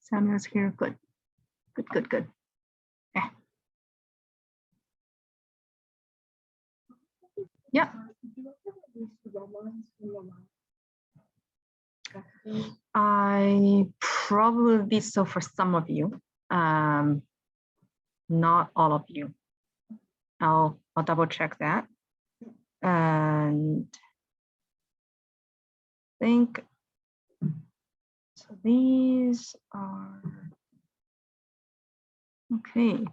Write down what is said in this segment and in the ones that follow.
Samuel's here. Good. Good, good, good. Yeah. Yeah. I probably did so for some of you, not all of you. I'll double check that. And I think so. These are okay.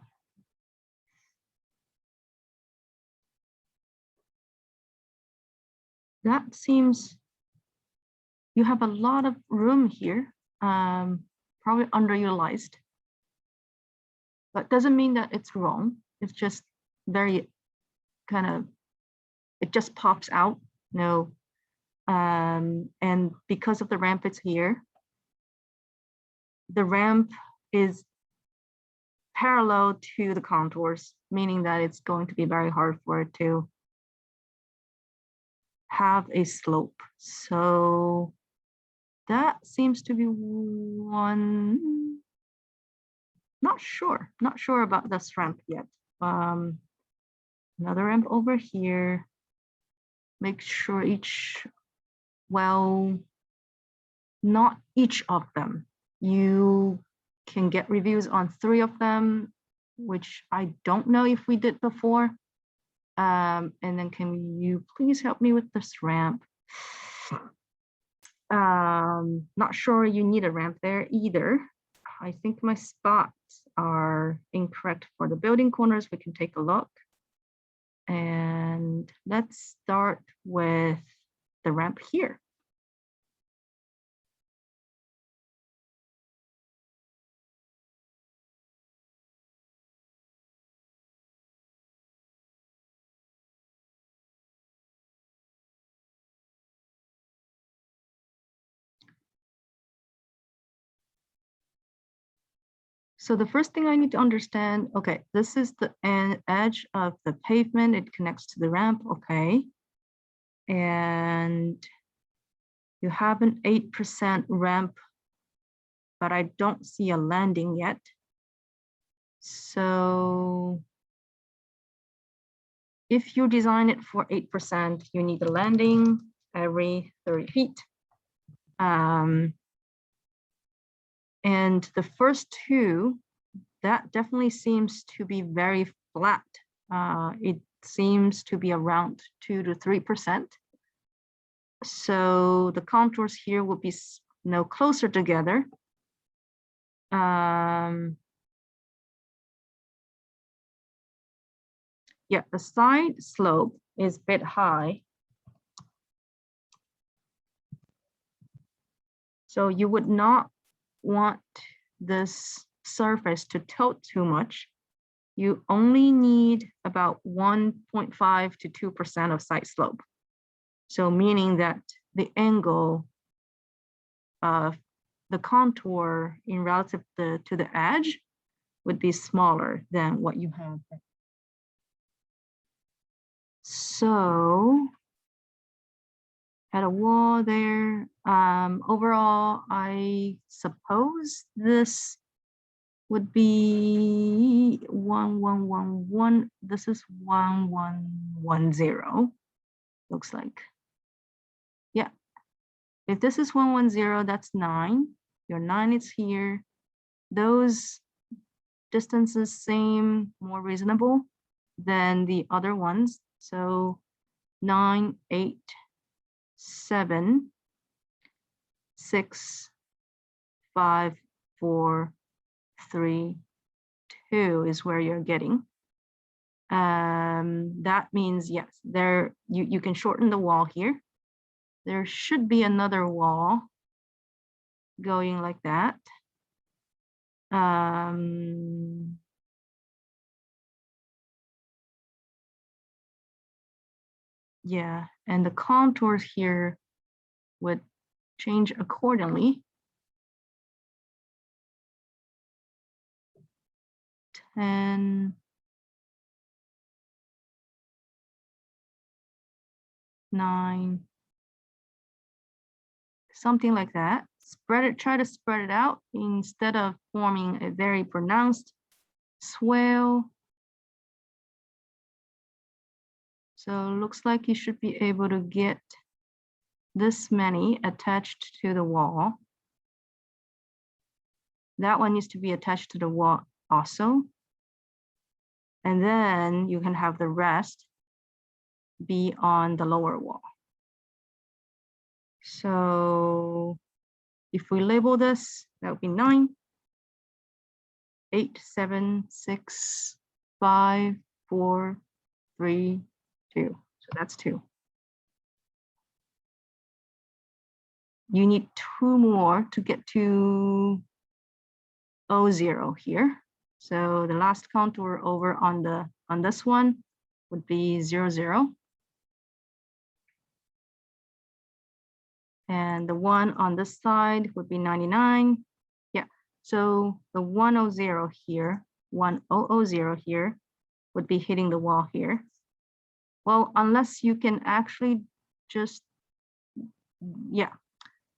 That seems you have a lot of room here, probably underutilized. But doesn't mean that it's wrong. It's just very kind of, it just pops out. No. And because of the ramp it's here, the ramp is parallel to the contours, meaning that it's going to be very hard for it to have a slope. So that seems to be one. Not sure about this ramp yet. Another ramp over here. Make sure each, well, not each of them. You can get reviews on 3 of them, which I don't know if we did before. And then can you please help me with this ramp? Not sure you need a ramp there either. I think my spots are incorrect for the building corners. We can take a look. And let's start with the ramp here. So the first thing I need to understand, okay, this is the edge of the pavement. It connects to the ramp, okay. And you have an 8% ramp, but I don't see a landing yet. So if you design it for 8%, you need a landing every 30 feet. And the first 2, that definitely seems to be very flat. It seems to be around 2 to 3%. So the contours here will be closer together. Yeah, the side slope is a bit high. So you would not want this surface to tilt too much. You only need about 1.5 to 2% of side slope. So meaning that the angle of the contour in relative to the edge would be smaller than what you have. So at a wall there, overall, I suppose this would be 1111. This is 1110, looks like. Yeah, if this is 110, that's 9. Your 9 is here. Those distances seem more reasonable than the other ones. So 9, 8, 7, 6, 5, 4, 3, 2 is where you're getting. That means yes, there you can shorten the wall here. There should be another wall going like that. Yeah, and the contours here would change accordingly. 10, 9, something like that. try to spread it out instead of forming a very pronounced swell. So it looks like you should be able to get this many attached to the wall. That one needs to be attached to the wall also. And then you can have the rest be on the lower wall. So if we label this, that would be 9, 8, 7, 6, 5, 4, 3, 2. So that's 2. You need 2 more to get to 0, here. So the last contour over on this one would be 0, 0. And the one on this side would be 99. Yeah, so the 100 here, 1000 here would be hitting the wall here. Well, unless you can actually just, yeah,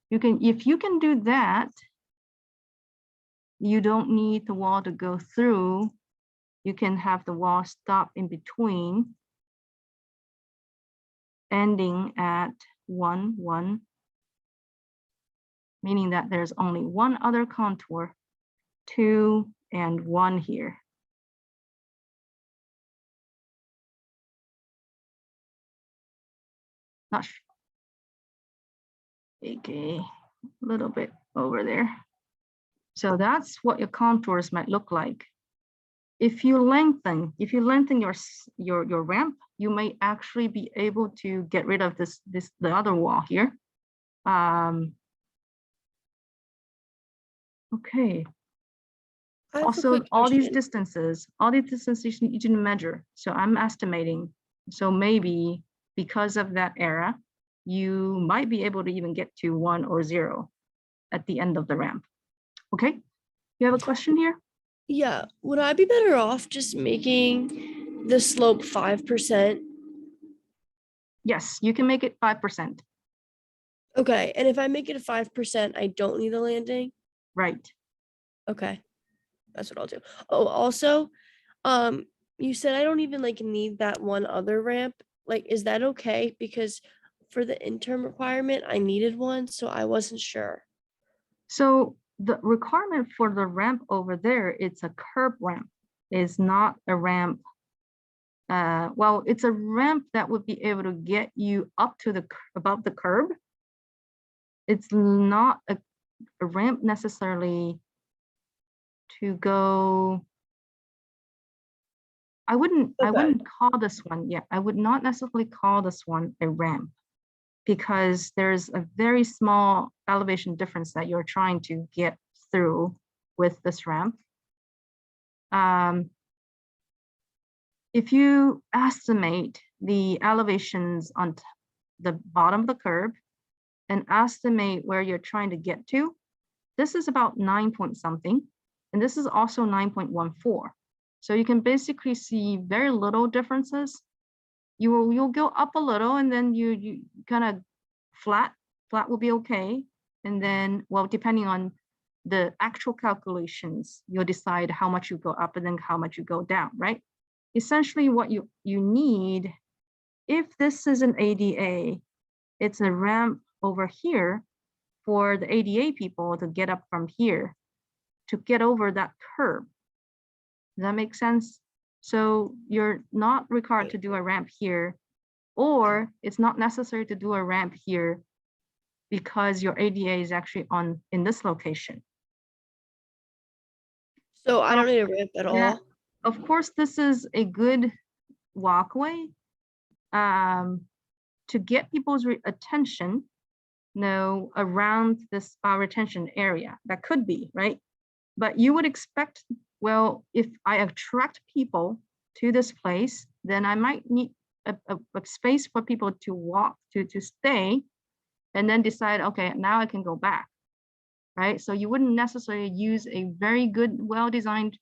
you can, if you can do that, you don't need the wall to go through. You can have the wall stop in between, ending at 1, 1, meaning that there's only one other contour, 2 and 1 here. Not sure. Okay, a little bit over there. So that's what your contours might look like. If you lengthen your ramp, you may actually be able to get rid of the other wall here. Okay. Also, all these distances you need to measure. So I'm estimating. So maybe because of that error, you might be able to even get to 1 or 0 at the end of the ramp. Okay, you have a question here? Yeah, would I be better off just making the slope 5%? Yes, you can make it 5%. Okay, and if I make it a 5%, I don't need a landing? Right. Okay, that's what I'll do. Oh, also, you said I don't even like need that one other ramp. Like, is that okay? Because for the interim requirement, I needed one, so I wasn't sure. So the requirement for the ramp over there, it's a curb ramp, is not a ramp. Well, it's a ramp that would be able to get you up to above the curb. It's not a ramp necessarily to go. I wouldn't call this one, yeah, I would not necessarily call this one a ramp, because there's a very small elevation difference that you're trying to get through with this ramp. If you estimate the elevations on the bottom of the curb and estimate where you're trying to get to, this is about 9 point something, and this is also 9.14. So you can basically see very little differences. You'll go up a little, and then you kind of flat will be okay. And then, well, depending on the actual calculations, you'll decide how much you go up and then how much you go down, right? Essentially what you need, if this is an ADA, it's a ramp over here for the ADA people to get up from here to get over that curb. Does that make sense? So you're not required to do a ramp here, or it's not necessary to do a ramp here because your ADA is actually in this location. So I don't need a ramp at all? Of course, this is a good walkway to get people's attention, around this retention area. That could be, right? But you would expect, well, if I attract people to this place, then I might need a space for people to walk, to stay, and then decide, okay, now I can go back, right? So you wouldn't necessarily use a very good, well-designed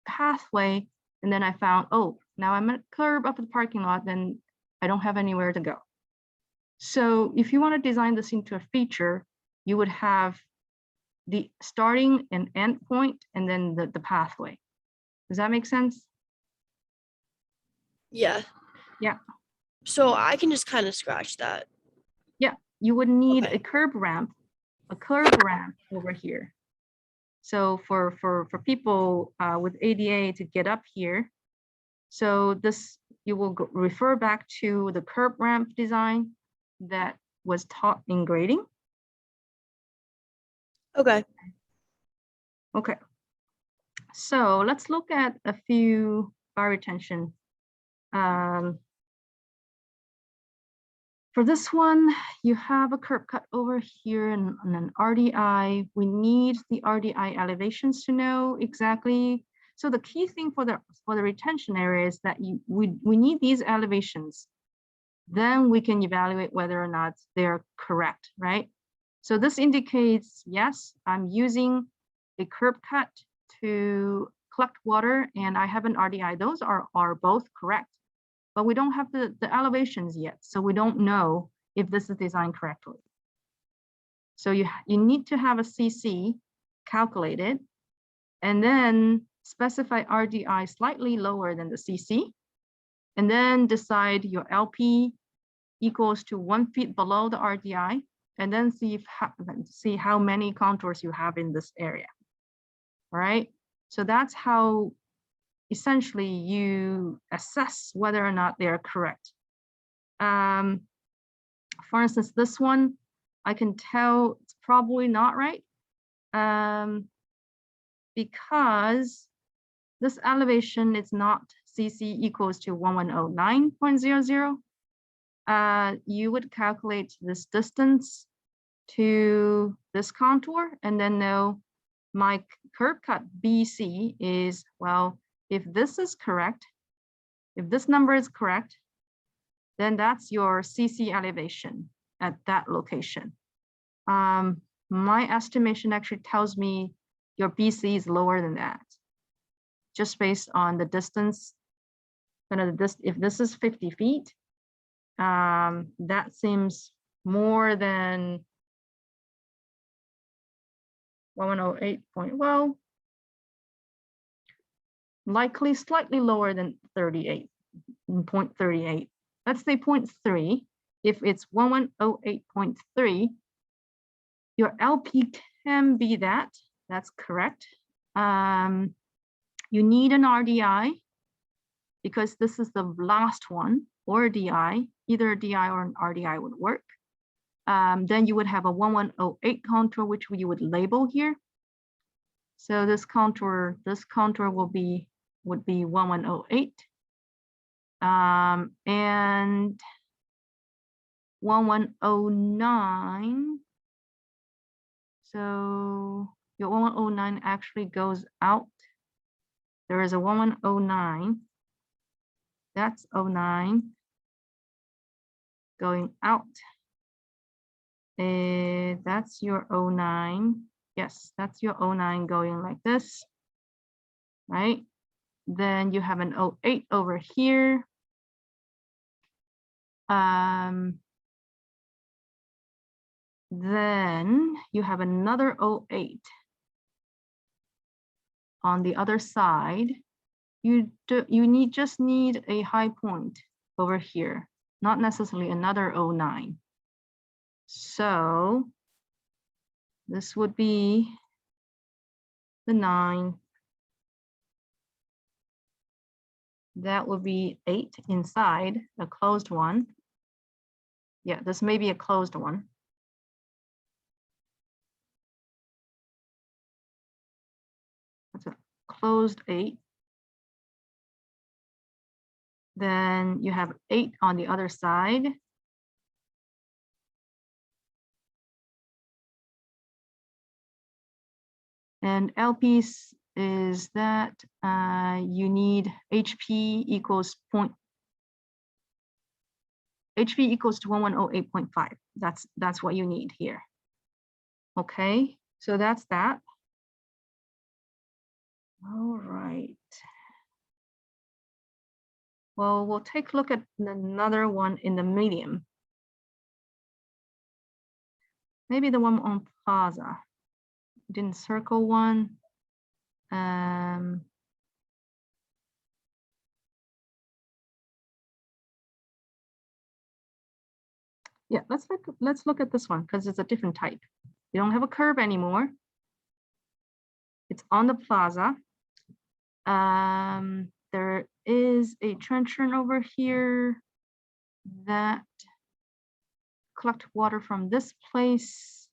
pathway, and then I found, oh, now I'm at a curb up at the parking lot, then I don't have anywhere to go. So if you want to design this into a feature, you would have the starting and end point, and then the pathway. Does that make sense? Yeah. Yeah. So I can just kind of scratch that. Yeah, you would need Okay. a curb ramp over here. So for people with ADA to get up here, so this, you will refer back to the curb ramp design that was taught in grading. Okay. Okay. So let's look at a few fire retention. For this one, you have a curb cut over here and an RDI. We need the RDI elevations to know exactly. So the key thing for the retention area is that we need these elevations. Then we can evaluate whether or not they're correct, right? So this indicates, yes, I'm using a curb cut to collect water and I have an RDI. Those are both correct, but we don't have the elevations yet. So we don't know if this is designed correctly. So you need to have a CC calculated and then specify RDI slightly lower than the CC, and then decide your LP equals to 1 feet below the RDI, and then see how many contours you have in this area. All right, so that's how essentially you assess whether or not they're correct. For instance, this one, I can tell it's probably not right because this elevation is not CC equals to 1109.00. You would calculate this distance to this contour and then know my curb cut BC is, well, if this is correct, if this number is correct, then that's your CC elevation at that location. My estimation actually tells me your BC is lower than that, just based on the distance. If this is 50 feet, that seems more than 1108 point, well, likely slightly lower than 0.38. Let's say 0.3. If it's 1108.3, your LP can be that. That's correct. You need an RDI because this is the last one, or DI. Either a DI or an RDI would work. Then you would have a 1108 contour, which you would label here. So this contour would be 1108. And 1109. So your 1109 actually goes out. There is a 1109. That's 09 going out. That's your 09. Yes, that's your 09 going like this, right? Then you have an 08 over here. Then you have another 08 on the other side. You just need a high point over here, not necessarily another 09. So this would be the 9. That would be 8 inside, a closed one. Yeah, this may be a closed one. That's a closed 8. Then you have 8 on the other side. And LP is that you need HP equals HP equals to 1108.5. That's what you need here. Okay, so that's that. All right. Well, we'll take a look at another one in the medium. Maybe the one on Plaza. didn't circle one. Yeah, let's look at this one because it's a different type. You don't have a curve anymore. It's on the plaza. There is a trench run over here that collect water from this place.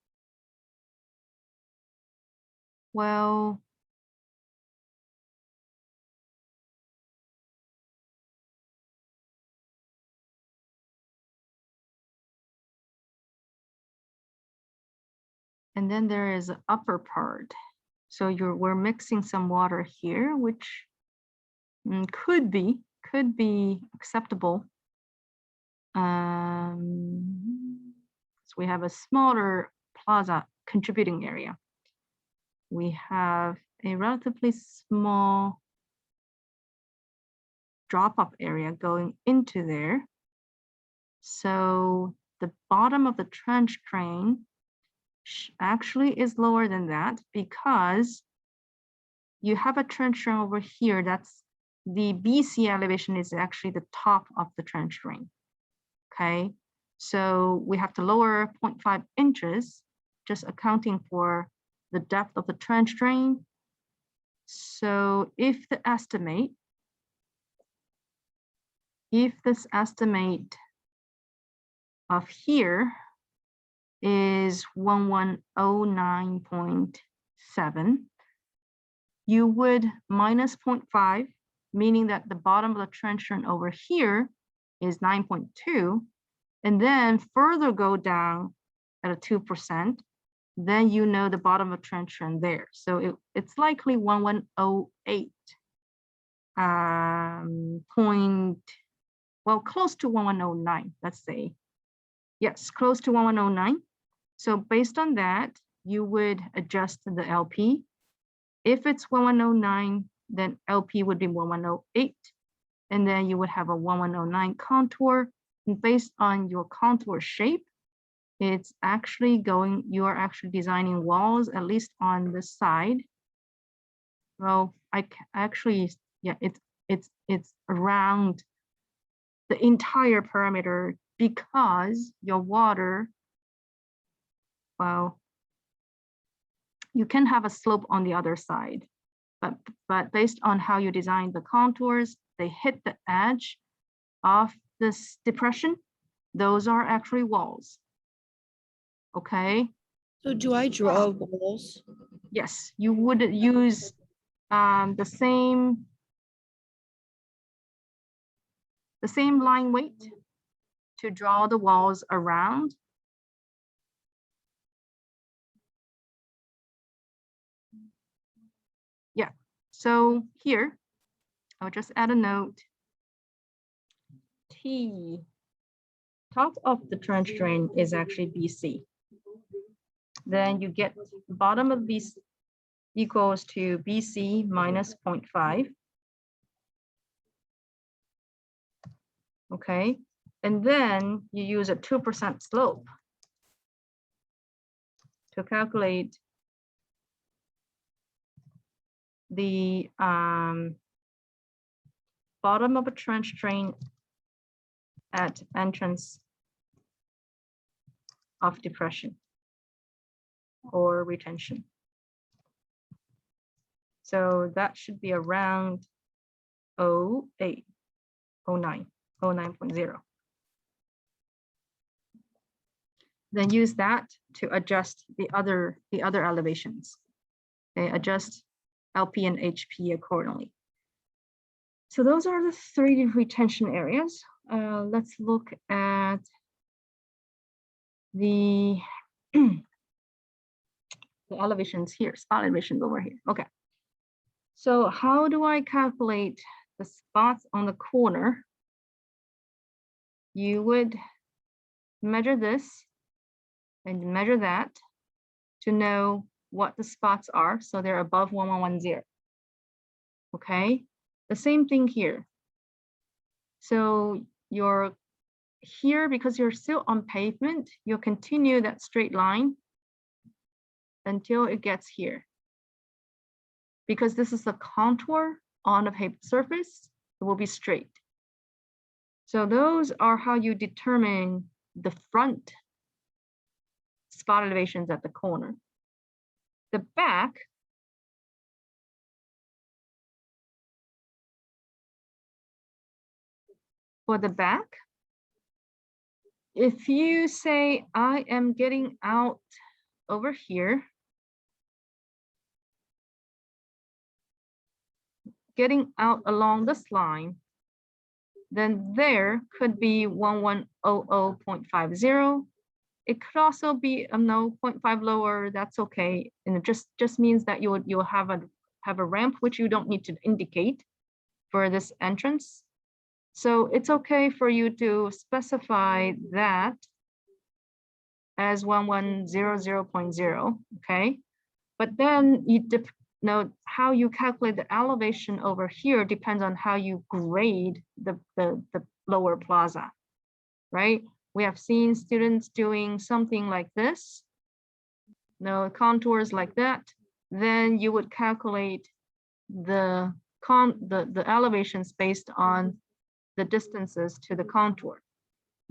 Well, and then there is an upper part. So we're mixing some water here, which could be acceptable. So we have a smaller plaza contributing area. We have a relatively small drop-off area going into there. So the bottom of the trench drain actually is lower than that because you have a trench drain over here. That's the BC elevation is actually the top of the trench drain. Okay, so we have to lower 0.5 inches, just accounting for the depth of the trench drain. So if this estimate of here is 1109.7, you would minus 0.5, meaning that the bottom of the trench run over here is 9.2, and then further go down at a 2%, then you know the bottom of trench run there. So it's likely 1108 close to 1109, let's say. Yes, close to 1109. So based on that, you would adjust the LP. If it's 1109, then LP would be 1108. And then you would have a 1109 contour. And based on your contour shape, it's actually you are actually designing walls, at least on the side. Well, yeah, it's around the entire perimeter because your water, well, you can have a slope on the other side, but based on how you design the contours, they hit the edge of this depression. Those are actually walls. Okay. So do I draw walls? Yes, you would use the same line weight to draw the walls around. Yeah, so here, I'll just add a note. T, top of the trench drain is actually BC. Then you get bottom of BC equals to BC minus 0.5. Okay, and then you use a 2% slope to calculate the bottom of a trench drain at entrance of depression or retention. So that should be around 08, 09, 09.0. Then use that to adjust the other elevations. Okay, adjust LP and HP accordingly. So those are the 3 retention areas. Let's look at the elevations here, spot elevations over here. Okay. So how do I calculate the spots on the corner? You would measure this and measure that to know what the spots are. So they're above 1110. Okay. The same thing here. So you're here, because you're still on pavement, you'll continue that straight line until it gets here. Because this is a contour on a paper surface, it will be straight. So those are how you determine the front spot elevations at the corner. The back, for the back, if you say, I am getting out over here, getting out along this line, then there could be 1100.50. It could also be a 0.5 lower, that's okay. And it just means that you'll have a ramp, which you don't need to indicate for this entrance. So it's okay for you to specify that as 1100.0, okay? But then you know how you calculate the elevation over here depends on how you grade the lower plaza, right? We have seen students doing something like this, contours like that. Then you would calculate the elevations based on the distances to the contour.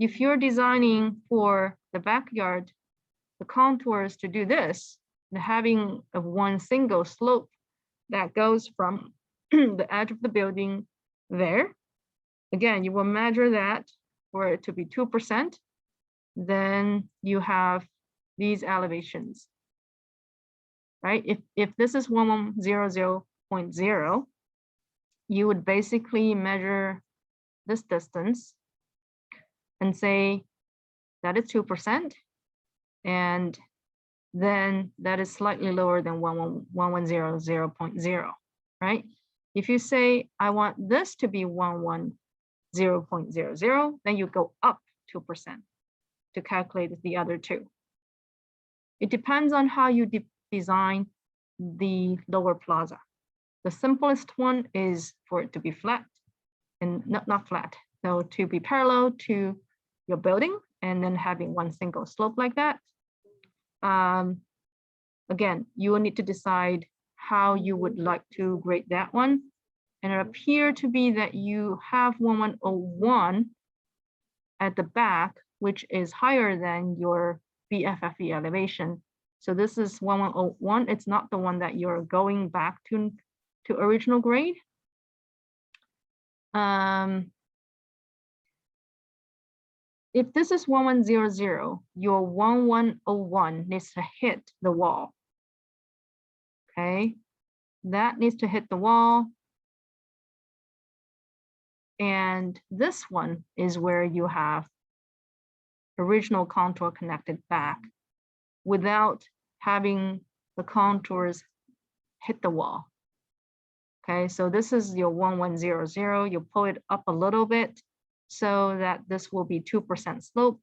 If you're designing for the backyard, the contours to do this, having one single slope that goes from the edge of the building there. Again, you will measure that for it to be 2%. Then you have these elevations, right? If this is 1100.0, you would basically measure this distance and say that is 2%. And then that is slightly lower than 1100.0, right? If you say, I want this to be 110.00, then you go up 2% to calculate the other two. It depends on how you design the lower plaza. The simplest one is for it to be flat and not flat, so to be parallel to your building and then having one single slope like that. Again, you will need to decide how you would like to grade that one. And it appears to be that you have 1101 at the back, which is higher than your BFFE elevation. So this is 1101. It's not the one that you're going back to original grade. If this is 1100, your 1101 needs to hit the wall. Okay, that needs to hit the wall. And this one is where you have original contour connected back without having the contours hit the wall. Okay, so this is your 1100. You pull it up a little bit so that this will be 2% slope,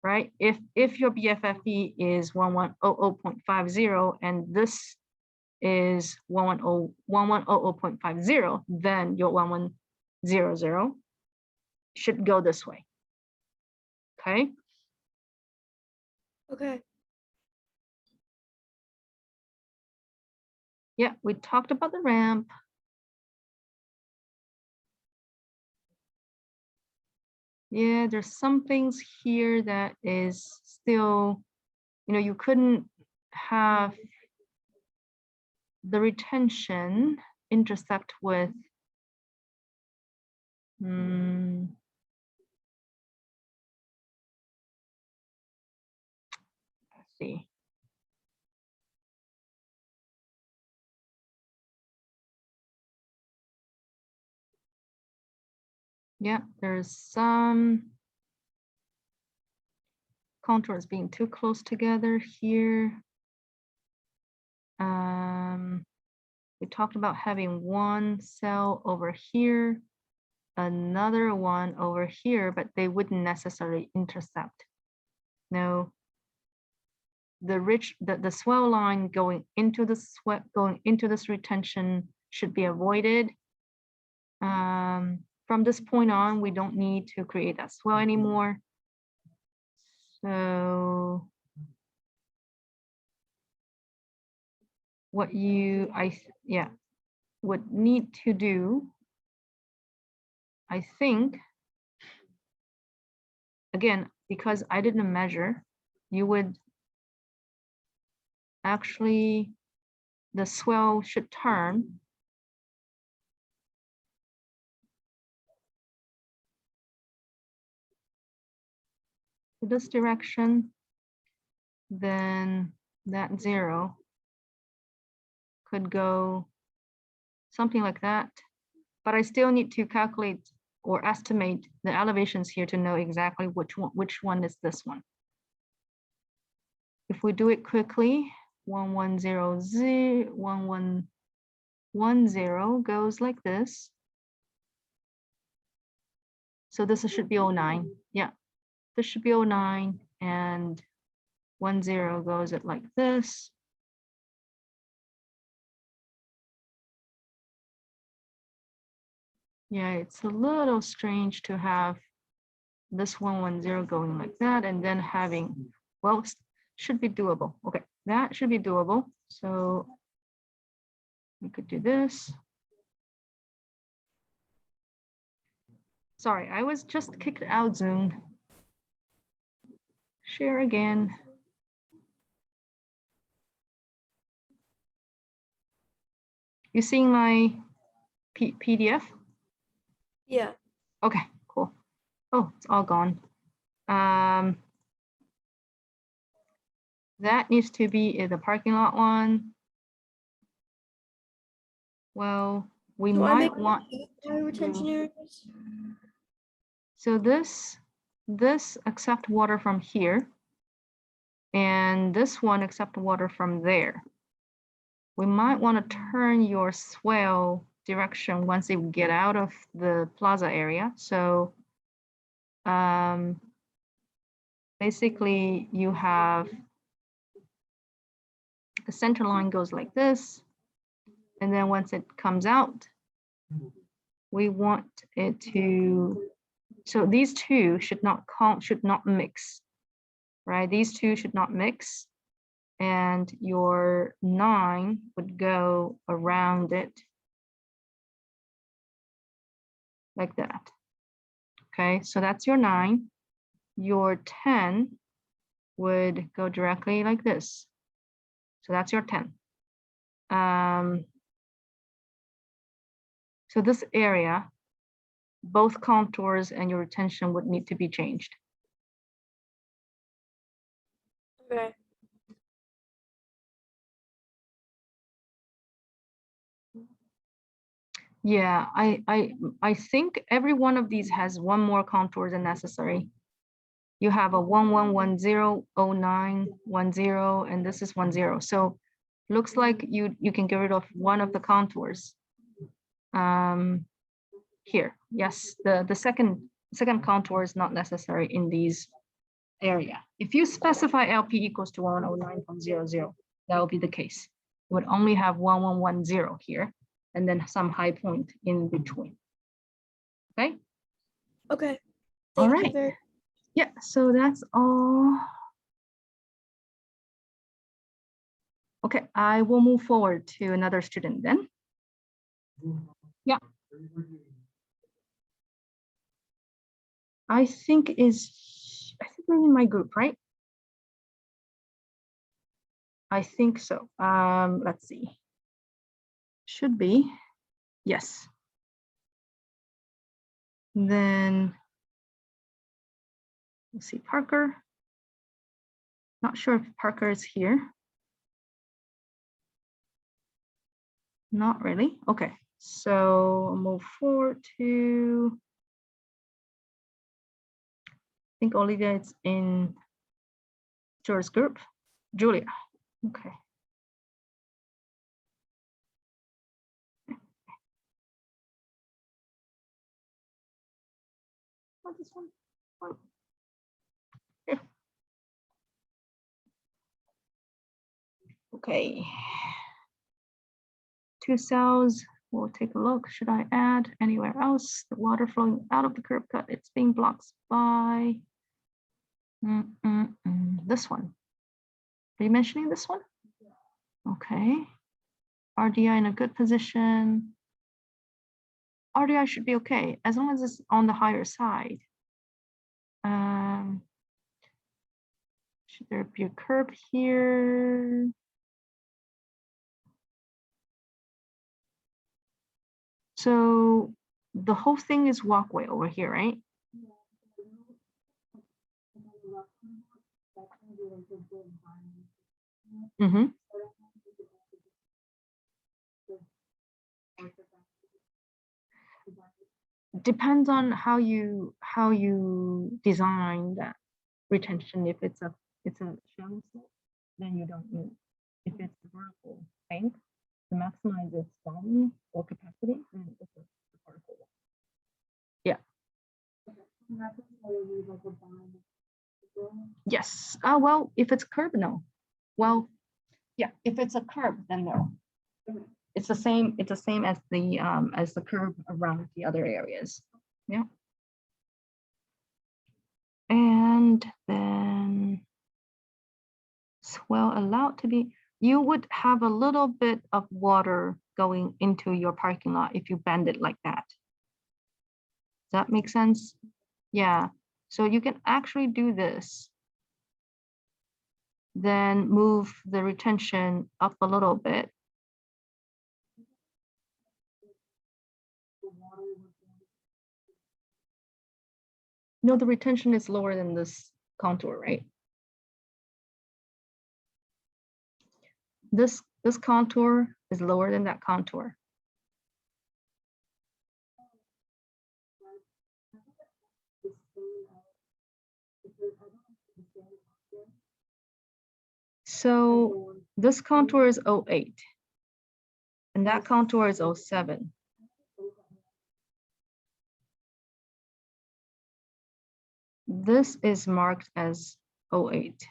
right? If your BFFE is 1100.50 and this is 1100.50, then your 1100 should go this way. Okay. Okay. Yeah, we talked about the ramp. Yeah, there's some things here that is still, you couldn't have the retention intersect with let's see. Yeah, there's some contours being too close together here. We talked about having one cell over here, another one over here, but they wouldn't necessarily intersect. No, the swell line going into this retention should be avoided. From this point on, we don't need to create that swell anymore. So what you, would need to do, I think, again, because I didn't measure, you would actually, the swell should turn to this direction, then that 0 could go something like that. But I still need to calculate or estimate the elevations here to know exactly which one is this one. If we do it quickly, 1100, 1110 goes like this. So this should be 09. Yeah, this should be 09, and 10 goes it like this. Yeah, it's a little strange to have this 110 going like that and then having, well, should be doable. Okay, that should be doable. So we could do this. Sorry, I was just kicked out Zoom. Share again. You seeing my PDF? Yeah. Okay, cool. Oh, it's all gone. That needs to be in the parking lot one. Well, we Do I might make want water retention areas? so this accept water from here, and this one accept water from there. We might want to turn your swell direction once you get out of the plaza area. So basically you have the center line goes like this, and then once it comes out, we want it to, so these two should not mix, right? These two should not mix, and your 9 would go around it like that. Okay, so that's your 9. Your 10 would go directly like this. So that's your 10. So this area, both contours and your retention would need to be changed. Okay. Yeah, I think every one of these has one more contour than necessary. You have a 1110, 09, 10, and this is 10. So looks like you can get rid of one of the contours. Here, yes, the second contour is not necessary in these area. If you specify LP equals to 109.00, that will be the case. You would only have 1110 here, and then some high point in between. Okay. Okay. All Thank you right. very. Yeah. So that's all. Okay. I will move forward to another student then. Yeah. I think we're in my group, right? I think so. Let's see. Should be. Yes. Then let's see, Parker. Not sure if Parker is here. Not really. Okay. So I'll move forward to, I think Olivia is in George's group. Julia. Okay. What is one? Oh, yeah. Okay. 2 cells. We'll take a look. Should I add anywhere else? The water flowing out of the curb cut, it's being blocked by this one. Are you mentioning this one? Okay. RDI in a good position. RDI should be okay as long as it's on the higher side. Should there be a curve here? So the whole thing is walkway over here, right? Mm-hmm. Depends on how you design that retention. If it's a shallow slope, then you don't need. If it's a vertical bank to maximize its volume or capacity, then it's a vertical one. Yeah. Yes. Well, if it's curved, no. Well, yeah. If it's a curve, then no. It's the same. It's the same as the curve around the other areas. Yeah. And then swell allowed to be. You would have a little bit of water going into your parking lot if you bend it like that. Does that make sense? Yeah. So you can actually do this. Then move the retention up a little bit. No, the retention is lower than this contour, right? This contour is lower than that contour. So this contour is 08 and that contour is 07. This is marked as 08.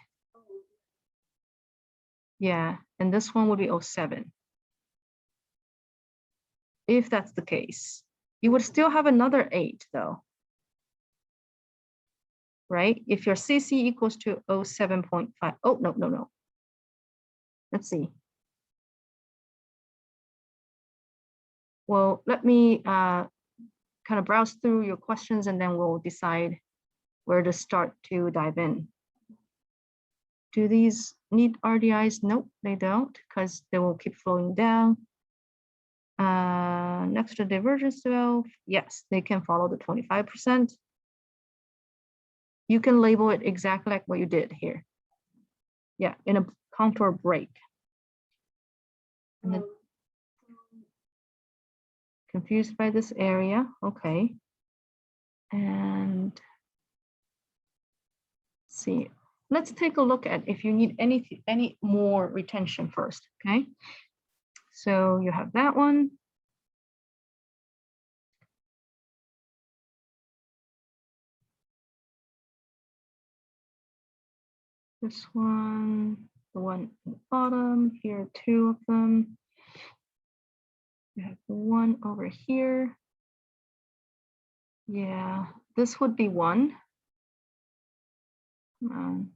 Yeah, and this one would be 07. If that's the case, you would still have another 8 though. Right? If your CC equals to 07.5. Oh, no. Let's see. Well, let me kind of browse through your questions and then we'll decide where to start to dive in. Do these need RDIs? Nope, they don't, because they will keep flowing down. Next to divergence valve, yes, they can follow the 25%. You can label it exactly like what you did here. Yeah, in a contour break. And then confused by this area, okay. And see, let's take a look at if you need any more retention first, okay? So you have that one. This one, the one at the bottom, here are 2 of them. You have the one over here. Yeah, this would be 1. Come on.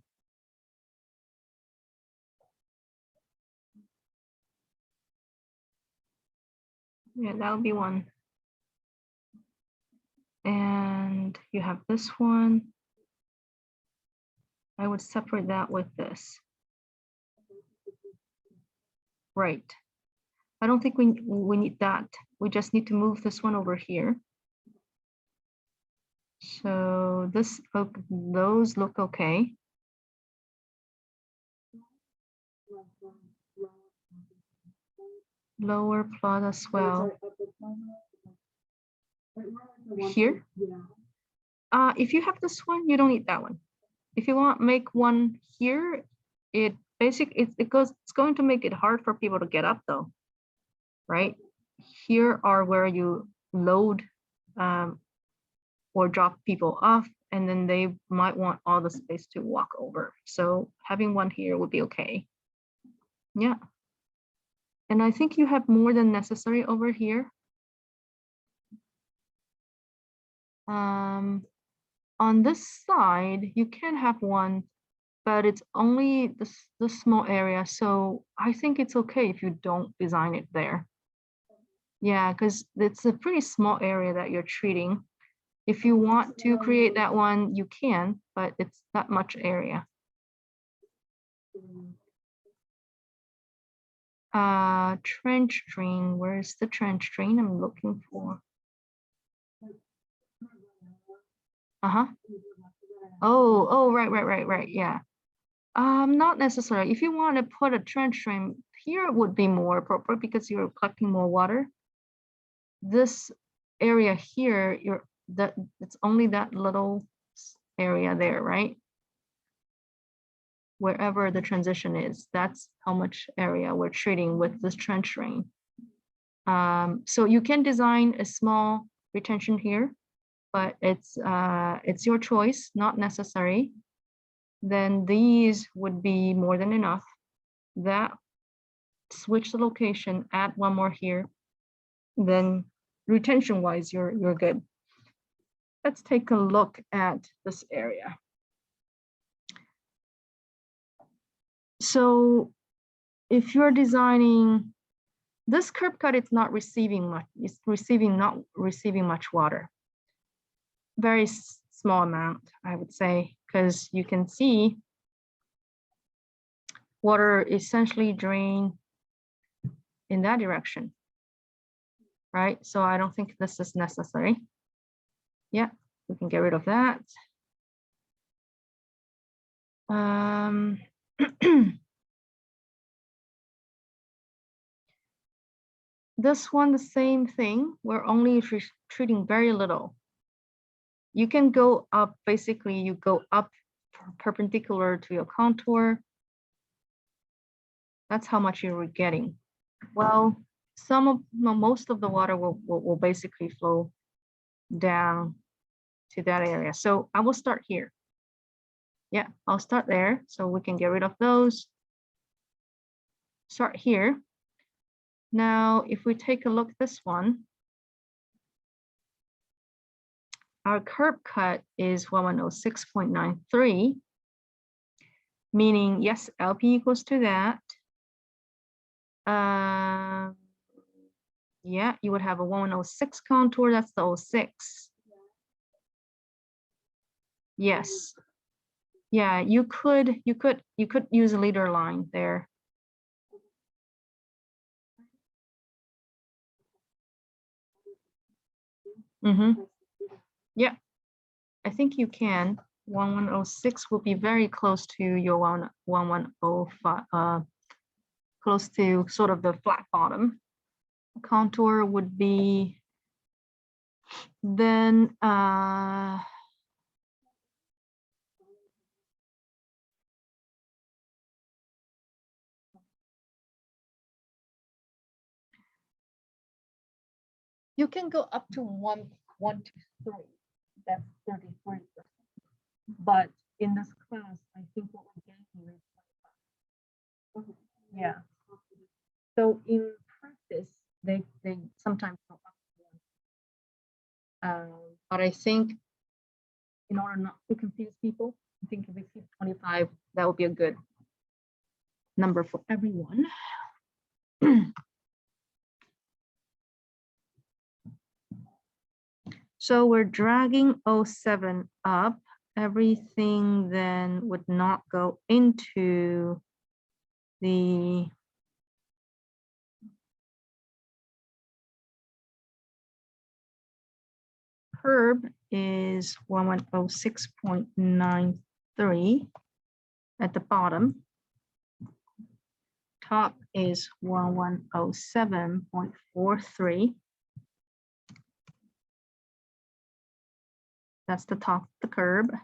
Yeah, that would be 1. And you have this one. I would separate that with this. Right. I don't think we need that. We just need to move this one over here. So those look okay. Lower plot as well. Here? If you have this one, you don't need that one. If you want make one here, it's going to make it hard for people to get up though, right? Here are where you load or drop people off, and then they might want all the space to walk over. So having one here would be okay. Yeah. And I think you have more than necessary over here. On this side, you can have one, but it's only the small area. So I think it's okay if you don't design it there. Yeah, because it's a pretty small area that you're treating. If you want to create that one, you can, but it's not much area. Trench drain, where's the trench drain I'm looking for? Uh-huh. Oh, right, yeah. Not necessarily. If you want to put a trench drain here, it would be more appropriate because you're collecting more water. This area here, it's only that little area there, right? Wherever the transition is, that's how much area we're treating with this trench drain. So you can design a small retention here, but it's your choice, not necessary. Then these would be more than enough. That, switch the location, add one more here, then retention wise, you're good. Let's take a look at this area. So if you're designing this curb cut, it's not receiving much, it's not receiving much water. Very small amount, I would say, because you can see water essentially drain in that direction, right? So I don't think this is necessary. Yeah, we can get rid of that. This one, the same thing. We're only treating very little. You can go up, basically you go up perpendicular to your contour. That's how much you're getting. Well, most of the water will basically flow down to that area. So I will start here. Yeah, I'll start there so we can get rid of those. Start here. Now, if we take a look at this one, our curb cut is 1106.93, meaning yes, LP equals to that. Yeah, you would have a 1106 contour, that's the 06. Yes. Yeah, you could use a leader line there. Yeah, I think you can. 1106 will be very close to your 1105, close to sort of the flat bottom. Contour would be then you can go up to 1 to 3. That's 33%. But in this class, I think what we're getting here is 25. Yeah. So in practice, they sometimes go up. But I think in order not to confuse people, I think if we keep 25, that would be a good number for everyone. So we're dragging 07 up. Everything then would not go into the curb is 1106.93 at the bottom. Top is 1107.43. That's the top of the curb.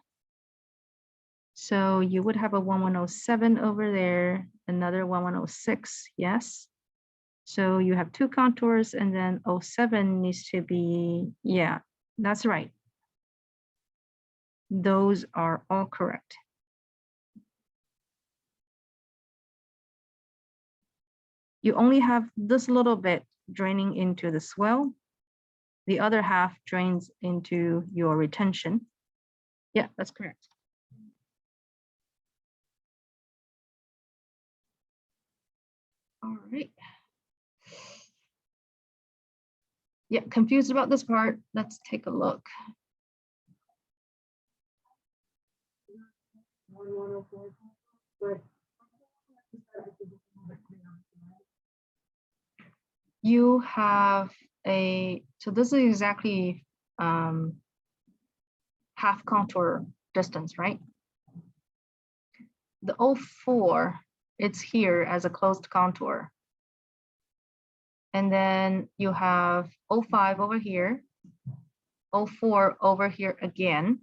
So you would have a 1107 over there, another 1106, yes. So you have two contours and then 07 needs to be, yeah, that's right. Those are all correct. You only have this little bit draining into the swell. The other half drains into your retention. Yeah, that's correct. All right. Yeah, confused about this part. Let's take a look. You have so this is exactly half contour distance, right? The 04, it's here as a closed contour. And then you have 05 over here, 04 over here again.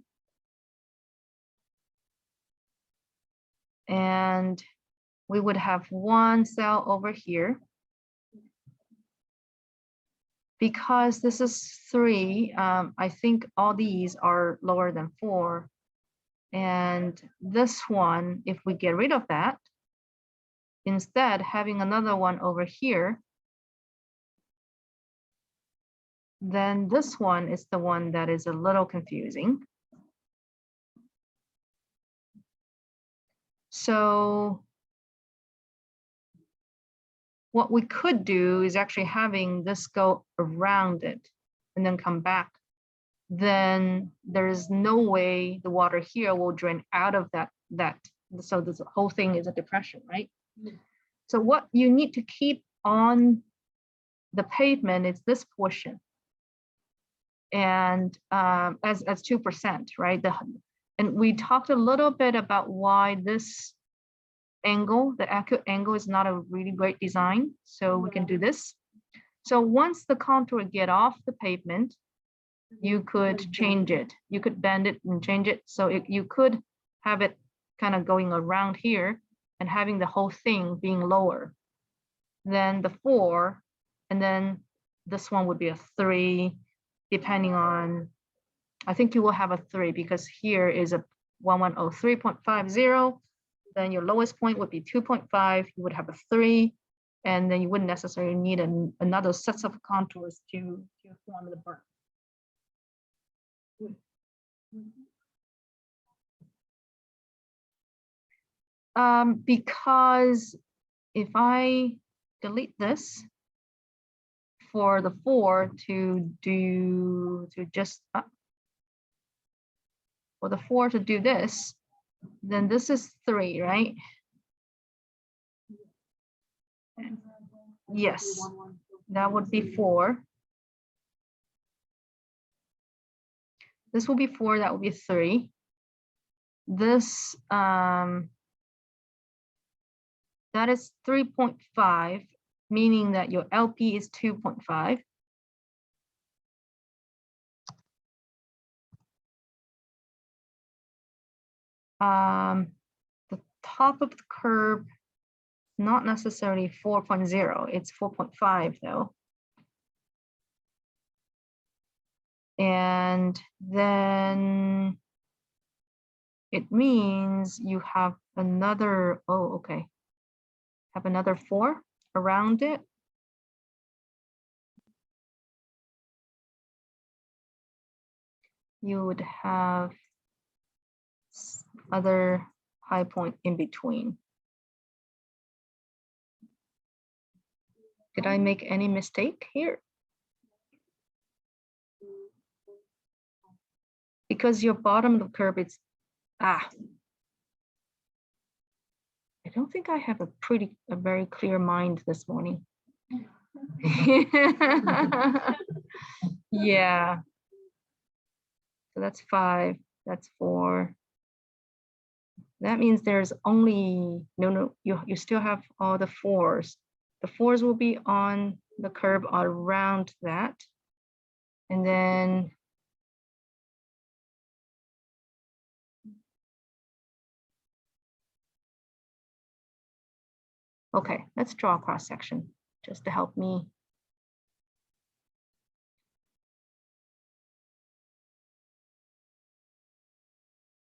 And we would have one cell over here. Because this is 3, I think all these are lower than 4. And this one, if we get rid of that, instead having another one over here, then this one is the one that is a little confusing. So what we could do is actually having this go around it and then come back. Then there's no way the water here will drain out of that. So this whole thing is a depression, right? So what you need to keep on the pavement is this portion. And as 2%, right? And we talked a little bit about why this angle, the acute angle, is not a really great design. So we can do this. So once the contour get off the pavement, you could change it. You could bend it and change it. So you could have it kind of going around here and having the whole thing being lower than the 4. And then this one would be a 3, depending on, I think you will have a 3 because here is a 1103.50. Then your lowest point would be 2.5. You would have a 3. And then you wouldn't necessarily need another set of contours to form the berm. Because if I delete this for the 4 for the 4 to do this, then this is 3, right? Yes, that would be 4. This will be 4, that will be 3. This, that is 3.5, meaning that your LP is 2.5. The top of the curve, not necessarily 4.0, it's 4.5 though. And then it means you have another, oh, okay. Have another 4 around it. You would have other high point in between. Did I make any mistake here? Because your bottom of the curve is, I don't think I have a very clear mind this morning. Yeah. So that's 5, that's 4. That means there's only, no, you still have all the 4s. The 4s will be on the curve around that. And then okay, let's draw a cross section just to help me.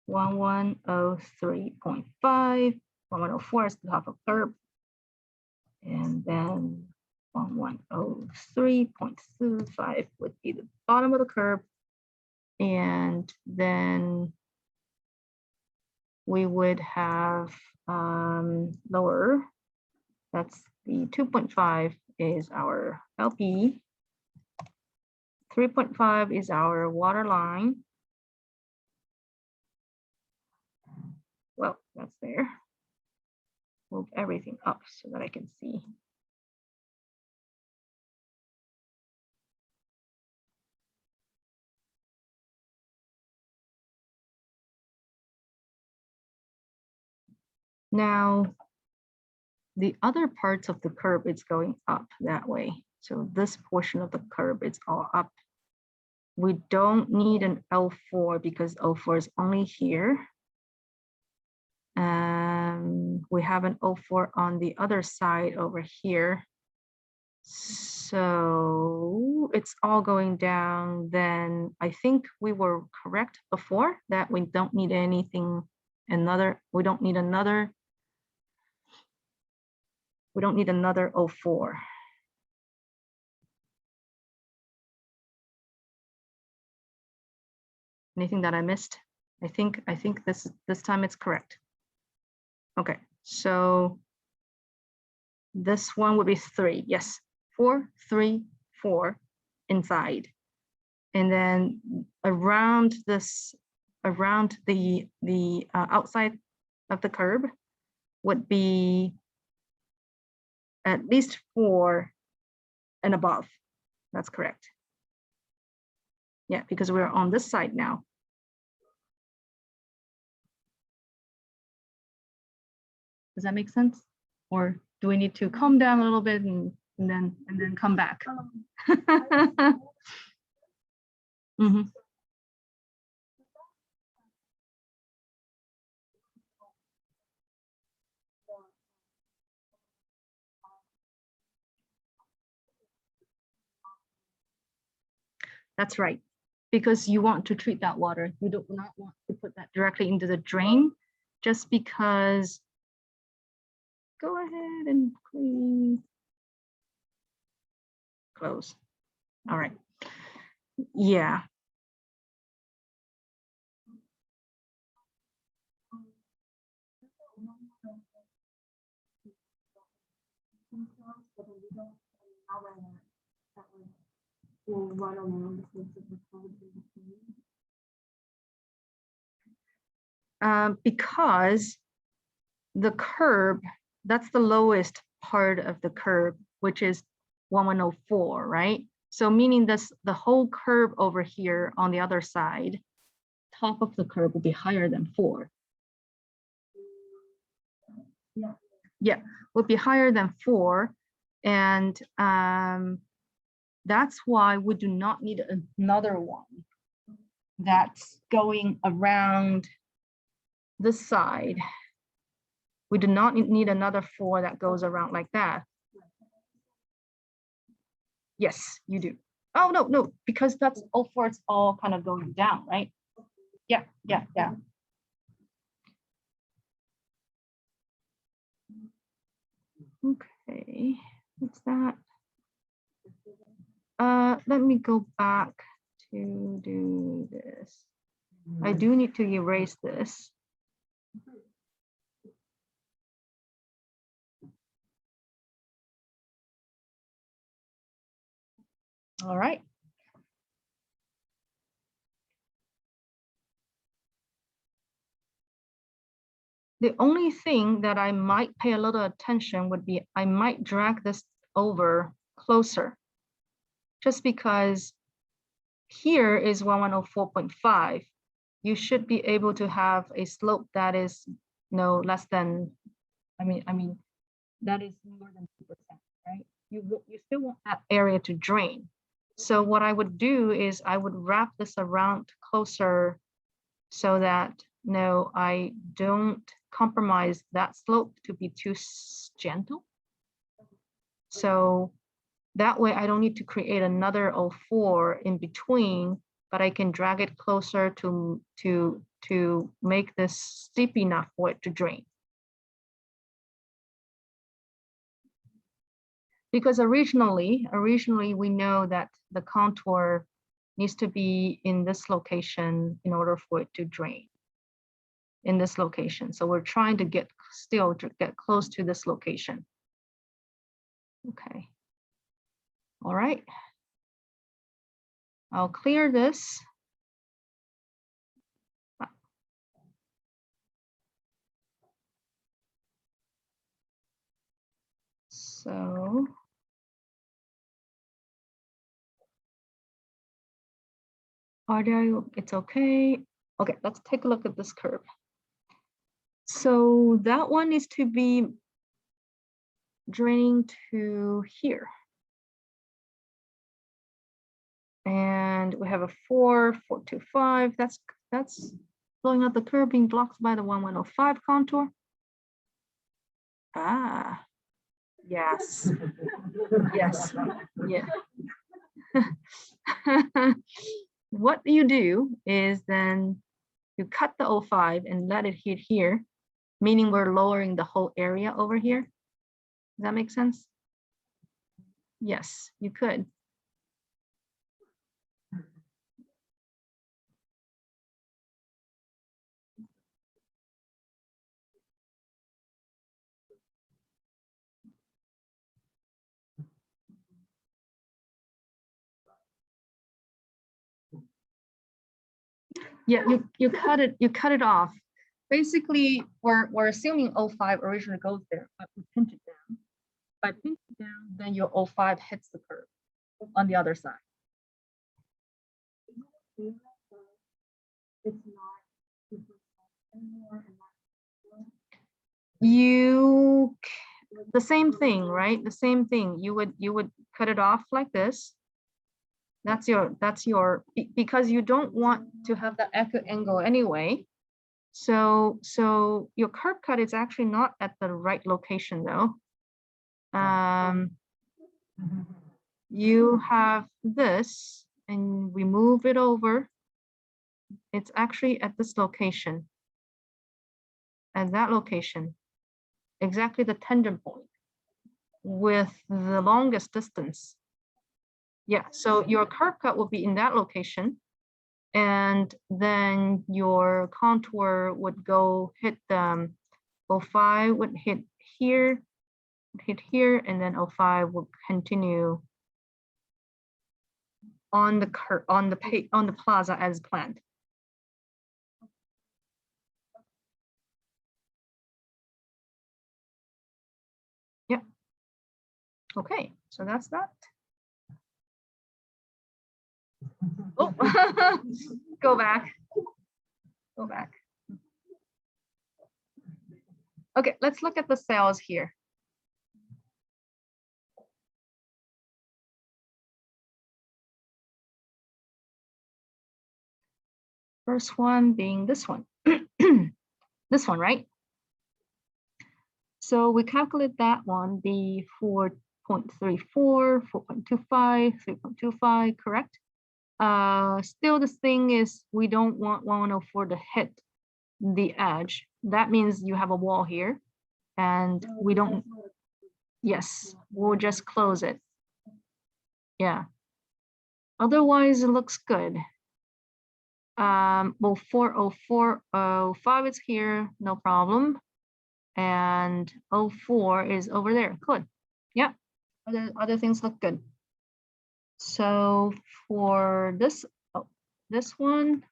(1103.5). 1104 is the top of curve. And then 1103.25 would be the bottom of the curve. And then we would have lower That's the 2.5 is our LP. 3.5 is our water line. Well, that's there. Move everything up so that I can see. Now, the other parts of the curve is going up that way. So this portion of the curve is all up. We don't need an L4 because L4 is only here. And we have an O4 on the other side over here. So it's all going down. Then I think we were correct before that we don't need anything, we don't need another O4. Anything that I missed? I think this time it's correct. Okay, so this one would be 3. Yes, 4, 3, 4 inside. And then around this, around the outside of the curb would be at least 4 and above. That's correct. Yeah, because we're on this side now. Does that make sense? Or do we need to calm down a little bit and then come back? Mm-hmm. That's right, because you want to treat that water. You do not want to put that directly into the drain, just because. Go ahead and clean. Close. All right. Yeah. Because the curb, that's the lowest part of the curb, which is 1104, right? So meaning this, the whole curve over here on the other side, top of the curve will be higher than 4. Yeah, will be higher than 4. And that's why we do not need another one that's going around this side. We do not need another 4 that goes around like that. Yes, you do. Oh, no, because that's all 4, it's all kind of going down, right? Yeah. Okay, what's that? Let me go back to do this. I do need to erase this. All right. The only thing that I might pay a little attention would be I might drag this over closer, just because here is 1104.5. You should be able to have a slope that is no less than, I mean, that is more than 2%, right? You still want that area to drain. So what I would do is I would wrap this around closer so that no, I don't compromise that slope to be too gentle. So that way I don't need to create another 04 in between, but I can drag it closer to make this steep enough for it to drain. Because originally we know that the contour needs to be in this location in order for it to drain in this location. So we're trying to get close to this location. Okay. All right. I'll clear this. So RDI, it's okay. Okay, let's take a look at this curve. So that one needs to be draining to here. And we have a 4.425. That's blowing out the curve, being blocked by the 1105 contour. Ah, yes. Yes. Yeah. What you do is then you cut the 05 and let it hit here, meaning we're lowering the whole area over here. Does that make sense? Yes, you could. Yeah, you cut it off. Basically, we're assuming 05 originally goes there, but we pinch it down. By pinching it down, then your 05 hits the curve on the other side. It's not anymore. The same thing, right? The same thing. You would cut it off like this. That's your because you don't want to have that acute angle anyway. So your curve cut is actually not at the right location though. You have this and we move it over. It's actually at this location. At that location, exactly the tangent point with the longest distance. Yeah, so your curve cut will be in that location. And then your contour would go hit 05 would hit here, and then 05 will continue on the curve on the plaza as planned. Yeah. Okay, so that's that. Oh, go back. Go back. Okay, let's look at the cells here. First one being this one. This one, right? So we calculate that one, the 4.34, 4.25, 3.25, correct? Still the thing is we don't want 1104 to hit the edge. That means you have a wall here and we don't, yes, we'll just close it. Yeah. Otherwise it looks good. Well, 40405 is here, no problem. And 04 is over there, good. Yeah, other things look good. So for this, this one,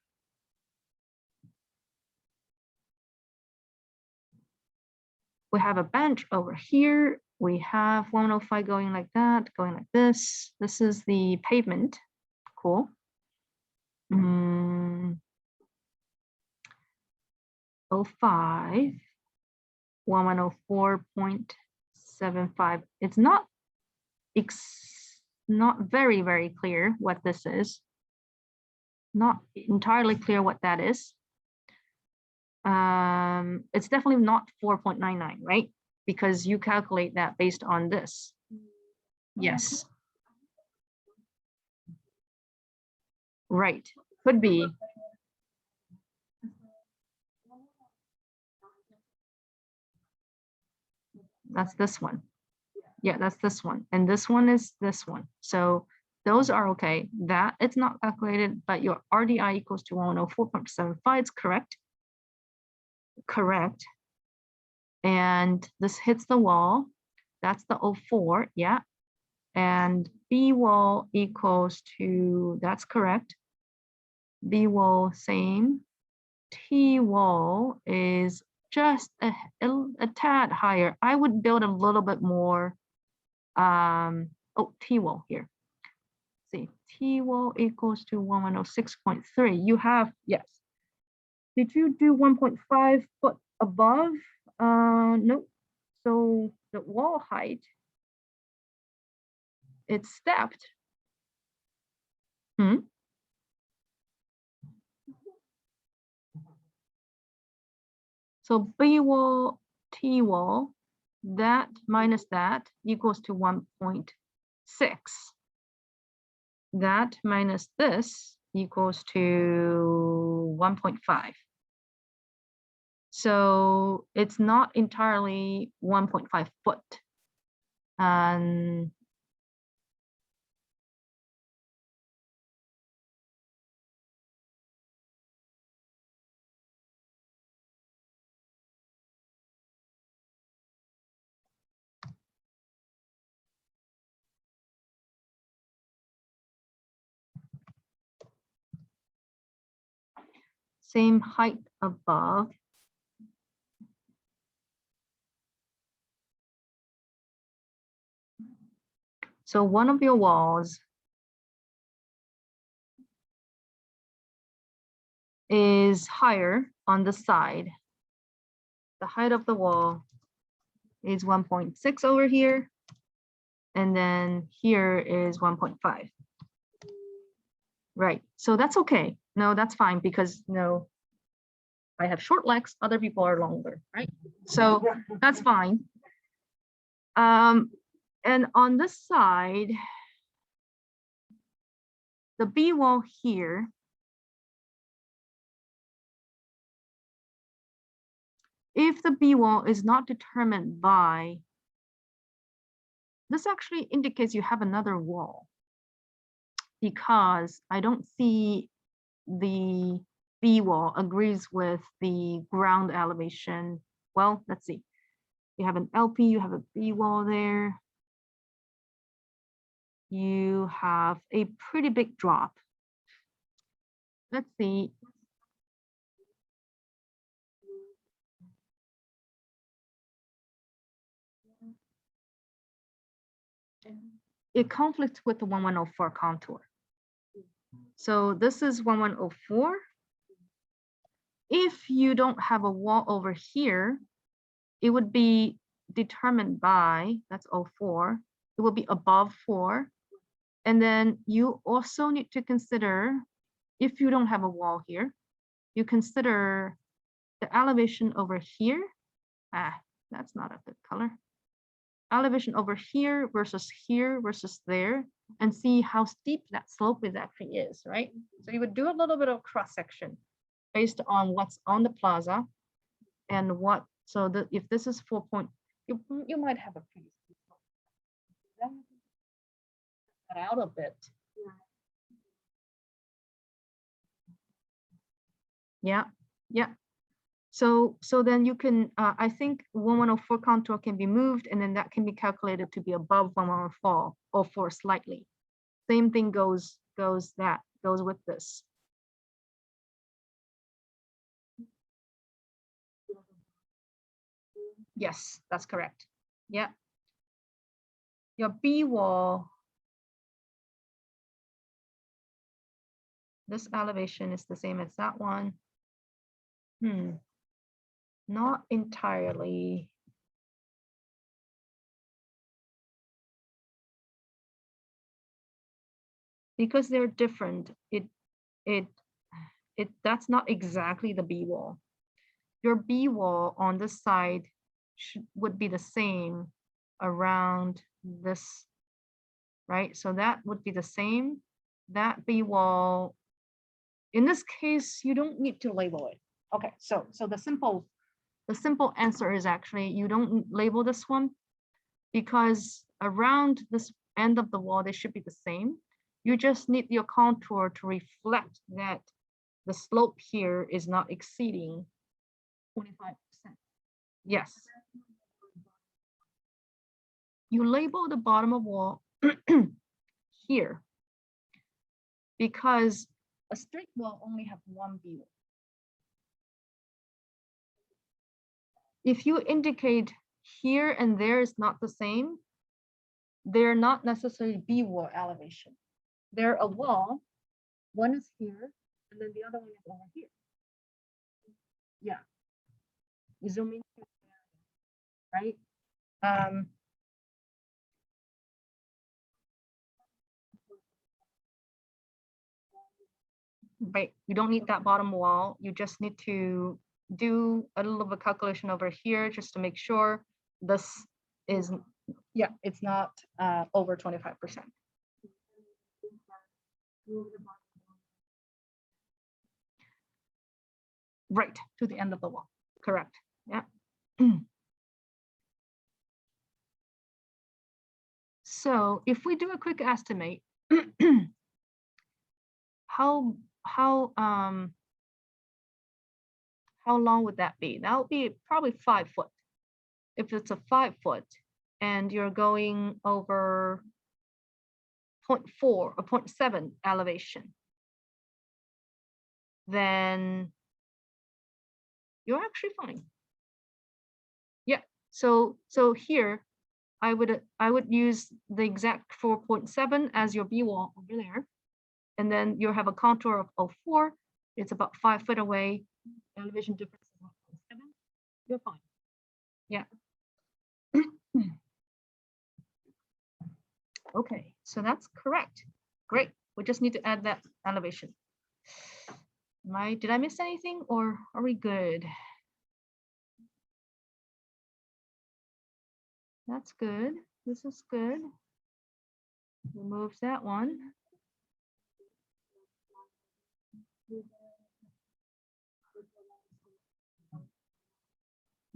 we have a bench over here. We have 105 going like that, going like this. This is the pavement, cool. 05, 1104.75. It's not very, very clear what this is. Not entirely clear what that is. It's definitely not 4.99, right? Because you calculate that based on this. Yes. Right, could be. That's this one. Yeah, that's this one. And this one is this one. So those are okay. That it's not calculated, but your RDI equals to 104.75 is correct. Correct. And this hits the wall. That's the 04, yeah. And B wall equals to, that's correct. B wall same. T wall is just a tad higher. I would build a little bit more. Oh, T wall here. See, T wall equals to 1106.3. You have, yes. Did you do 1.5 foot above? Nope. So the wall height, it's stepped. So B wall, T wall, that minus that equals to 1.6. That minus this equals to 1.5. So it's not entirely 1.5 foot. And same height above. So one of your walls is higher on the side. The height of the wall is 1.6 over here. And then here is 1.5. Right, so that's okay. No, that's fine because no, I have short legs, other people are longer, right? So that's fine. And on this side, the B wall here, if the B wall is not determined by, this actually indicates you have another wall because I don't see the B wall agrees with the ground elevation. Well, let's see. You have an LP, you have a B wall there. You have a pretty big drop. Let's see. It conflicts with the 1104 contour. So this is 1104. If you don't have a wall over here, it would be determined by, that's 04, it will be above 4. And then you also need to consider, if you don't have a wall here, you consider the elevation over here. That's not a good color. Elevation over here versus there, and see how steep that slope actually is, right? So you would do a little bit of cross section based on what's on the plaza and what, so that if this is 4 point, you might have a pretty steep slope. Cut out a bit. Yeah, yeah. So then you can, I think 1104 contour can be moved, and then that can be calculated to be above 1104 or 4 slightly. Same thing goes with this. Yes, that's correct. Yeah. Your B wall, this elevation is the same as that one. Not entirely. Because they're different, that's not exactly the B wall. Your B wall on this side would be the same around this, right? So that would be the same. That B wall, in this case, you don't need to label it. Okay, so the simple answer is actually you don't label this one because around this end of the wall, they should be the same. You just need your contour to reflect that the slope here is not exceeding 25%. Yes. you label the bottom of wall here because a straight wall only have one view. If you indicate here and there is not the same, they're not necessarily B wall elevation. They're a wall. One is here, and then the other one is over here. Yeah. You zoom in, right? Right. You don't need that bottom wall. You just need to do a little bit of calculation over here just to make sure this is, yeah, it's not over 25%. Right, to the end of the wall. Correct. Yeah. So if we do a quick estimate, how long would that be? That would be probably 5 foot. If it's a 5 foot and you're going over 0.4 or 0.7 elevation, then you're actually fine. Yeah. So here I would use the exact 4.7 as your B wall over there. And then you have a contour of 0.4. It's about 5 foot away. Elevation difference is 1.7. You're fine. Yeah. Okay, so that's correct. Great. We just need to add that elevation. Did I miss anything or are we good? That's good. This is good. Remove that one.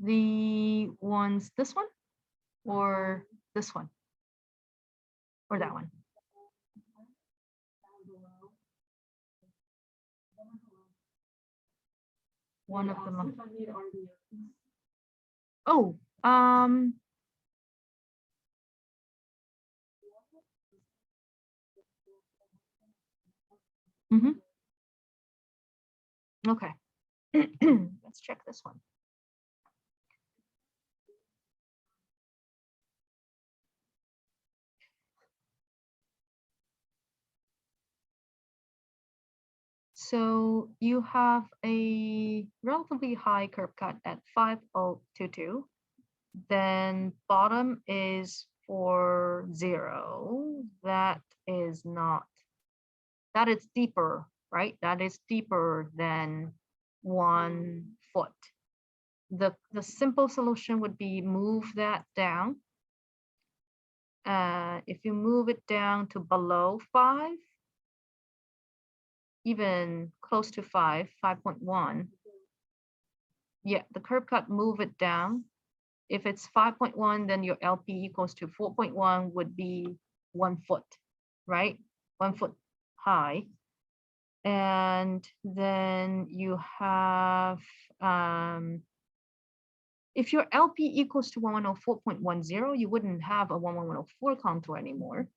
The ones, this one or this one or that one? One of them. Oh, okay. Let's check this one. So you have a relatively high curb cut at 5022. Then bottom is 40. That is not, that is deeper, right? That is deeper than 1 foot. The simple solution would be move that down. If you move it down to below 5, even close to 5, 5.1. Yeah, the curb cut, move it down. If it's 5.1, then your LP equals to 4.1 would be 1 foot, right? 1 foot high. And then you have, if your LP equals to 1104.10, you wouldn't have a 1104 contour anymore.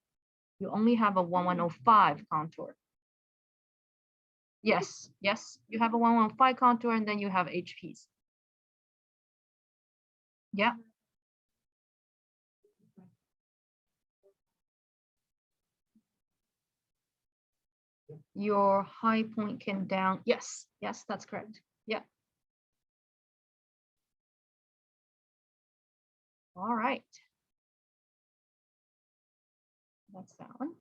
You only have a 1105 contour. Yes, yes, you have a 1105 contour and then you have HPs. Yeah. Your high point can down. Yes, yes, that's correct. Yeah. All right. That's that one.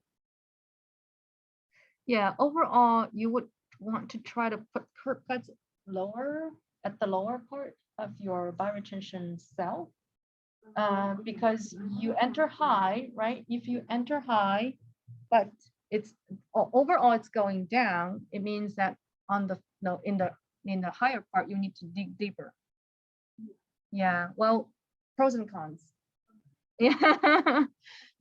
Yeah, overall, you would want to try to put curb cuts lower at the lower part of your bioretention cell because you enter high, right? If you enter high, but it's overall it's going down, it means that on the no in the higher part you need to dig deeper. Yeah, well, pros and cons. Yeah.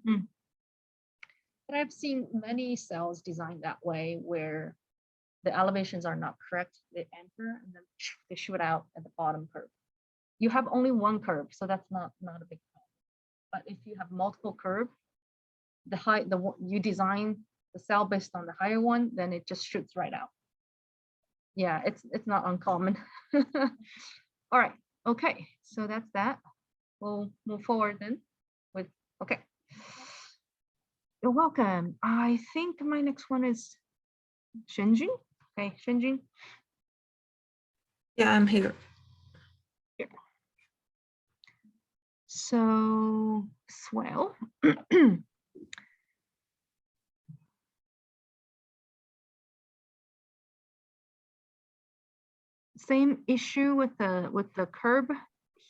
But I've seen many cells designed that way where the elevations are not correct. They enter and then they shoot out at the bottom curve. You have only one curve, so that's not a big problem. But if you have multiple curve, you design the cell based on the higher one, then it just shoots right out. Yeah, it's not uncommon. All right, okay, so that's that. We'll move forward then with, okay. You're welcome. I think my next one is Shinjin. Okay, Shinjin. Yeah, I'm here. Here. So swell. Same issue with the curb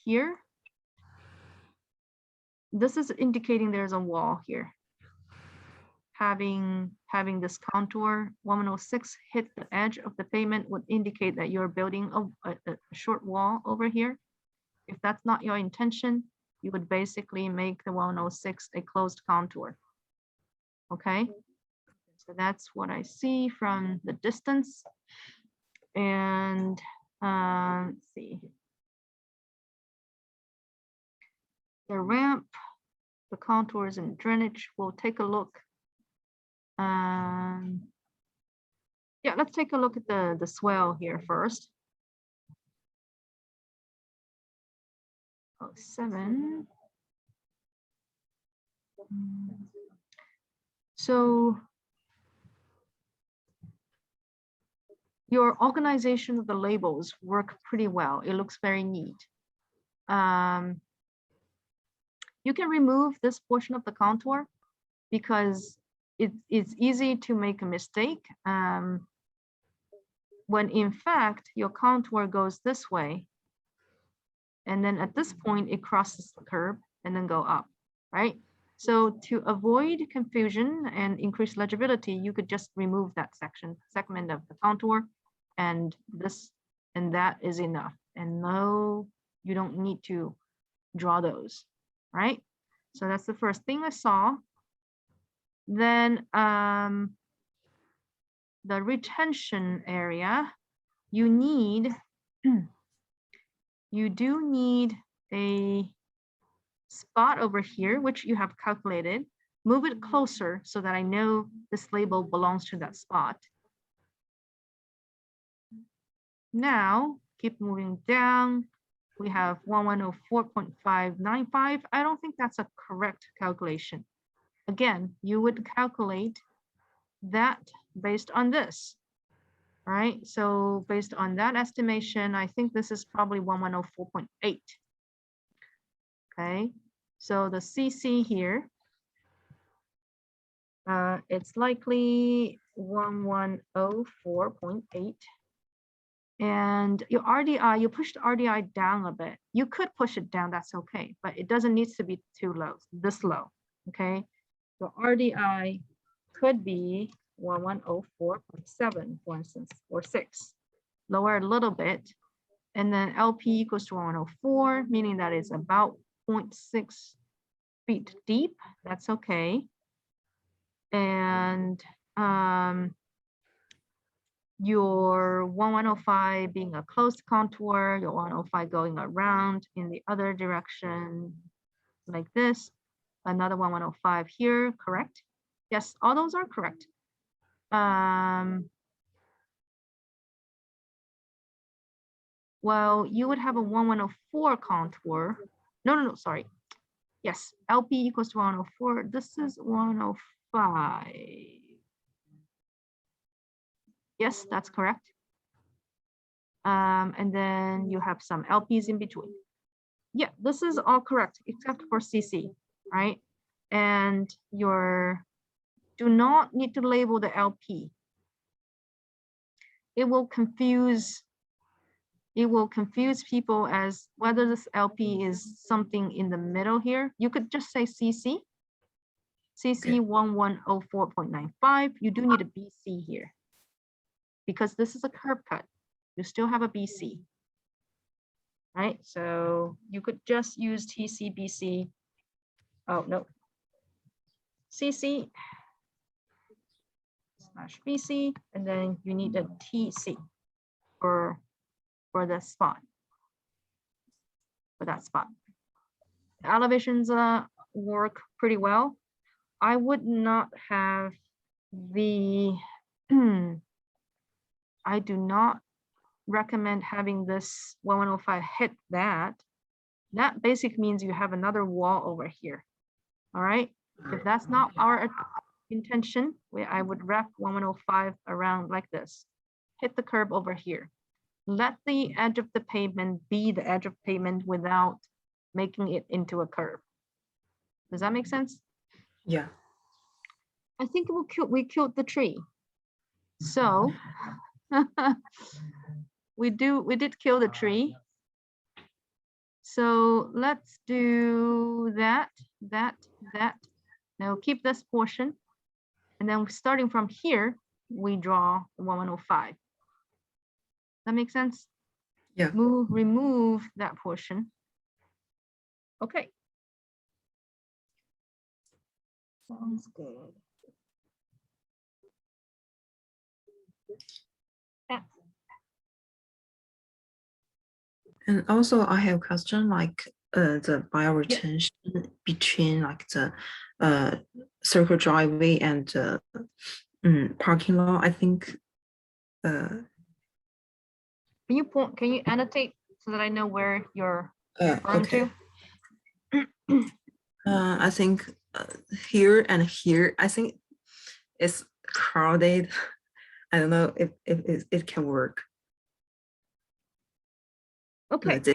here. This is indicating there's a wall here. Having this contour 1106 hit the edge of the pavement would indicate that you're building a short wall over here. If that's not your intention, you would basically make the 1106 a closed contour. Okay, so that's what I see from the distance. And let's see. The ramp, the contours and drainage, we'll take a look. Yeah, let's take a look at the swell here first. 07. So your organization of the labels work pretty well. It looks very neat. You can remove this portion of the contour because it's easy to make a mistake. When in fact, your contour goes this way. And then at this point, it crosses the curb and then go up, right? So to avoid confusion and increase legibility, you could just remove that segment of the contour, and this and that is enough. And no, you don't need to draw those, right? So that's the first thing I saw. Then the retention area, you do need a spot over here, which you have calculated. Move it closer so that I know this label belongs to that spot. Now, keep moving down. We have 1104.595. I don't think that's a correct calculation. Again, you would calculate that based on this, right? So based on that estimation, I think this is probably 1104.8. Okay, so the CC here, it's likely 1104.8. And your RDI, you push the RDI down a bit. You could push it down, that's okay, but it doesn't need to be too low, this low, okay? So RDI could be 1104.7, for instance, or 6. Lower a little bit, and then LP equals to 104, meaning that it's about 0.6 feet deep. That's okay. And your 1105 being a closed contour, your 105 going around in the other direction like this, another 1105 here, correct? Yes, all those are correct. Well, you would have a 1104 contour. No, sorry. Yes, LP equals to 104. This is 105. Yes, that's correct. And then you have some LPs in between. Yeah, this is all correct except for CC, right? And your do not need to label the LP. It will confuse people as whether this LP is something in the middle here. You could just say CC. CC 1104.95. You do need a BC here because this is a curb cut. You still have a BC, right? So you could just use TCBC. Oh, no. CC / BC, and then you need a TC for the spot, for that spot. The elevations work pretty well. I would not have the, I do not recommend having this 1105 hit that. That basically means you have another wall over here. All right. If that's not our intention, I would wrap 1105 around like this. Hit the curb over here. Let the edge of the pavement be the edge of pavement without making it into a curve. Does that make sense? Yeah. I think we killed the tree. So we did kill the tree. So let's do that. Now keep this portion. And then starting from here, we draw 1105. That makes sense? Yeah. Remove that portion. Okay. Sounds good. Yeah. And also I have a question like the bioretention between like the circle driveway and parking lot. I think Can you annotate so that I know where you're referring okay. to? I think here and here, I think it's crowded. I don't know if it can work. Okay. Like this.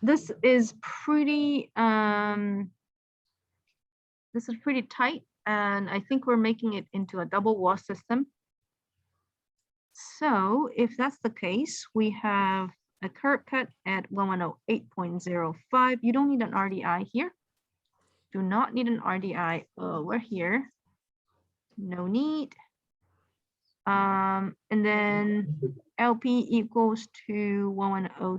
This is pretty tight, and I think we're making it into a double wall system. So if that's the case, we have a curb cut at 1108.05. You don't need an RDI here. Do not need an RDI over here. No need. And then LP equals to 110.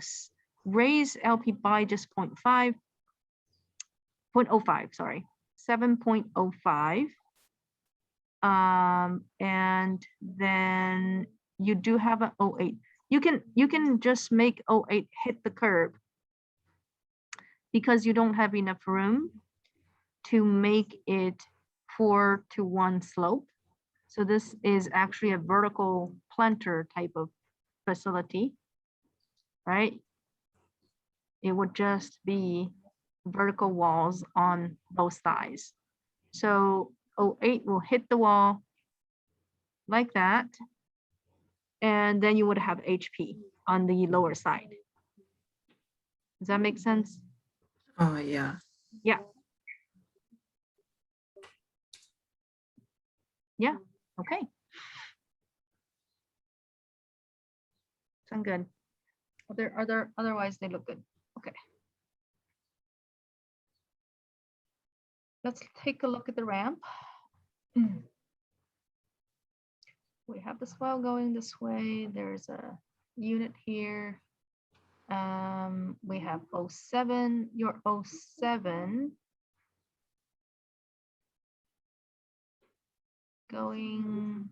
Raise LP by just 0.05, sorry, 7.05. And then you do have an 08. You can just make 08 hit the curb because you don't have enough room to make it 4-to-1 slope. So this is actually a vertical planter type of facility, right? It would just be vertical walls on both sides. So 08 will hit the wall like that. And then you would have HP on the lower side. Does that make sense? Oh yeah. Yeah. Yeah, okay. Sound good. Otherwise they look good. Okay. Let's take a look at the ramp. We have the swell going this way. There's a unit here. We have 07, your 07 going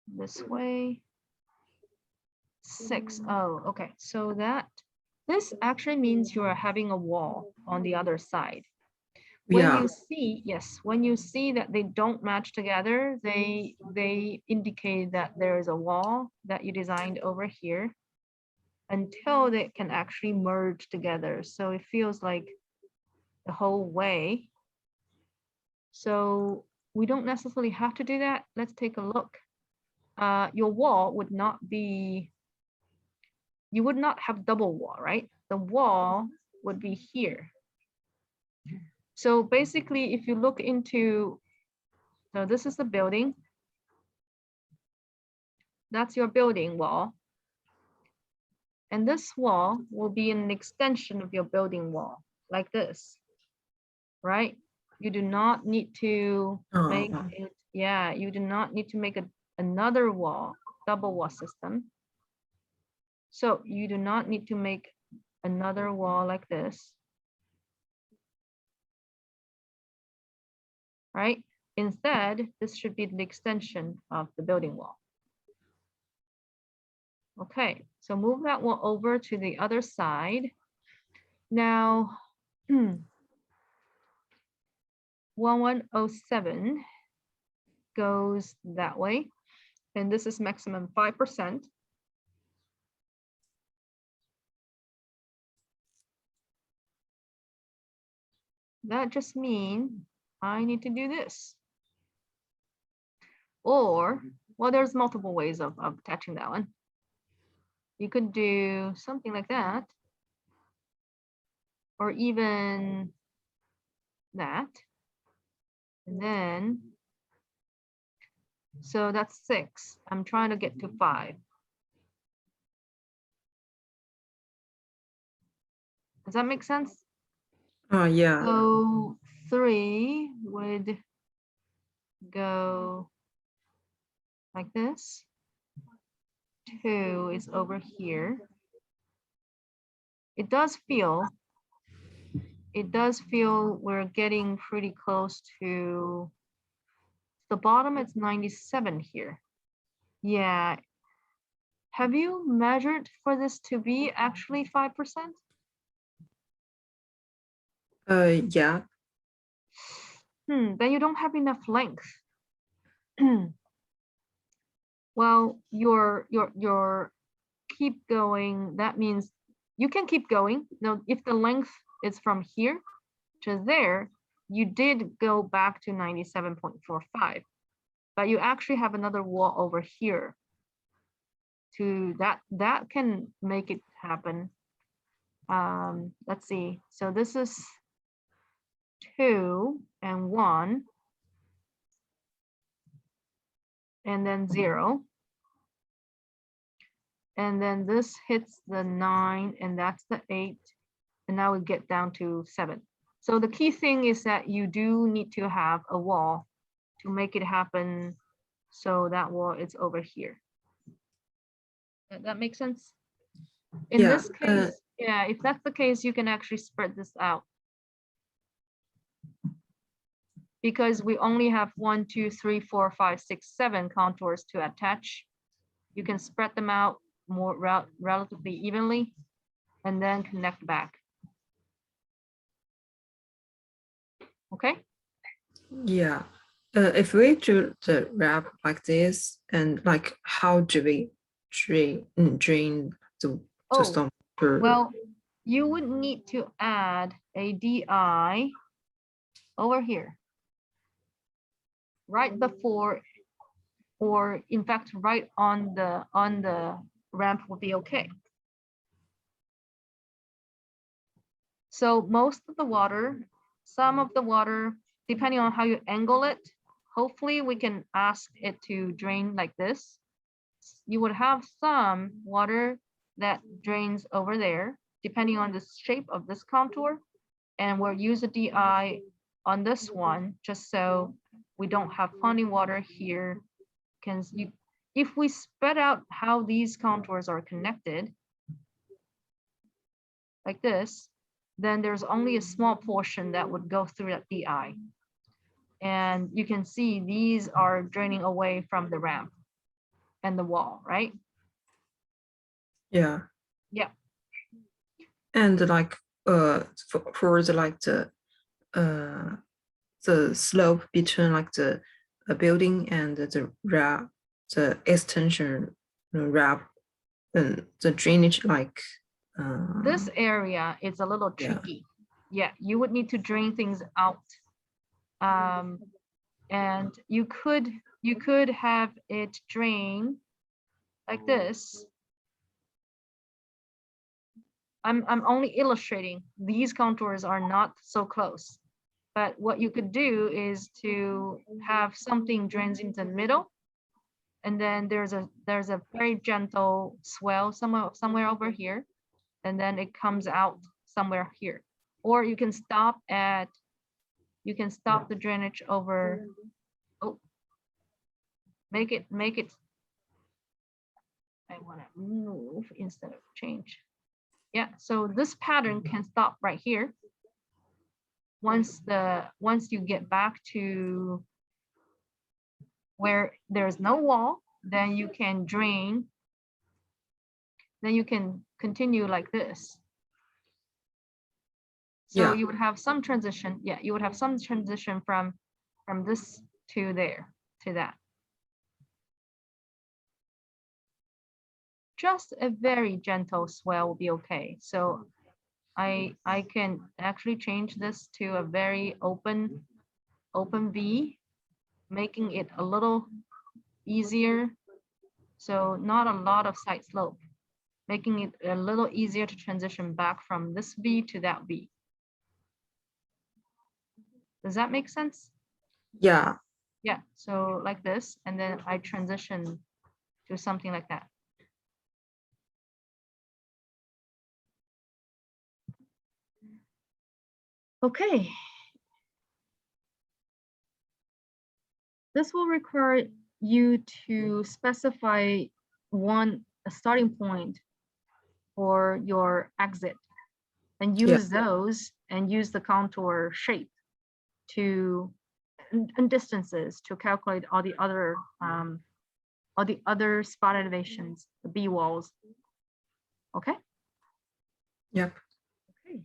this way. 60, okay. So this actually means you are having a wall on the other side. When Yeah. you see, yes, when you see that they don't match together, they indicate that there is a wall that you designed over here until they can actually merge together. So it feels like the whole way. So we don't necessarily have to do that. Let's take a look. Your wall would not be, you would not have double wall, right? The wall would be here. So basically, if you look into, so this is the building. That's your building wall. And this wall will be an extension of your building wall, like this, right? You do not need to make it, yeah, you do not need to make another wall, double wall system. So you do not need to make another wall like this, right? Instead, this should be the extension of the building wall. Okay, so move that wall over to the other side. Now, 1107 goes that way, and this is maximum 5%. That just means I need to do this. Or, well, there's multiple ways of attaching that one. You could do something like that, or even that. And then, so that's 6. I'm trying to get to 5. Does that make sense? Yeah. So 3 would go like this. 2 is over here. It does feel we're getting pretty close to the bottom. It's 97 here. Yeah. Have you measured for this to be actually 5%? Yeah. Then you don't have enough length. Well, your keep going, that means you can keep going. Now, if the length is from here to there, you did go back to 97.45, but you actually have another wall over here to that can make it happen. Let's see. So this is 2 and 1, and then 0. And then this hits the 9, and that's the 8. And now we get down to 7. So the key thing is that you do need to have a wall to make it happen. So that wall is over here. That makes sense? In Yeah, this case, yeah, if that's the case, you can actually spread this out. Because we only have 1, 2, 3, 4, 5, 6, 7 contours to attach. You can spread them out more relatively evenly and then connect back. Okay. Yeah. If we do the wrap like this, and like how do we drain the storm water? Well, you would need to add a DI over here, right before, or in fact, right on the ramp would be okay. So most of the water, some of the water, depending on how you angle it, hopefully we can ask it to drain like this. You would have some water that drains over there, depending on the shape of this contour. And we'll use a DI on this one, just so we don't have ponding water here. If we spread out how these contours are connected, like this, then there's only a small portion that would go through that DI. And you can see these are draining away from the ramp and the wall, right? Yeah. Yeah. And like for the slope between like the building and the wrap, the extension wrap, and the drainage like this area is a little tricky. Yeah, you would need to drain things out. And you could have it drain like this. I'm only illustrating. These contours are not so close. But what you could do is to have something drains into the middle, and then there's a very gentle swell somewhere over here, and then it comes out somewhere here. Or you can stop the drainage over. Oh, make it. I want to move instead of change. Yeah, so this pattern can stop right here. Once you get back to where there's no wall, then you can drain. Then you can continue like this. So Yeah. you would have some transition. Yeah, you would have some transition from this to there to that. Just a very gentle swell will be okay. So I can actually change this to a very open V, making it a little easier. So not a lot of side slope, making it a little easier to transition back from this V to that V. Does that make sense? Yeah. Yeah, so like this, and then I transition to something like that. Okay. This will require you to specify a starting point for your exit and Yeah. use those and use the contour shape to and distances to calculate all the other spot elevations, the B walls. Okay. Yep. Okay,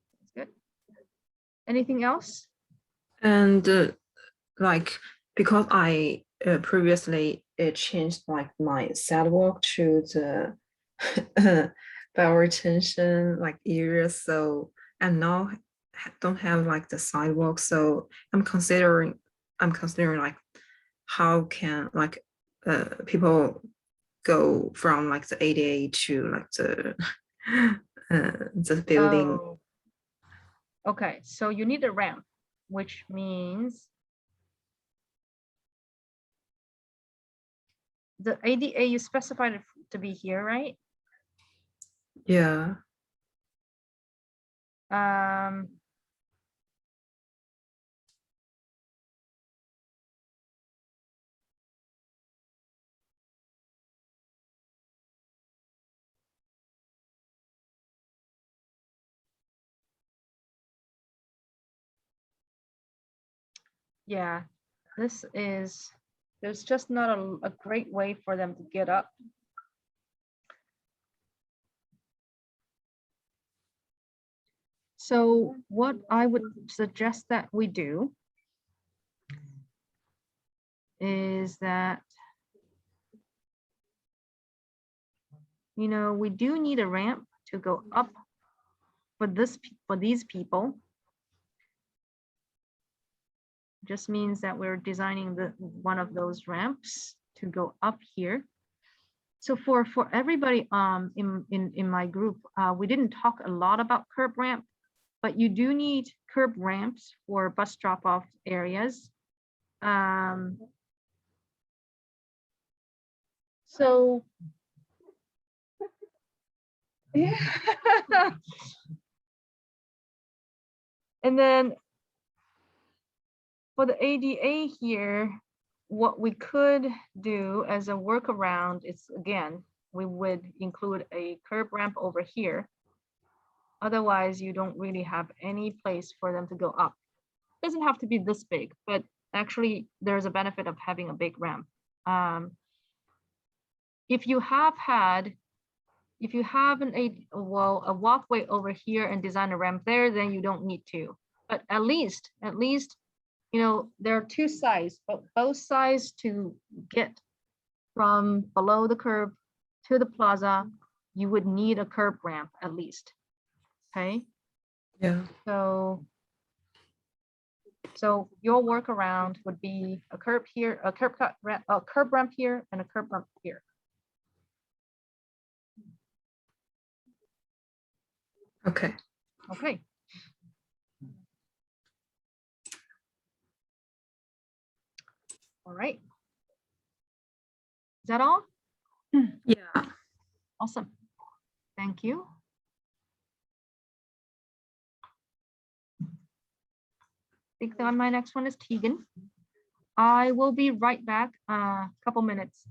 that's good. Anything else? And like because I previously changed like my sidewalk to the power tension like area, so and now don't have like the sidewalk, so I'm considering like how can like people go from like the ADA to like the building. Oh, okay, so you need a ramp, which means the ADA you specified it to be here, right? Yeah. Um, yeah, there's just not a great way for them to get up. So what I would suggest that we do is that, you know, we do need a ramp to go up for these people. Just means that we're designing one of those ramps to go up here. So for everybody in my group, we didn't talk a lot about curb ramp, but you do need curb ramps for bus drop-off areas. So yeah. And then for the ADA here, what we could do as a workaround is, again, we would include a curb ramp over here. Otherwise, you don't really have any place for them to go up. It doesn't have to be this big, but actually there's a benefit of having a big ramp. If you have a walkway over here and design a ramp there, then you don't need to. But at least, you know, there are two sides, but both sides to get from below the curb to the plaza, you would need a curb ramp at least. Okay. Yeah. So your workaround would be a curb here, a curb ramp here, and a curb ramp here. Okay. Okay. All right. Is that all? Yeah. Awesome. Thank you. I think that my next one is Tegan. I will be right back, a couple minutes.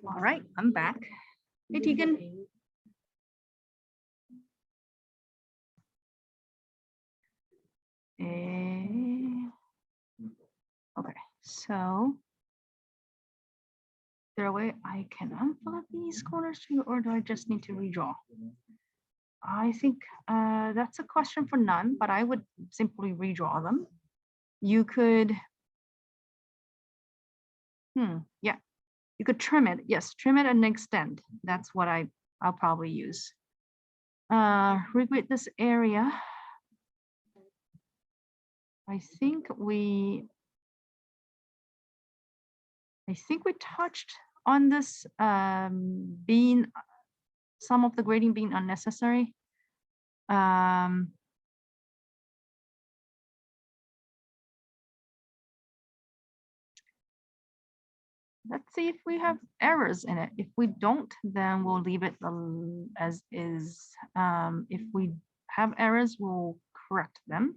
All right, I'm back. Hey, Tegan. Okay, so is there a way I can unfill these corners too, or do I just need to redraw? I think that's a question for none, but I would simply redraw them. You could, yeah, you could trim it. Yes, trim it and extend. That's what I'll probably use. Regret this area. I think we touched on this being some of the grading being unnecessary. Let's see if we have errors in it. If we don't, then we'll leave it as is. If we have errors, we'll correct them.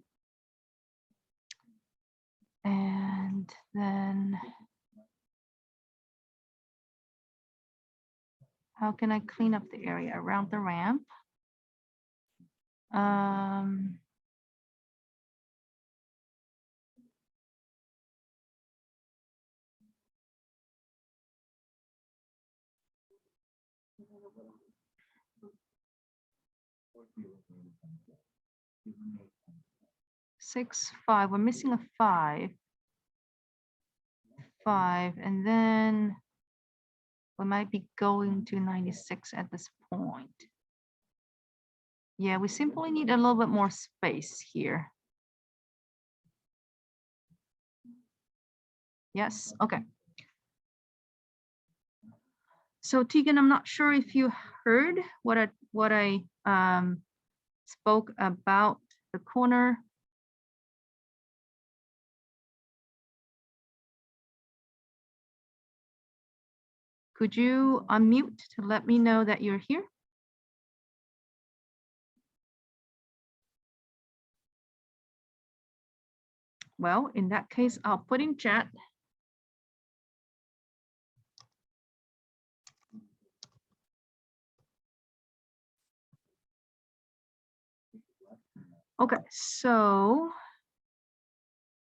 And then how can I clean up the area around the ramp? 6, 5. We're missing a 5. 5, and then we might be going to 96 at this point. Yeah, we simply need a little bit more space here. Yes, okay. So Tegan, I'm not sure if you heard what I spoke about the corner. Could you unmute to let me know that you're here? Well, in that case, I'll put in chat. Okay, so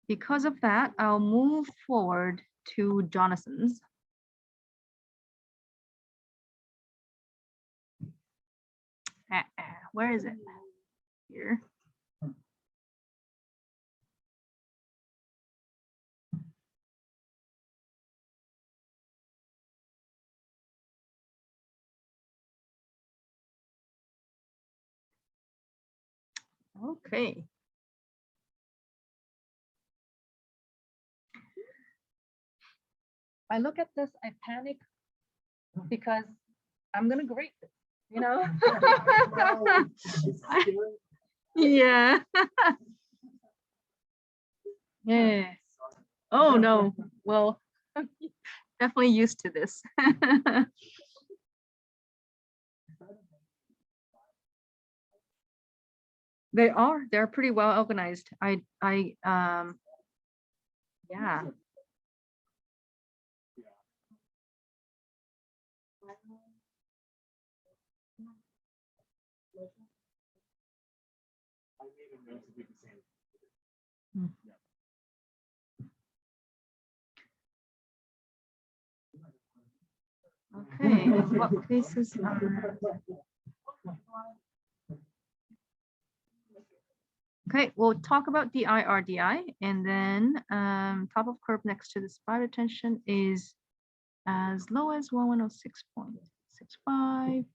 because of that, I'll move forward to Jonathan's. Where is it? Here. Okay. I look at this, I panic because I'm gonna grade this, you know? Yeah. Yeah. Oh no. Well, definitely used to this. They're pretty well organized. Yeah. Okay, what cases are? Okay, we'll talk about DI, RDI, and then top of curve next to the spider tension is as low as 1106.65.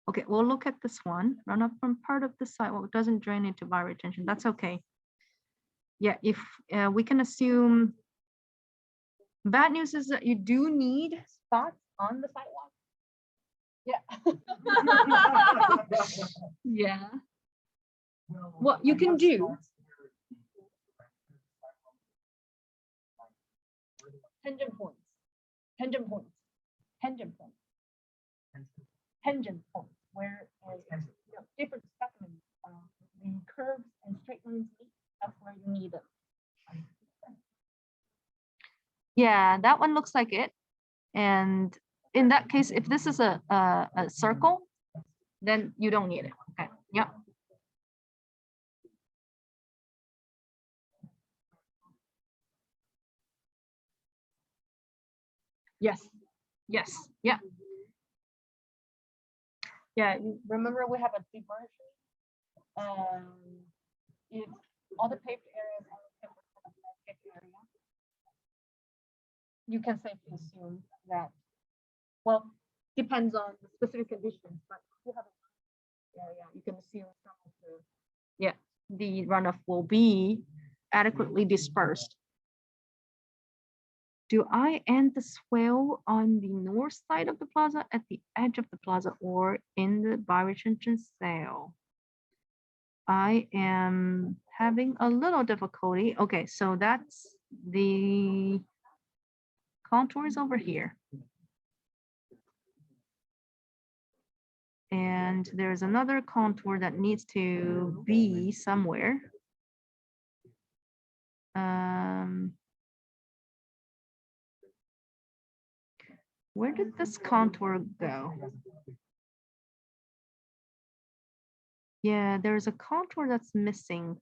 Okay, we'll look at this one. Run up from part of the sidewalk. It doesn't drain into virate tension. That's okay. Yeah, if we can assume. Bad news is that you do need spots on the sidewalk. Yeah. Yeah. What you can do. Tangent points. Tangent points. Tangent points. Tangent points. Where different specimens, the curves and straight lines meet. That's where you need them. Yeah, that one looks like it. And in that case, if this is a circle, then you don't need it. Okay, yeah. Yes, yes, yeah. Yeah, you remember we have a diversion. If all the paved areas are 10% of the paved area, you can safely assume that, well, depends on the specific conditions, but if you have a area, you can assume some of the, yeah, the runoff will be adequately dispersed. Do I end the swale on the north side of the plaza, at the edge of the plaza, or in the bioretention cell? I am having a little difficulty. Okay, so that's the contours over here. And there's another contour that needs to be somewhere. Where did this contour go? Yeah, there's a contour that's missing.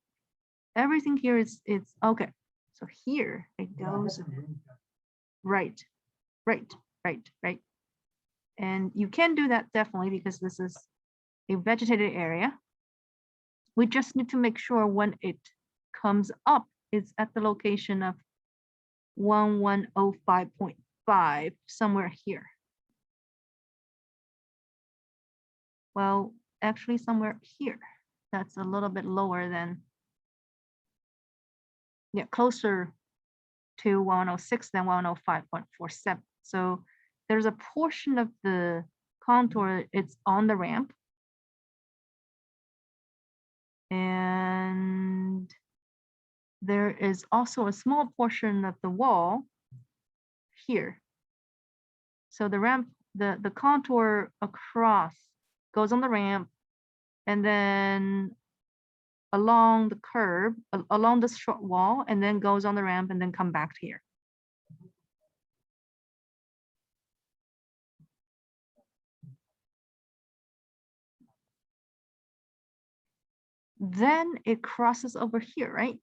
Everything here is, it's okay. So here it goes right, right, right, right. And you can do that definitely because this is a vegetated area. We just need to make sure when it comes up, it's at the location of 1105.5, somewhere here. Well, actually somewhere here. That's a little bit lower than, yeah, closer to 106 than 105.47. So there's a portion of the contour, it's on the ramp. And there is also a small portion of the wall here. So the ramp, the contour across goes on the ramp, and then along the curb, along this short wall, and then goes on the ramp and then come back here. Then it crosses over here, right?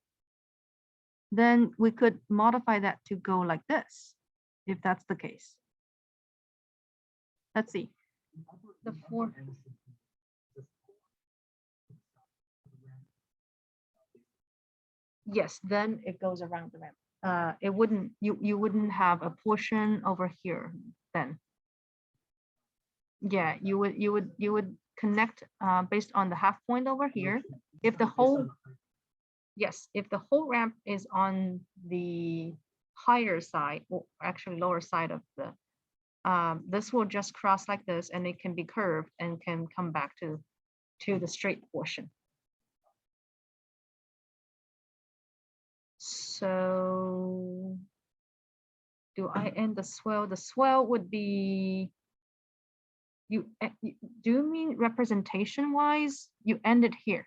Then we could modify that to go like this, if that's the case. Let's see. The four. Yes, then it goes around the ramp. It wouldn't, you wouldn't have a portion over here then. Yeah, you would connect based on the half point over here. If the whole, yes, if the whole ramp is on the higher side, or actually lower side of the, this will just cross like this, and it can be curved and can come back to the straight portion. So do I end the swell? The swell would be, do you mean representation wise, you end it here?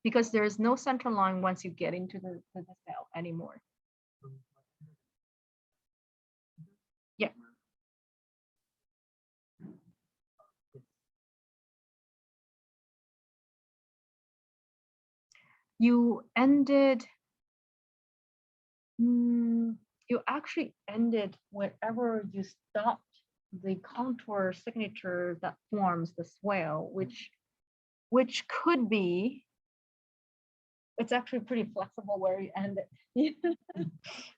Because there is no center line once you get into the cell anymore. Yeah. You ended, you actually ended wherever you stopped the contour signature that forms the swell, which could be, it's actually pretty flexible where you end it.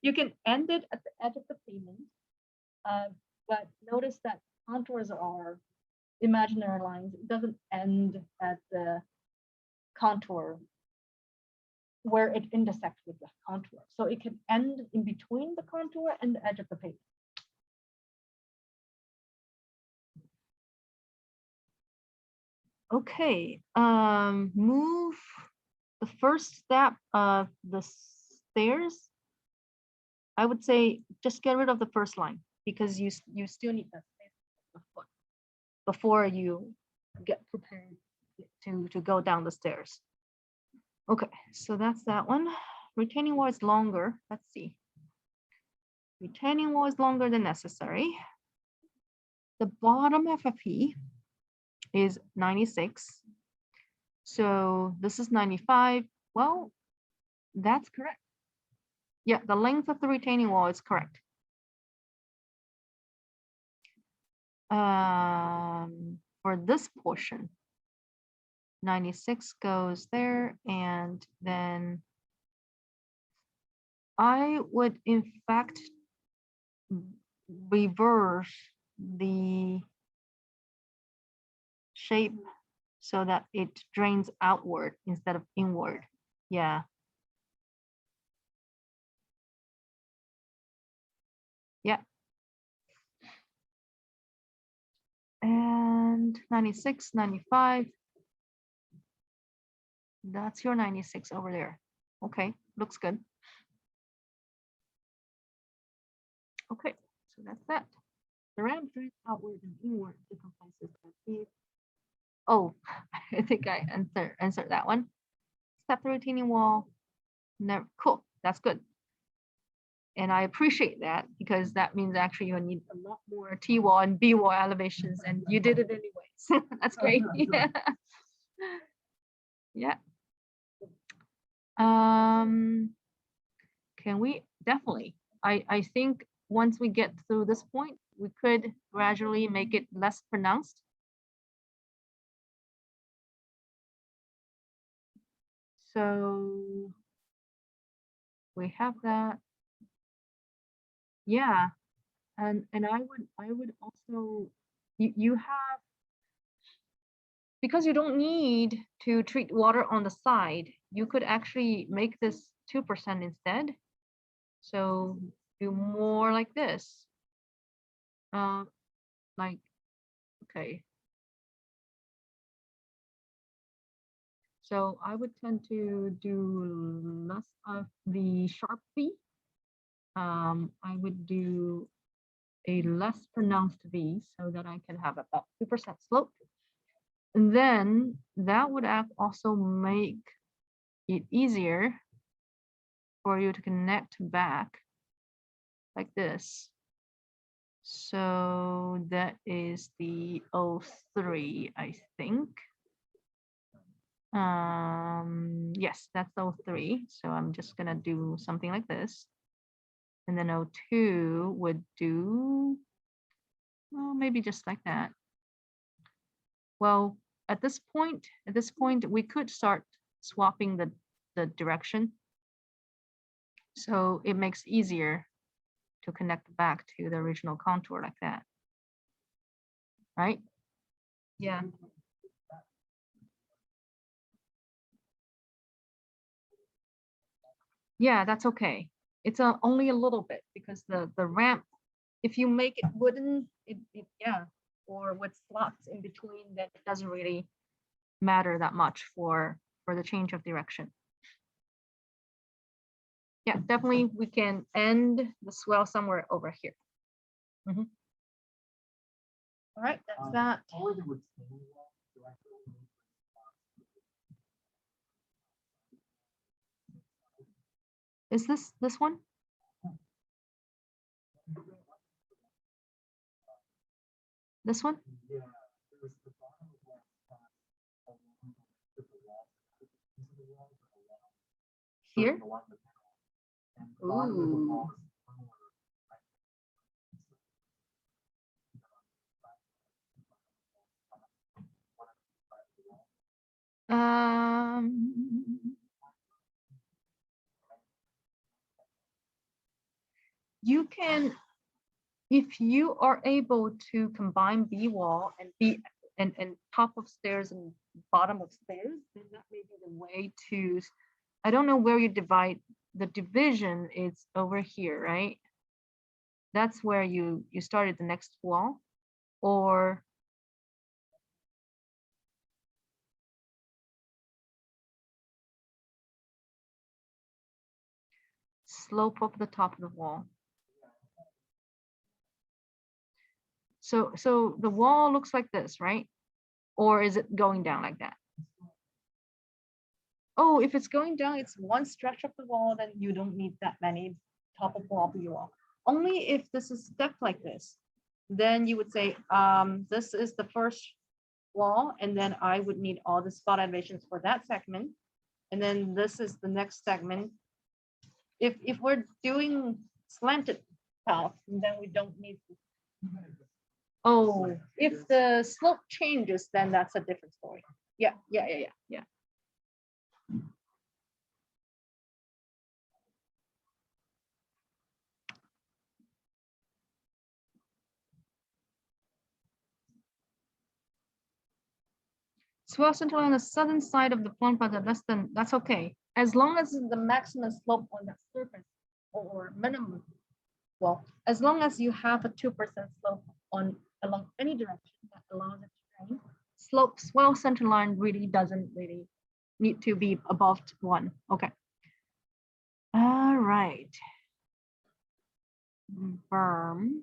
You can end it at the edge of the pavement, but notice that contours are imaginary lines. It doesn't end at the contour where it intersects with the contour. So it can end in between the contour and the edge of the pavement. Okay, move the first step of the stairs. I would say just get rid of the first line because you still need that space before you get prepared to go down the stairs. Okay, so that's that one. Retaining wall is longer. Let's see. Retaining wall is longer than necessary. The bottom FFP is 96. So this is 95. Well, that's correct. Yeah, the length of the retaining wall is correct. For this portion, 96 goes there, and then I would in fact reverse the shape so that it drains outward instead of inward. Yeah. Yeah. And 96, 95. That's your 96 over there. Okay, looks good. Okay, so that's that. The ramp drains outward and inward different places. Oh, I think I answered that one. Step the retaining wall. Never, cool, that's good. And I appreciate that because that means actually you need a lot more T wall and B wall elevations, and you did it anyways. That's great. Yeah. Yeah. Can we definitely? I think once we get through this point, we could gradually make it less pronounced. So we have that. Yeah. And I would also, you have, because you don't need to treat water on the side, you could actually make this 2% instead. So do more like this. Like, okay. So I would tend to do less of the sharp V. I would do a less pronounced V so that I can have about 2% slope. And then that would also make it easier for you to connect back like this. So that is the 03, I think. Yes, that's 03. So I'm just gonna do something like this. And then 02 would do, well, maybe just like that. Well, at this point, we could start swapping the direction. So it makes easier to connect back to the original contour like that. Right? Yeah. Yeah, that's okay. It's only a little bit because the ramp, if you make it wooden, yeah, or with slots in between, then it doesn't really matter that much for the change of direction. Yeah, definitely we can end the swell somewhere over here. All right, that's that. Is this one? This one? Here? Ooh. You can, if you are able to combine B wall and top of stairs and bottom of stairs, then that may be the way to, I don't know where you divide, the division is over here, right? That's where you started the next wall, or slope of the top of the wall. So the wall looks like this, right? Or is it going down like that? Oh, if it's going down, it's one stretch of the wall, then you don't need that many top of wall B wall. Only if this is stepped like this, then you would say, this is the first wall, and then I would need all the spot elevations for that segment. And then this is the next segment. If we're doing slanted path, then we don't need. Oh, if the slope changes, then that's a different story. Yeah. Swell center on the southern side of the plumb path are less than, that's okay. As long as the maximum slope on that surface or minimum, well, as long as you have a 2% slope on along any direction that allows it to drain, slope swell center line really doesn't really need to be above 1. Okay. All right. Berm.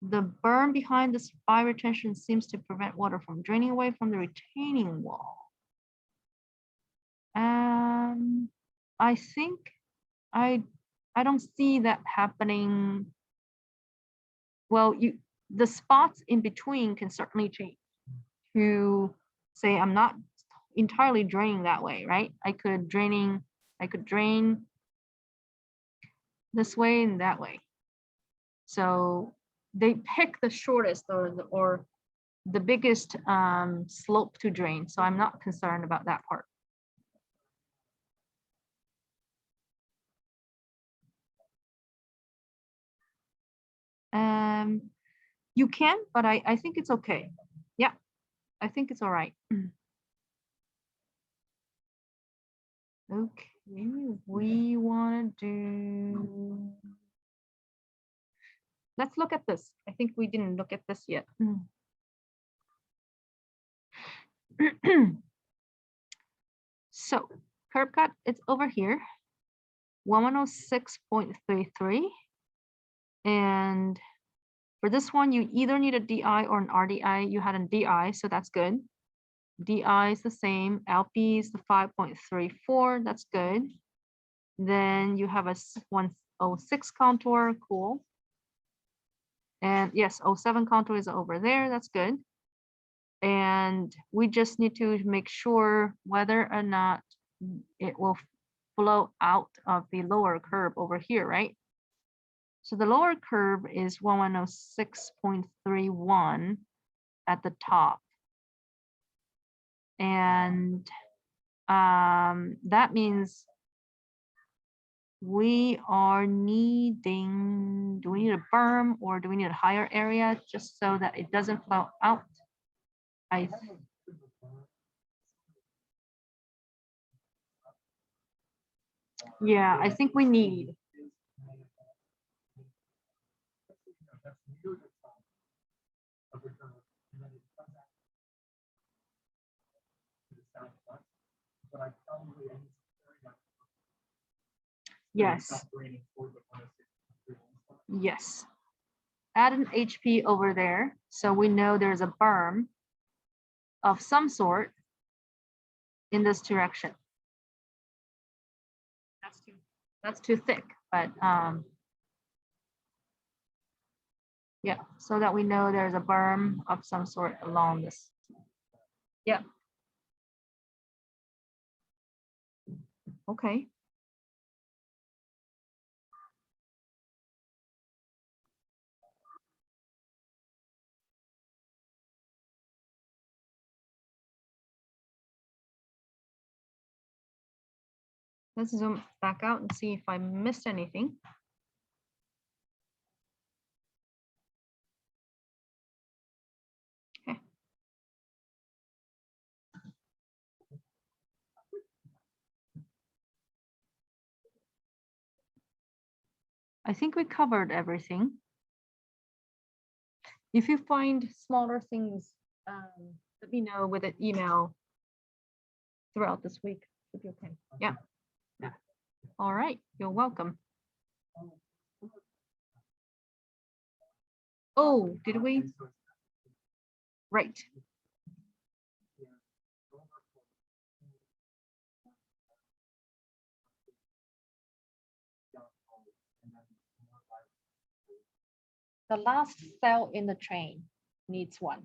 The berm behind the spy retention seems to prevent water from draining away from the retaining wall. I think I don't see that happening. Well, the spots in between can certainly change to say I'm not entirely draining that way, right? I could drain this way and that way. So they pick the shortest or the biggest slope to drain. So I'm not concerned about that part. You can, but I think it's okay. Yeah, I think it's all right. Okay, we want to do. Let's look at this. I think we didn't look at this yet. So curb cut, it's over here, 1106.33. And for this one, you either need a DI or an RDI. You had a DI, so that's good. DI is the same. LP is the 5.34. That's good. Then you have a 106 contour. Cool. And yes, 07 contour is over there. That's good. And we just need to make sure whether or not it will flow out of the lower curve over here, right? So the lower curve is 1106.31 at the top. And that means we are needing, do we need a berm or do we need a higher area just so that it doesn't flow out? Yeah, I think we need. Yes. Yes. Add an HP over there so we know there's a berm of some sort in this direction. That's too thick, but yeah, so that we know there's a berm of some sort along this. Yeah. Okay. Let's zoom back out and see if I missed anything. Okay. I think we covered everything. If you find smaller things, let me know with an email throughout this week. Should be okay. Yeah. Yeah. All right. You're welcome. Oh, did we? Right. the last cell in the chain needs one.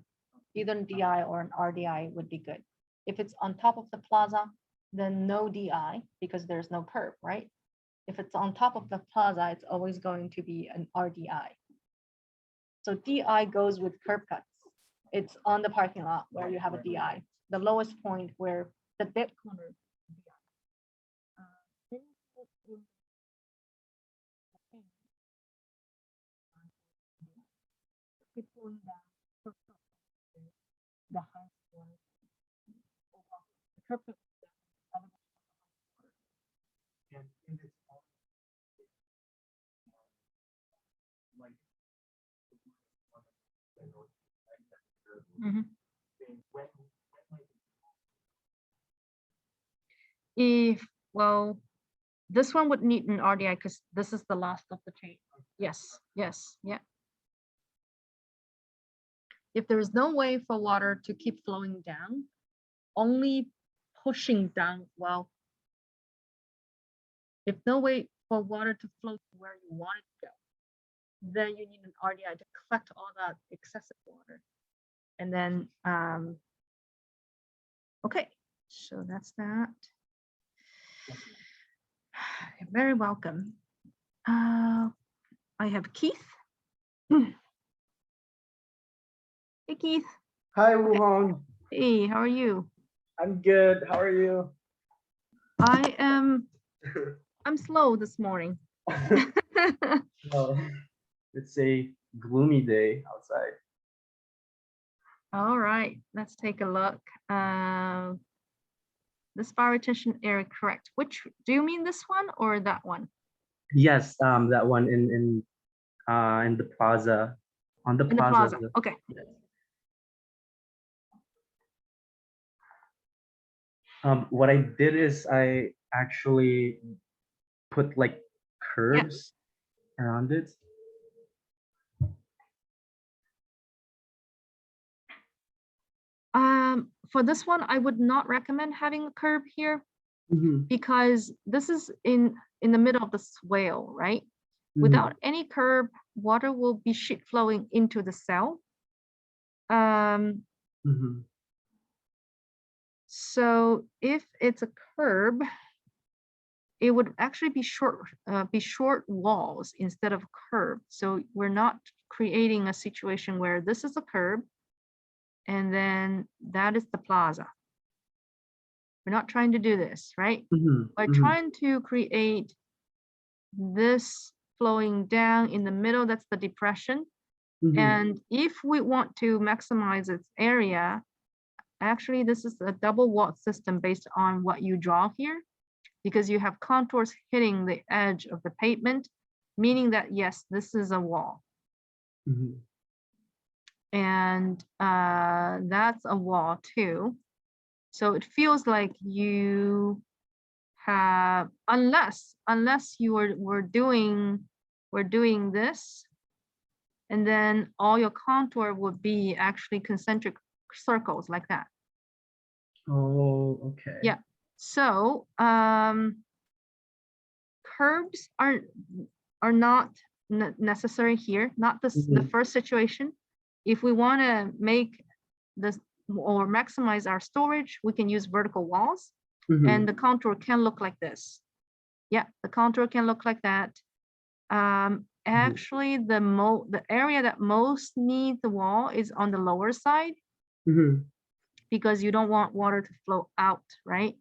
Either an DI or an RDI would be good. If it's on top of the plaza, then no DI because there's no curb, right? If it's on top of the plaza, it's always going to be an RDI. So DI goes with curb cuts. It's on the parking lot where you have a DI, the lowest point where the dead corner is DI. Keep pulling down curb cut is the highest one. The curb cut is the Mhm. If, well, this one would need an RDI because this is the last of the chain. Yes, yes, yeah. If there is no way for water to keep flowing down, only pushing down, well, if no way for water to flow to where you want it to go, then you need an RDI to collect all that excessive water. And then, okay, so that's that. You're very welcome. I have Keith. Hey, Keith. Hi, Wuhong. Hey, how are you? I'm good. How are you? I'm slow this morning. Well, it's a gloomy day outside. All right, let's take a look. This fire retention area, correct. Which, do you mean this one or that one? Yes, that one in the plaza, on the In the plaza. plaza, okay. Yes. What I did is I actually put like curves around it. For this one, I would not recommend having a curb here Mhm, because this is in the middle of the swale, right? mhm, Without any curb, water will be sheet flowing into the cell. mhm, So if it's a curb, it would actually be short walls instead of curb. So we're not creating a situation where this is a curb and then that is the plaza. We're not trying to do this, right? mhm, We're mhm, trying to create this flowing down in the middle, that's the depression. mhm, And if we want to maximize its area, actually this is a double wall system based on what you draw here, because you have contours hitting the edge of the pavement, meaning that yes, this is a wall. mhm. And that's a wall too. So it feels like you have, unless you were doing this, and then all your contour would be actually concentric circles like that. Oh, okay. Yeah. So curbs are not necessary here, not the Mhm, first situation. If we want to make this or maximize our storage, we can use vertical walls, mhm, and the contour can look like this. Yeah, the contour can look like that. Actually, the area that most needs the wall is on the lower side, mhm, because you don't want water to flow out, right?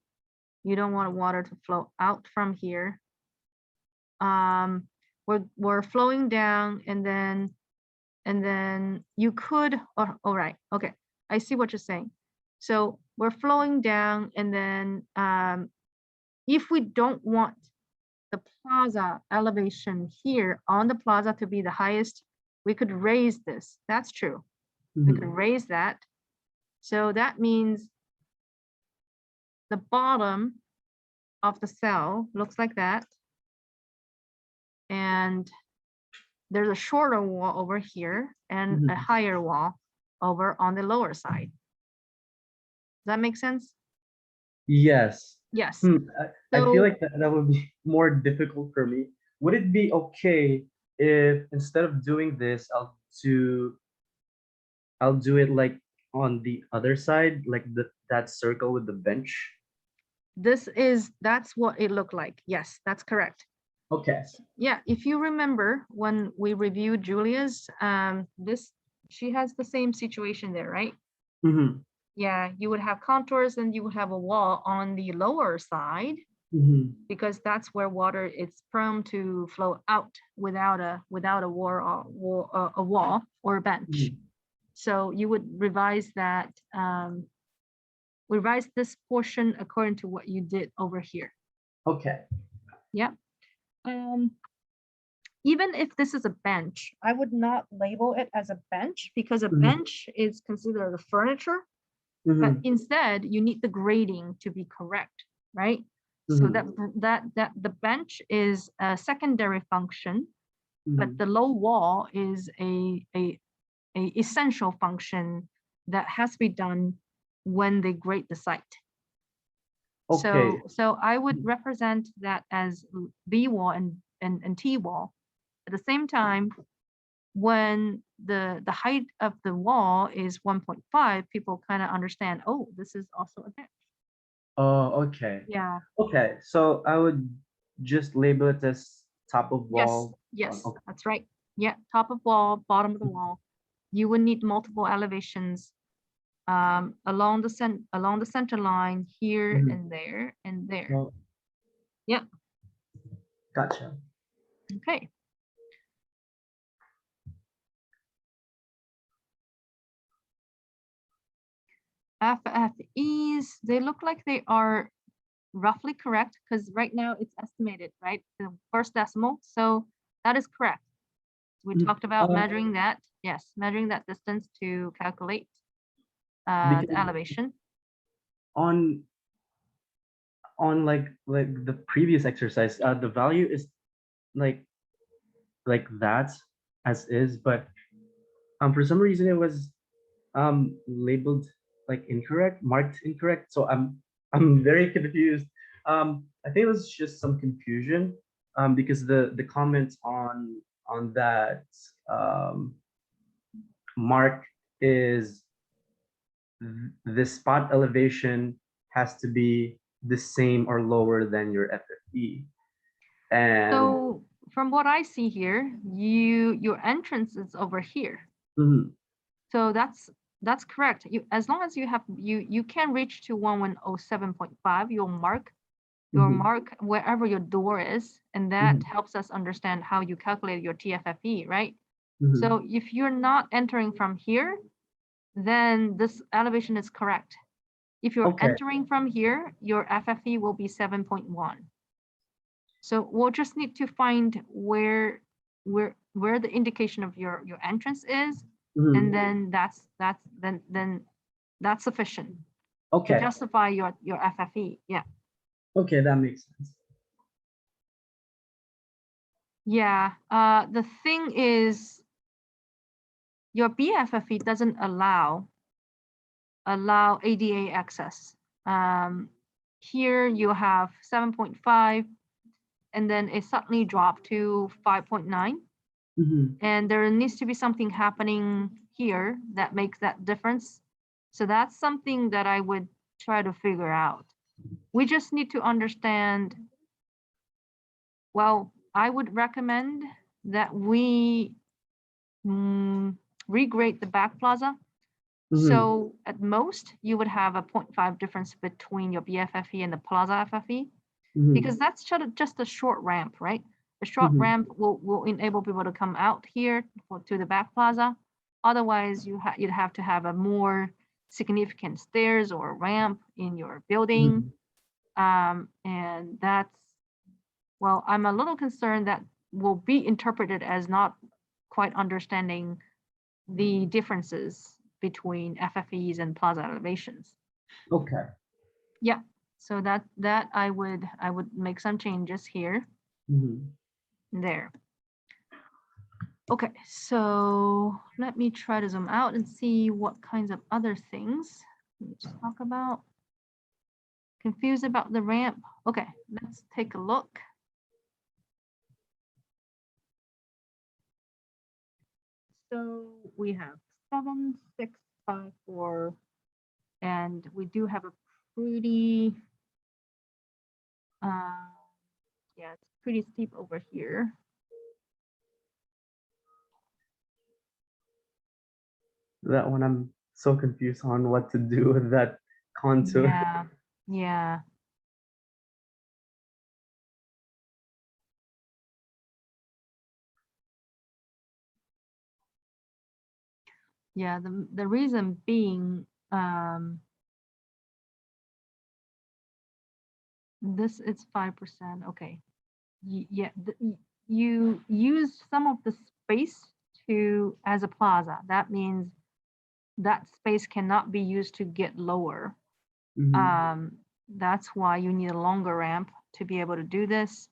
You don't want water to flow out from here. We're flowing down, and then you could, oh, all right, okay, I see what you're saying. So we're flowing down, and then if we don't want the plaza elevation here on the plaza to be the highest, we could raise this. That's true. We could mhm, raise that. So that means the bottom of the cell looks like that. And there's a shorter wall over here and a mhm. higher wall over on the lower side. Does that make sense? Yes. Yes. I feel So like that would be more difficult for me. Would it be okay if instead of doing this, I'll do it like on the other side, like that circle with the bench. That's what it looked like. Yes, that's correct. Okay. Yeah, if you remember when we reviewed Julia's, she has the same situation there, right? Mm-hmm. Yeah, you would have contours and you would have a wall on the lower side Mm-hmm. because that's where water is prone to flow out without a wall or a bench. Mhm. So you would revise that, revise this portion according to what you did over here. Okay. Yeah. Even if this is a bench, I would not label it as a bench because a Mhm. bench is considered a furniture, but Mhm. instead you need the grading to be correct, right? So Mhm. that the bench is a secondary function, but Mhm. the low wall is a essential function that has to be done when they grade the site. Okay. So I would represent that as B wall and T wall. At the same time, when the height of the wall is 1.5, people kind of understand, oh, this is also a bench. Oh, okay. Yeah. Okay. So I would just label it as top of Yes. wall. Yes, Okay. that's right. Yeah, top of wall, bottom of the wall. You would need multiple elevations along the center line here Mhm. and there and there. Oh, Yeah. gotcha. Okay. FFEs, they look like they are roughly correct because right now it's estimated, right? The first decimal. So that is correct. We Mm, talked about uh, measuring that. Yes, measuring that distance to calculate the because elevation. on like the previous exercise, the value is like that as is, but for some reason it was labeled like incorrect, marked incorrect. So I'm very confused. I think it was just some confusion because the comments on that mark is the spot elevation has to be the same or lower than your FFE. And So from what I see here, your entrance is over here. mhm, So that's correct. You, as long as you have you can reach to 1107.5, you'll mark mhm, wherever your door is, and that mhm, helps us understand how you calculate your TFFE, right? mhm. So if you're not entering from here, then this elevation is correct. If you're Okay, entering from here, your FFE will be 7.1. So we'll just need to find where the indication of your entrance is, and mhm. then then that's sufficient to Okay, justify your FFE. Yeah. okay, that makes sense. Yeah. The thing is your BFFE doesn't allow ADA access. Here you have 7.5, and then it suddenly dropped to 5.9. Mhm. And there needs to be something happening here that makes that difference. So that's something that I would try to figure out. We just need to understand, well, I would recommend that we regrade the back plaza. Mhm. So at most, you would have a 0.5 difference between your BFFE and the plaza FFE, because Mhm. that's just a short ramp, right? The short Mhm. ramp will enable people to come out here to the back plaza. Otherwise, you'd have to have a more significant stairs or ramp in your building. Mhm. And that's, well, I'm a little concerned that will be interpreted as not quite understanding the differences between FFEs and plaza elevations. Okay. Yeah, so that I would make some changes here Mhm. and there. Okay, so let me try to zoom out and see what kinds of other things we just talk about. Confused about the ramp. Okay, let's take a look. So we have 7, 6, 5, 4, and we do have a pretty, yeah, it's pretty steep over here. That one I'm so confused on what to do with that contour. Yeah, yeah. Yeah, the reason being, this is 5%. Okay. Yeah, you use some of the space to as a plaza. That means that space cannot be used to get lower. Mhm. That's why you need a longer ramp to be able to do this.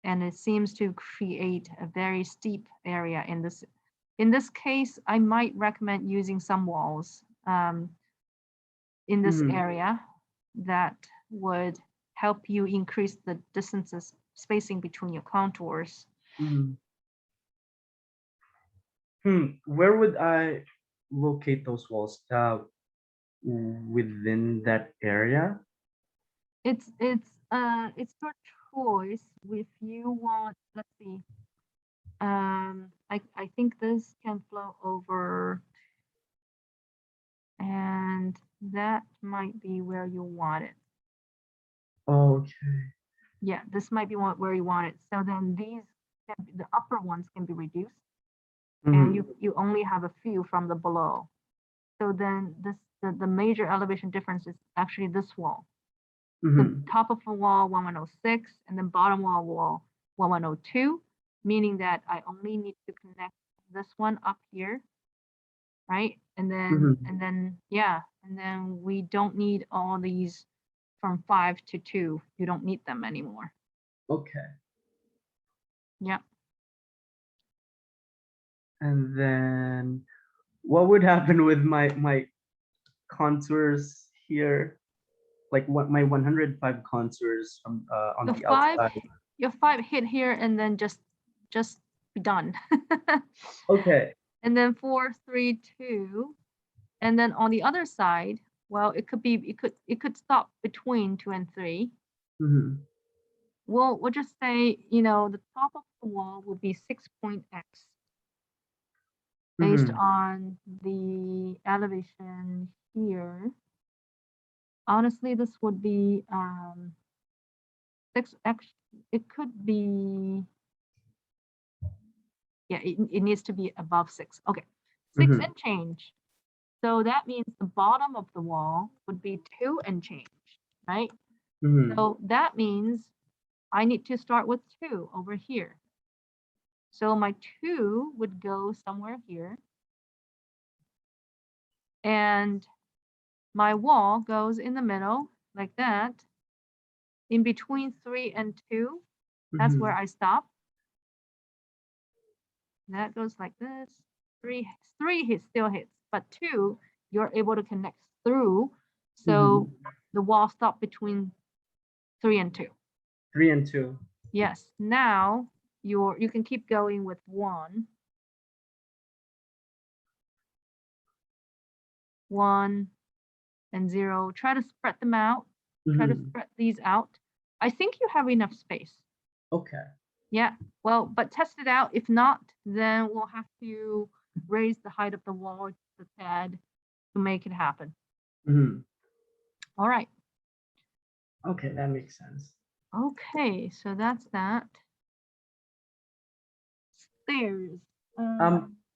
And it seems to create a very steep area in this. In this case, I might recommend using some walls in this Mhm. area that would help you increase the distances spacing between your contours. Mhm. Where would I locate those walls? Within that area? It's your choice if you want. Let's see. I think this can flow over, and that might be where you want it. Okay. Yeah, this might be where you want it. So then these the upper ones can be reduced, and Mhm. you only have a few from the below. So then the major elevation difference is actually this wall. The Mhm. top of the wall 1106 and then bottom wall 1102, meaning that I only need to connect this one up here, right? Mhm. And then we don't need all these from 5 to 2. You don't need them anymore. Okay. Yeah. And then what would happen with my contours here? Like what my 105 contours from on The the 5, outside. your 5 hit here and then just be done. Okay. And then 4, 3, 2. And then on the other side, well, it could stop between 2 and 3. Mhm. We'll just say, the top of the wall will be 6.x based Mhm. on the elevation here. Honestly, this would be 6x. It could be, yeah, it needs to be above 6. Okay, 6 Mhm. and change. So that means the bottom of the wall would be 2 and change, right? Mhm. So that means I need to start with 2 over here. So my 2 would go somewhere here. And my wall goes in the middle like that. In between 3 and 2, that's where Mhm. I stop. That goes like this. 3 still hits, but 2, you're able to connect through. So Mhm. the wall stop between 3 and 2. 3 and 2. Yes, now you can keep going with 1, 1, and 0. Try to spread them out. Try to Mhm. spread these out. I think you have enough space. Okay. Yeah, well, but test it out. If not, then we'll have to raise the height of the wall the pad to make it happen. Mhm. All right. Okay, that makes sense. Okay, so that's that. Stairs.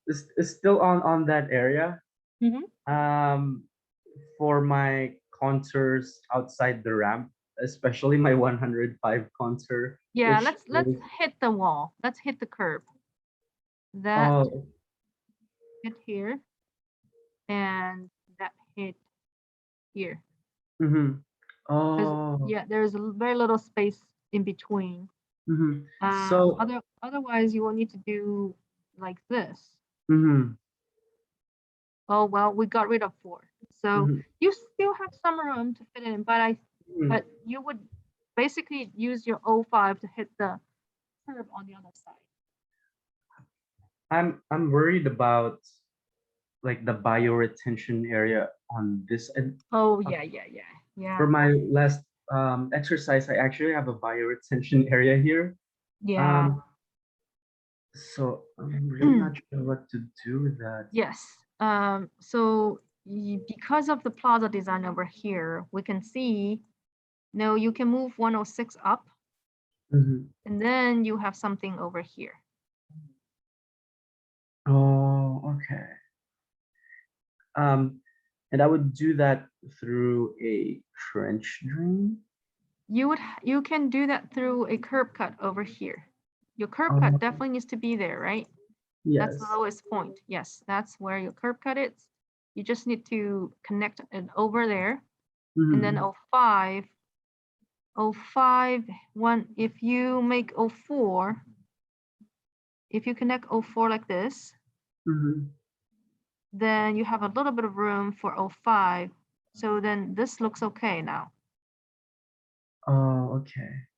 It's still on that area. Mhm. Um, for my contours outside the ramp, especially my 105 contour, Yeah, which let's is hit the wall. Let's hit the curb. That oh hit here and that hit here. mm-hmm. Because Oh yeah, there's very little space in between. mm-hmm. So Otherwise you will need to do like this. mm-hmm. Oh well, we got rid of 4. So Mm-hmm. you still have some room to fit in, Mm-hmm. but you would basically use your O5 to hit the curb on the other side. I'm worried about like the bioretention area on this. And Oh, yeah, yeah, yeah, yeah, for my last exercise, I actually have a bioretention area here. yeah. So I'm really not sure what to do with that. Yes. So because of the plaza design over here, we can see, no, you can move 106 up, Mhm. and then you have something over here. Oh, okay. And I would do that through a trench drain. You can do that through a curb cut over here. Your curb cut Oh, definitely needs to be there, right? That's the yes. lowest point. Yes, that's where your curb cut is. You just need to connect it over there. And then Mhm. 05, 05, if you make 04, if you connect 04 like this, Mhm. then you have a little bit of room for 05. So then this looks okay now. Oh, okay.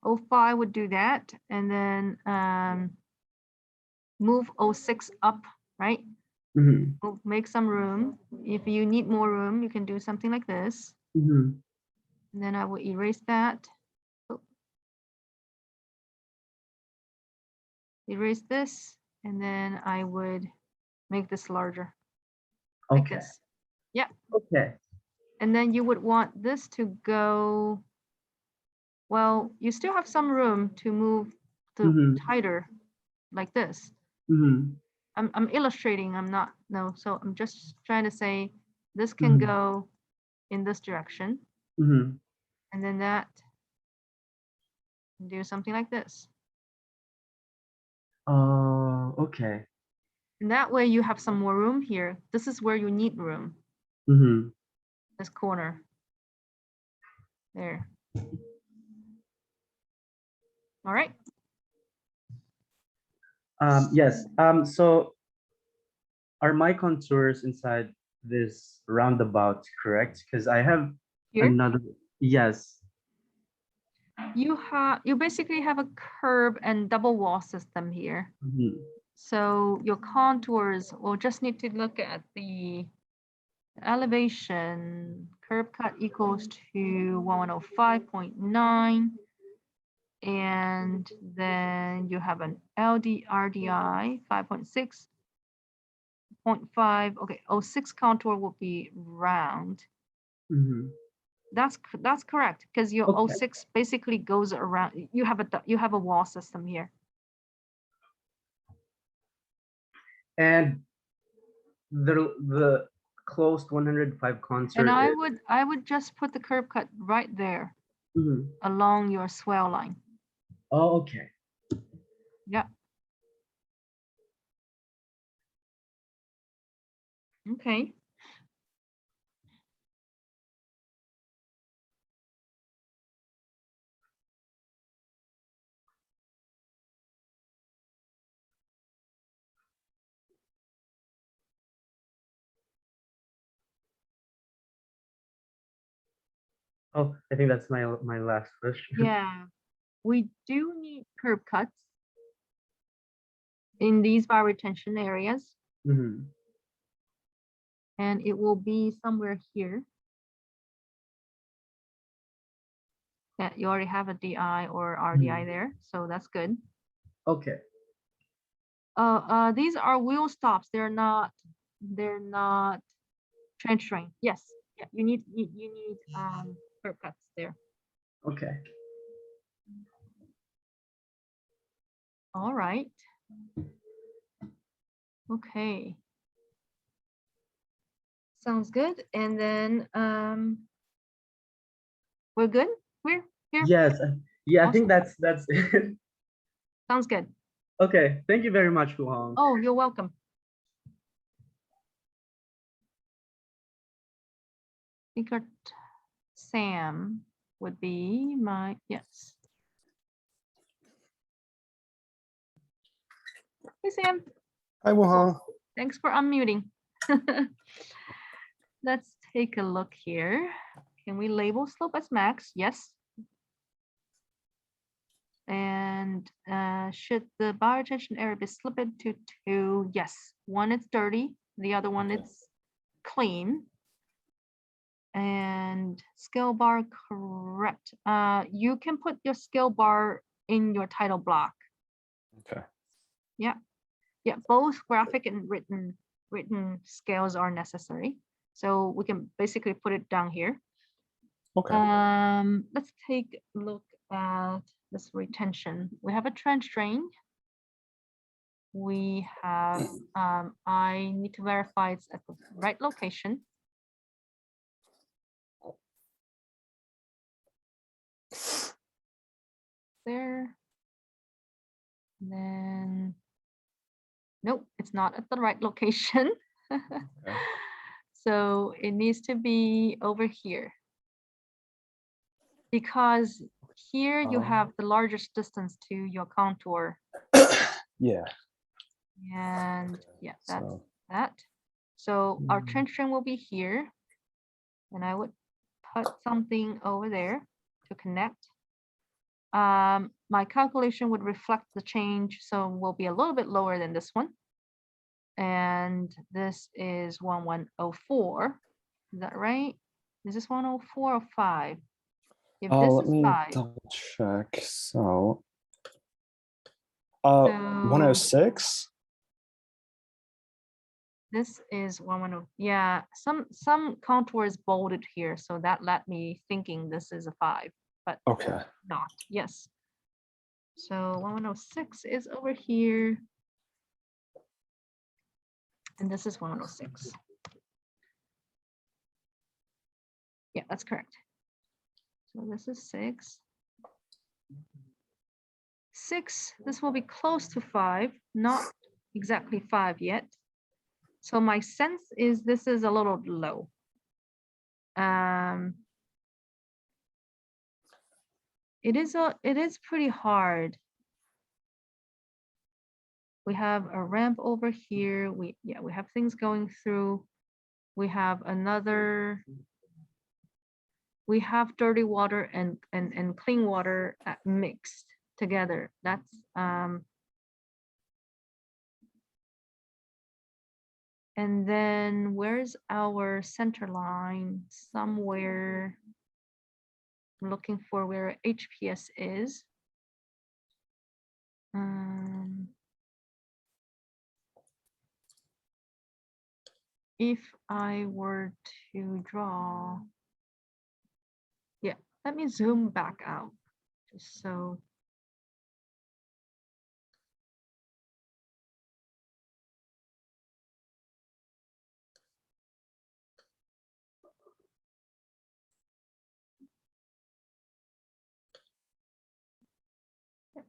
05 would do that. And then move 06 up, right? Mhm. Make some room. If you need more room, you can do something like this. Mhm. And then I will erase that. Oh. Erase this, and then I would make this larger, like Okay. this. Yeah. Okay. And then you would want this to go, well, you still have some room to move to Mhm. tighter, like this. Mhm. I'm illustrating, I'm not, no, so I'm just trying to say this can Mhm. go in this direction, Mhm. and then that, do something like this. Oh, okay. And that way you have some more room here. This is where you need room, Mhm. this corner. There. All right. Yes. So are my contours inside this roundabout correct? Because I have Here, another. Yes. you basically have a curb and double wall system here. Mhm. So your contours will just need to look at the elevation. Curb cut equals to 1105.9. And then you have an LDRDI 5.6.5. Okay, 06 contour will be round. Mhm. That's correct, because your Okay. 06 basically goes around. You have a wall system here. And the closed 105 contour And is. I would just put the curb cut right there Mhm. along your swell line. Oh, okay. Yeah. Okay. Oh, I think that's my last question. Yeah. We do need curb cuts in these bioretention areas, Mhm. and it will be somewhere here. Yeah, you already have a DI or RDI Mhm. there, so that's good. Okay. These are wheel stops. They're not trench drain. Yes. Yeah, you need curb cuts there. Okay. All right. Okay. Sounds good. And then we're good. We're here. Yes. Yeah, I think Awesome. that's it. Sounds good. Okay. Thank you very much, Fu Hong. Oh, you're welcome. Speaker Sam would be my, yes. Hey, Sam. Hi, Wuhan. Thanks for unmuting. Let's take a look here. Can we label slope as max? Yes. And should the bioretention area be slipped to two? Yes, one is dirty, the other one Okay. is clean. And scale bar, correct. You can put your scale bar in your title block. Okay. Yeah, both graphic and written scales are necessary. So we can basically put it down here. Okay. Let's take a look at this retention. We have a trench drain. We have, I need to verify it's at the right location. There. Then, nope, it's not at the right location. Okay. So it needs to be over here. Because here you have the largest distance to your contour. Yeah. And yeah, that's So that. So our Mm. trench drain will be here. And I would put something over there to connect. My calculation would reflect the change, so will be a little bit lower than this one. And this is 1104. Is that right? Is this 104 or 5? If oh, this let is me 5, double check. So, so 106. this is 110. Yeah, some contour is bolded here, so that led me thinking this is a 5, but Okay. not. Yes. So 1106 is over here. And this is 106. Yeah, that's correct. So this is 6. 6, this will be close to 5, not exactly 5 yet. So my sense is this is a little low. It is pretty hard. We have a ramp over here. We have things going through. We have another. We have dirty water and clean water mixed together. That's and then where's our center line? Somewhere. I'm looking for where HPS is. If I were to draw, yeah, let me zoom back out just so.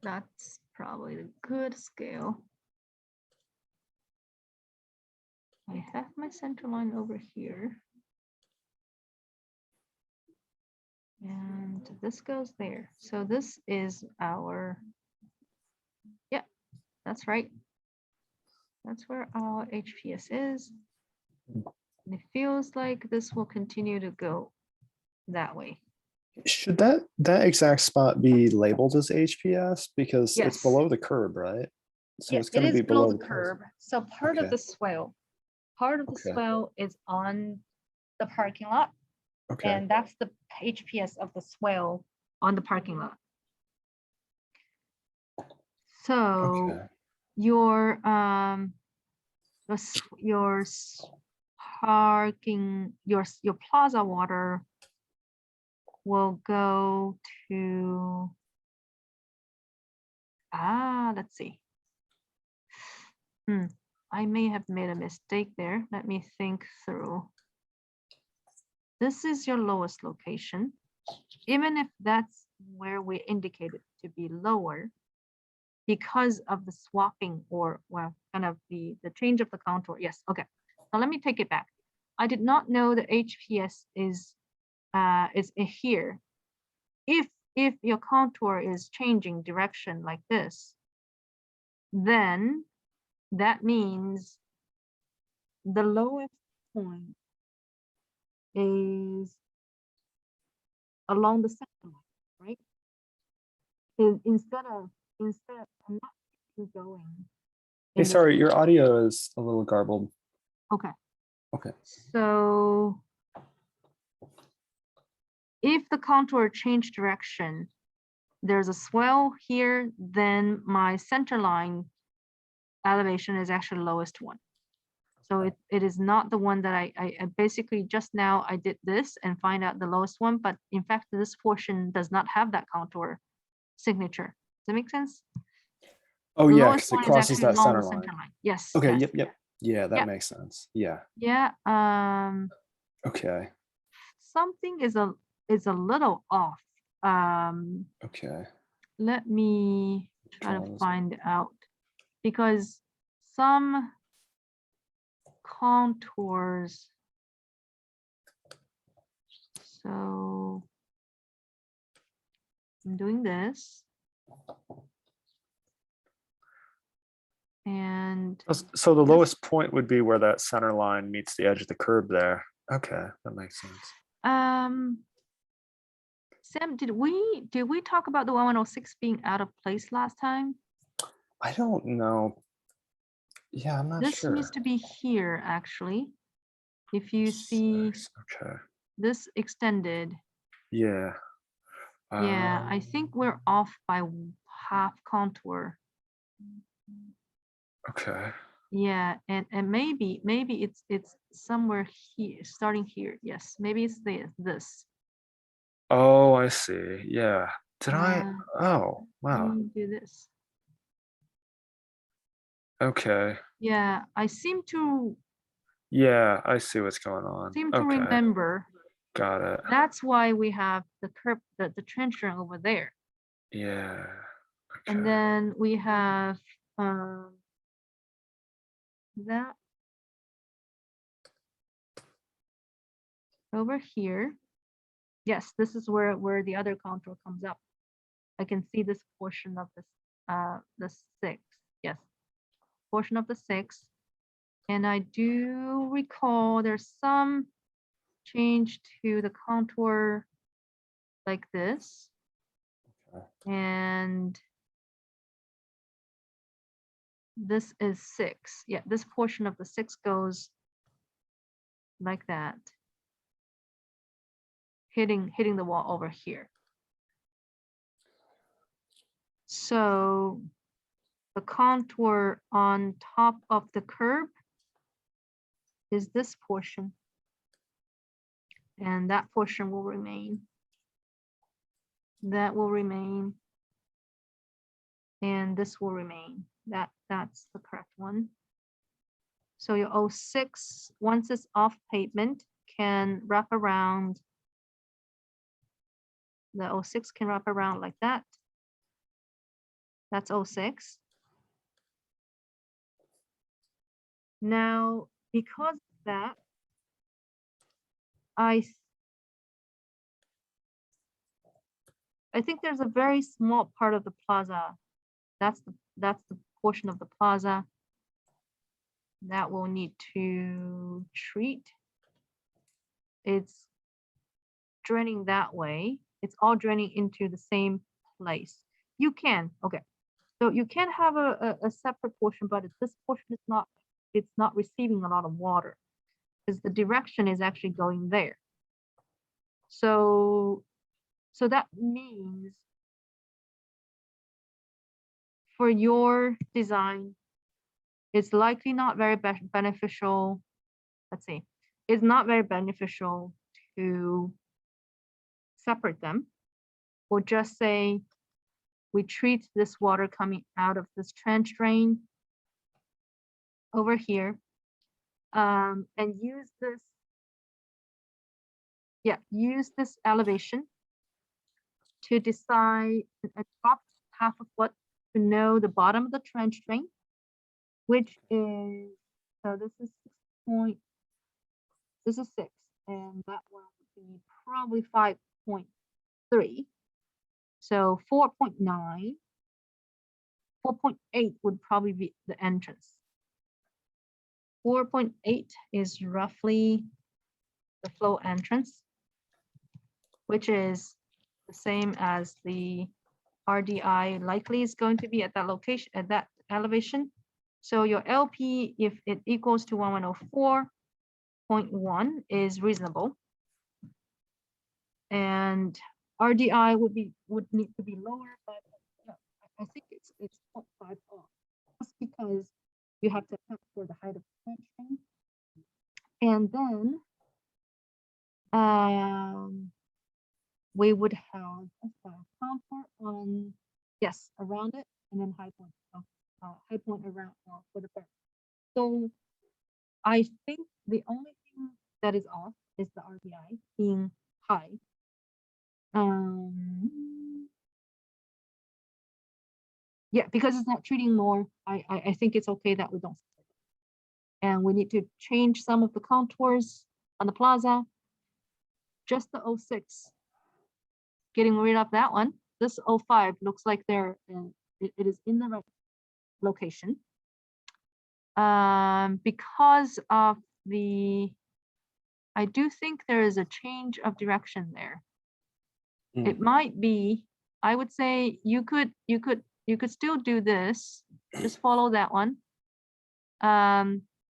That's probably a good scale. I have my center line over here. And this goes there. So this is our, yeah, that's right. That's where our HPS is. And it feels like this will continue to go that way. Should that exact spot be labeled as HPS because Yes. it's below the curb, right? So Yeah, it's it going to is be below below the curb. So part of Okay. the swell, part of the Okay. swell is on the parking lot. Okay. And that's the HPS of the swell on the parking lot. So Okay. your parking, your plaza water will go to, let's see. I may have made a mistake there. Let me think through. This is your lowest location. Even if that's where we indicated to be lower, because of the swapping or, well, kind of the change of the contour. Yes, okay. Now let me take it back. I did not know the HPS is in here. If your contour is changing direction like this, then that means the lowest point is along the center line, right? instead of, I'm not keeping going. Hey, in this- sorry, your audio is a little garbled. Okay. Okay. So if the contour change direction, there's a swell here, then my center line elevation is actually the lowest one. So it is not the one that I basically just now I did this and find out the lowest one, but in fact, this portion does not have that contour signature. Does that make sense? Oh The yeah, lowest because it one is crosses actually that along center the line. center line. Yes. Okay, yes, yep. Yeah, that Yep. makes sense. Yeah. Yeah. Okay. Something is a little off. Okay. Let me try to Draw this. find out, because some contours. So I'm doing this. And So the lowest point would be where that center line meets the edge of the curb there. Okay, that makes sense. Sam, did we talk about the 1106 being out of place last time? I don't know. Yeah, I'm not This sure. used to be here, actually. If you see Okay. this extended, Yeah. yeah, I think we're off by half contour. Okay. Yeah, and maybe it's somewhere here, starting here. Yes, maybe it's this. Oh, I see. Yeah. Did I? Yeah. Oh, Let wow. me do this. Okay. Yeah, I seem to Yeah, I see what's going on. Okay. remember. Got it. That's why we have the curb, the trench drain over there. Yeah. And Okay. then we have that over here. Yes, this is where the other contour comes up. I can see this portion of this the 6. Yes, portion of the 6. And I do recall there's some change to the contour like this. Okay. And this is 6. Yeah, this portion of the 6 goes like that, hitting the wall over here. So the contour on top of the curb is this portion, and that portion will remain. That will remain, and this will remain. That's the correct one. So your 06, once it's off pavement, can wrap around. The 06 can wrap around like that. That's 06. Now, because of that, I think there's a very small part of the plaza. That's the portion of the plaza that we'll need to treat. It's draining that way. It's all draining into the same place. You can, okay. So you can have a separate portion, but this portion is not, it's not receiving a lot of water because the direction is actually going there. So that means for your design, it's likely not very beneficial. Let's see, it's not very beneficial to separate them. We'll just say we treat this water coming out of this trench drain over here, and use this, use this elevation to decide and drop half of what to know the bottom of the trench drain, which is, so this is 6 and that one would be probably 5.3. So 4.9, 4.8 would probably be the entrance. 4.8 is roughly the flow entrance, which is the same as the RDI likely is going to be at that location, at that elevation. So your LP, if it equals to 1104.1 is reasonable. And RDI would need to be lower, but I think it's 0.5 off. Just because you have to account for the height of the trenching. And then we would have a contour on, yes, around it, and then high point around for the first. So I think the only thing that is off is the RDI being high. Yeah, because it's not treating more, I think it's okay that we don't. And we need to change some of the contours on the plaza. Just the 06, getting rid of that one. This 05 looks like they're it is in the right location. Because of I do think there is a change of direction there. It might be, I would say you could still do this, just follow that one.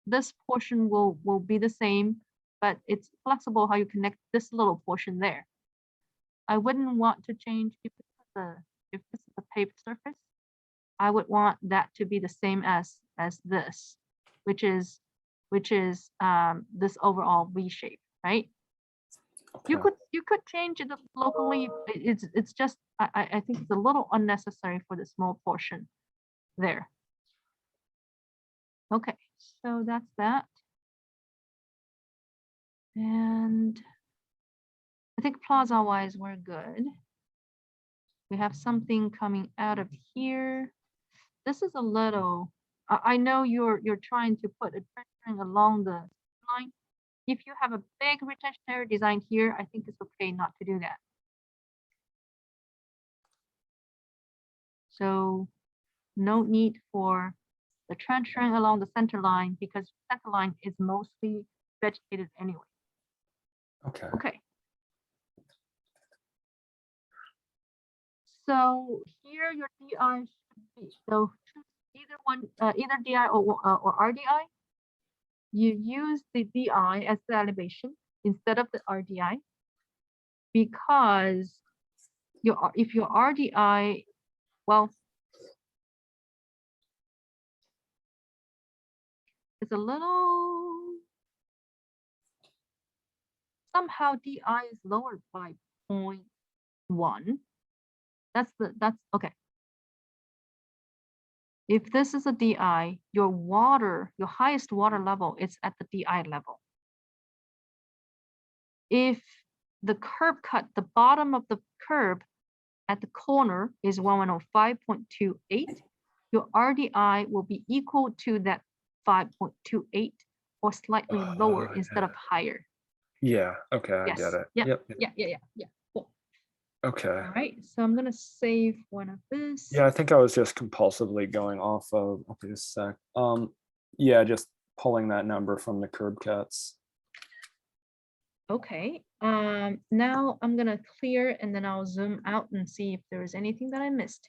This portion will be the same, but it's flexible how you connect this little portion there. I wouldn't want to change if this is a paved surface. I would want that to be the same as this, which is this overall V shape, right? Okay. You could change it locally. It's just I think it's a little unnecessary for the small portion there. Okay, so that's that. And I think plaza wise we're good. We have something coming out of here. This is a little, I know you're trying to put a trenching along the line. If you have a big retention area design here, I think it's okay not to do that. So no need for the trenching along the center line because center line is mostly vegetated anyway. Okay. Okay. So here your DI should be, so either one, either DI or RDI. You use the DI as the elevation instead of the RDI because if your RDI, well, it's a little, somehow DI is lowered by 0.1. That's okay. If this is a DI, your highest water level is at the DI level. If the curb cut, the bottom of the curb at the corner is 1105.28, your RDI will be equal to that 5.28 or slightly lower instead of higher. Yeah. Okay. I Yes. get it. Yep. Yep. Yeah. Cool. Okay. All right. So I'm gonna save one of this. Yeah, I think I was just compulsively going off of, okay, a sec. Yeah, just pulling that number from the curb cuts. Okay. Now I'm gonna clear and then I'll zoom out and see if there is anything that I missed.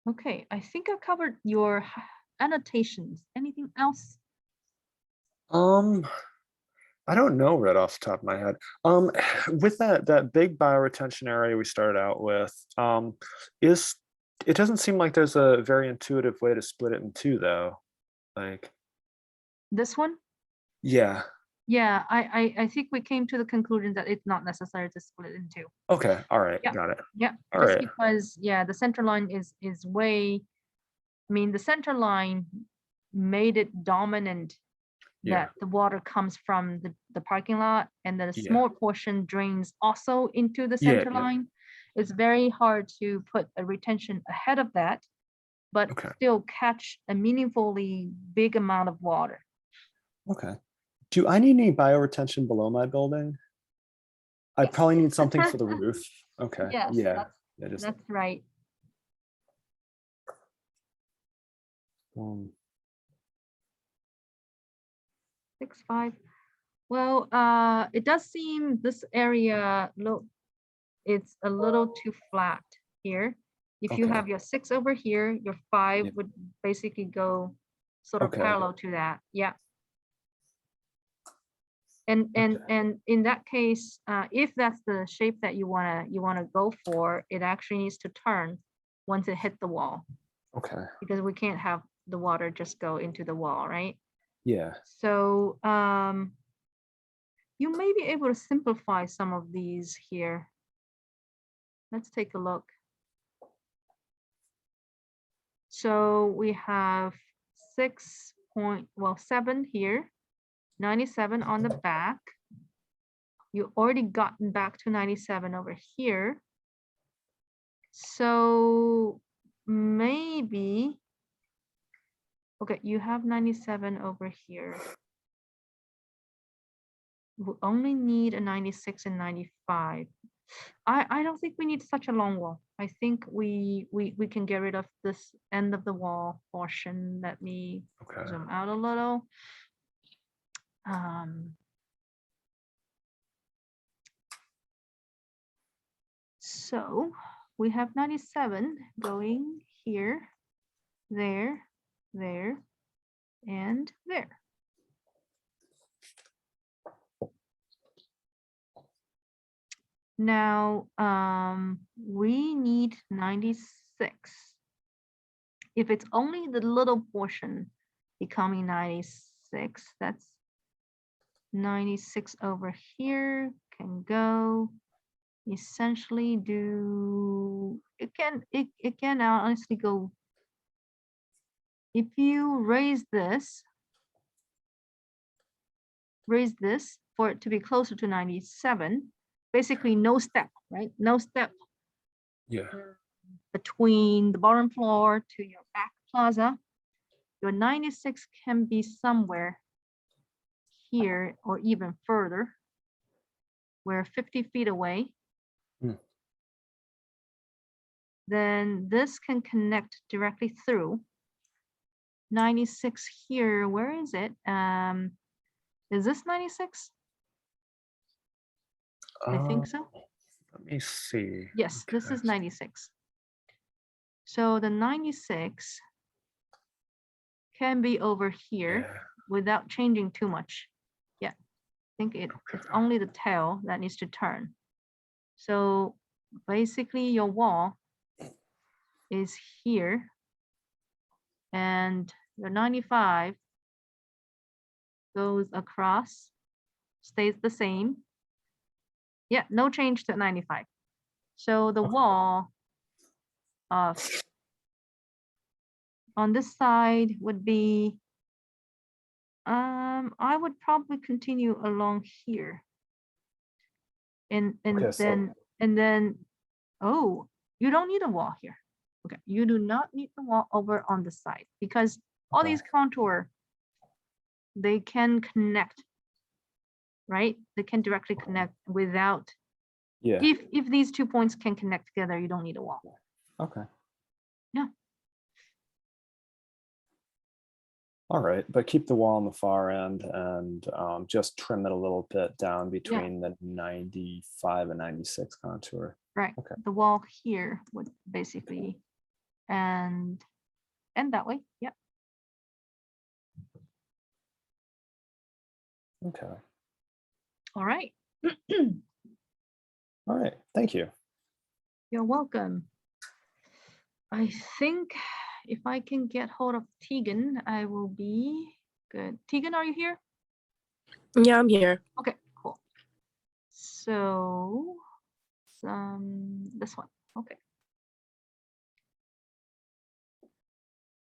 Okay, I think I covered your annotations. Anything else? I don't know right off the top of my head. With that big bioretention area we started out with, it doesn't seem like there's a very intuitive way to split it in two though. Like This one? yeah. Yeah, I think we came to the conclusion that it's not necessary to split it in two. Okay, all right, Yeah. got it. Yeah, All just right. because, yeah, the center line is way, I mean, the center line made it dominant Yeah. that the water comes from the parking lot and then a Yeah. small portion drains also into the Yeah, center yeah. line. It's very hard to put a retention ahead of that, but Okay. still catch a meaningfully big amount of water. Okay. Do I need any bioretention below my building? I Yes. probably need something for the roof. Okay. Yes, Yeah. Yeah, just that's right. 6.5. Well, it does seem this area, look, it's a little too flat here. If you Okay. have your 6 over here, your 5 Yep. would basically go sort of Okay. parallel to that. Yeah. And in that case, if that's the shape that you wanna go for, it actually needs to turn once it hit the wall, Okay. because we can't have the water just go into the wall, right? Yeah. So you may be able to simplify some of these here. Let's take a look. So we have 7 here, 97 on the back. You already gotten back to 97 over here. So maybe, okay, you have 97 over here. We only need a 96 and 95. I don't think we need such a long wall. I think we can get rid of this end of the wall portion. Let me Okay. zoom out a little. So we have 97 going here, there, there, and there. Now, we need 96. If it's only the little portion becoming 96, that's 96 over here can go essentially do, it can honestly go, if you raise this for it to be closer to 97, basically no step, right? No step Yeah. between the bottom floor to your back plaza. Your 96 can be somewhere here or even further. We're 50 feet away. Hmm. Then this can connect directly through. 96 here, where is it? Is this 96? I think so. Let me see. Yes, this Okay. is 96. So the 96 can be over here Yeah. without changing too much. Yeah, I think it's Okay. only the tail that needs to turn. So basically your wall is here and the 95 goes across, stays the same. Yeah, no change to 95. So the Okay. wall of on this side would be, I would probably continue along here. And Okay, so then, oh, you don't need a wall here. Okay, you do not need the wall over on the side because all Okay. these contour, they can connect, right? They can directly connect without, yeah. if these 2 points can connect together, you don't need a wall. Okay. Yeah. All right, but keep the wall on the far end and just trim it a little bit down between the 95 and 96 contour. Right. Okay. The wall here would basically and that way. Yeah. Okay. All right. All right. Thank you. You're welcome. I think if I can get hold of Tegan, I will be good. Tegan, are you here? Yeah, I'm here. Okay, cool. So this one. Okay.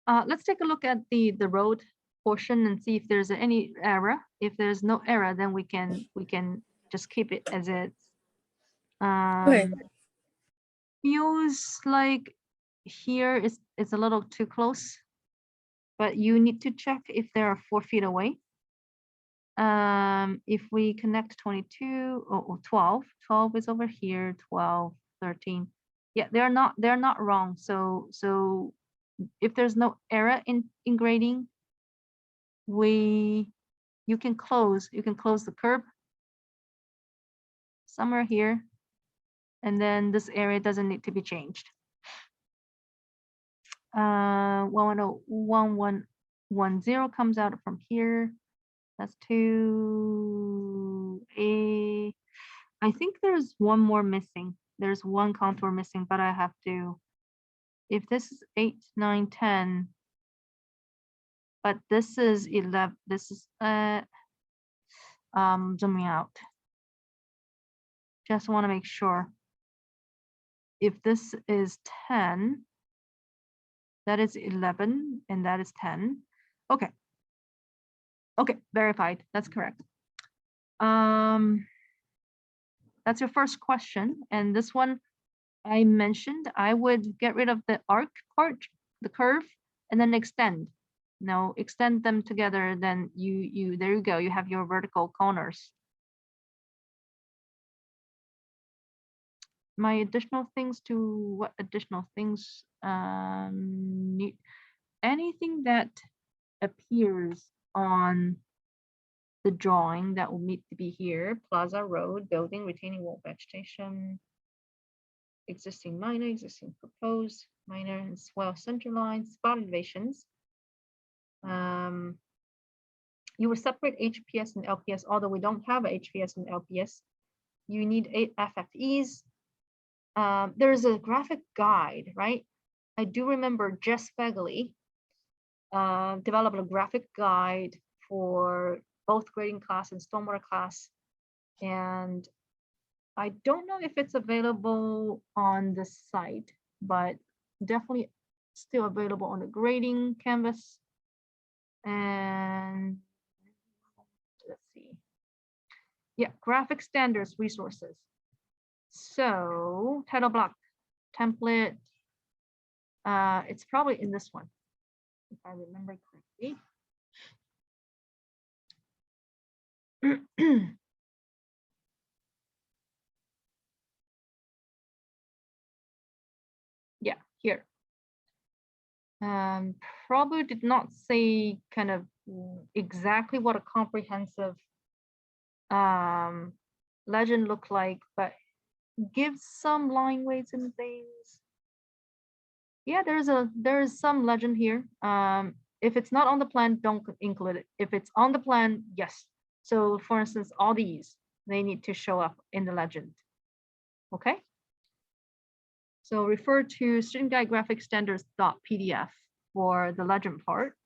Let's take a look at the road portion and see if there's any error. If there's no error, then we can just keep it as it's. Okay. Feels like here is a little too close, but you need to check if they are 4 feet away. If we connect 22 or 12 is over here, 12, 13. Yeah, they're not wrong. So if there's no error in grading, we you can close the curve somewhere here. And then this area doesn't need to be changed. 1110 comes out from here. That's 2A. I think there's one more missing. There's one contour missing, but I have to, if this is 8, 9, 10, but this is 11, this is zooming out. Just want to make sure. If this is 10, that is 11, and that is 10. Okay. Okay, verified. That's correct. That's your first question. And this one I mentioned, I would get rid of the arc part, the curve, and then extend. No, extend them together, then there you go. You have your vertical corners. My additional things to what additional things need anything that appears on the drawing that will need to be here: plaza, road, building, retaining wall, vegetation, existing minor, existing proposed minor, and swell center lines, spot elevations. You will separate HPS and LPS, although we don't have a HPS and LPS. You need 8 FFEs. There's a graphic guide, right? I do remember Jess Fegley developed a graphic guide for both grading class and stormwater class. And I don't know if it's available on the site, but definitely still available on the grading canvas. And let's see. Yeah, graphic standards resources. So title block template. It's probably in this one, if I remember correctly. Yeah, here. Probably did not say kind of exactly what a comprehensive legend look like, but give some line weights and things. Yeah, there's some legend here. If it's not on the plan, don't include it. If it's on the plan, yes. So for instance, all these, they need to show up in the legend. Okay. So refer to student guide graphic standards.pdf for the legend part.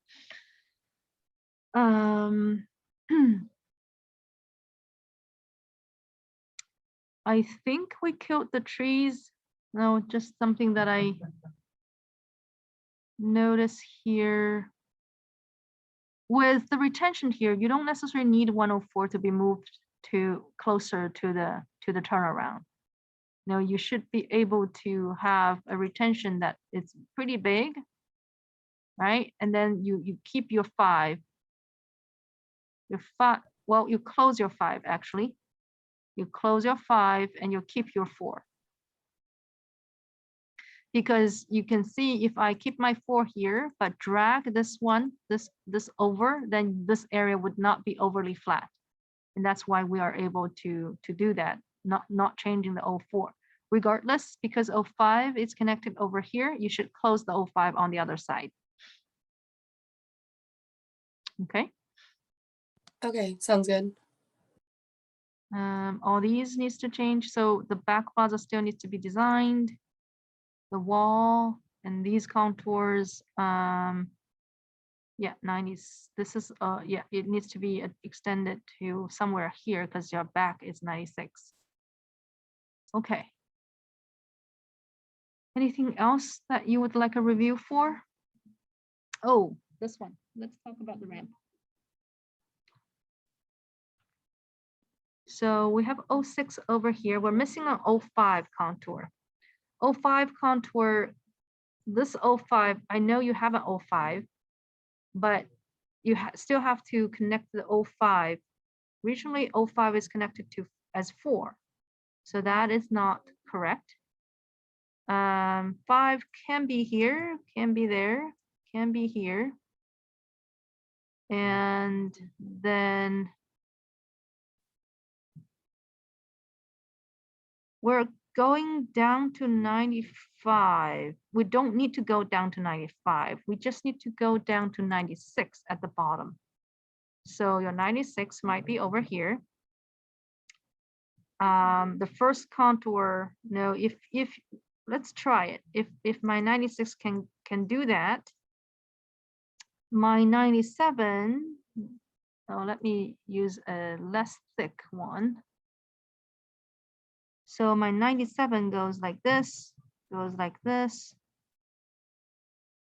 I think we killed the trees. No, just something that I notice here. With the retention here, you don't necessarily need 104 to be moved to closer to the turnaround. No, you should be able to have a retention that it's pretty big, right? And then you keep your 5. Your 5, well, you close your 5 actually. You close your 5 and you keep your 4. Because you can see if I keep my 4 here, but drag this one, this over, then this area would not be overly flat. And that's why we are able to do that, not changing the 04. Regardless, because 05 is connected over here, you should close the 05 on the other side. Okay. Okay, sounds good. All these needs to change. So the back plaza still needs to be designed. The wall and these contours, yeah, 90s. This is yeah, it needs to be extended to somewhere here because your back is 96. Okay. Anything else that you would like a review for? Oh, this one. Let's talk about the ramp. So we have 06 over here. We're missing an 05 contour. 05 contour, this 05, I know you have an 05, but you still have to connect the 05. Regionally, 05 is connected to as 4. So that is not correct. 5 can be here, can be there, can be here. And then we're going down to 95. We don't need to go down to 95. We just need to go down to 96 at the bottom. So your 96 might be over here. The first contour, no, if let's try it. If my 96 can do that, my 97, oh, let me use a less thick one. So my 97 goes like this,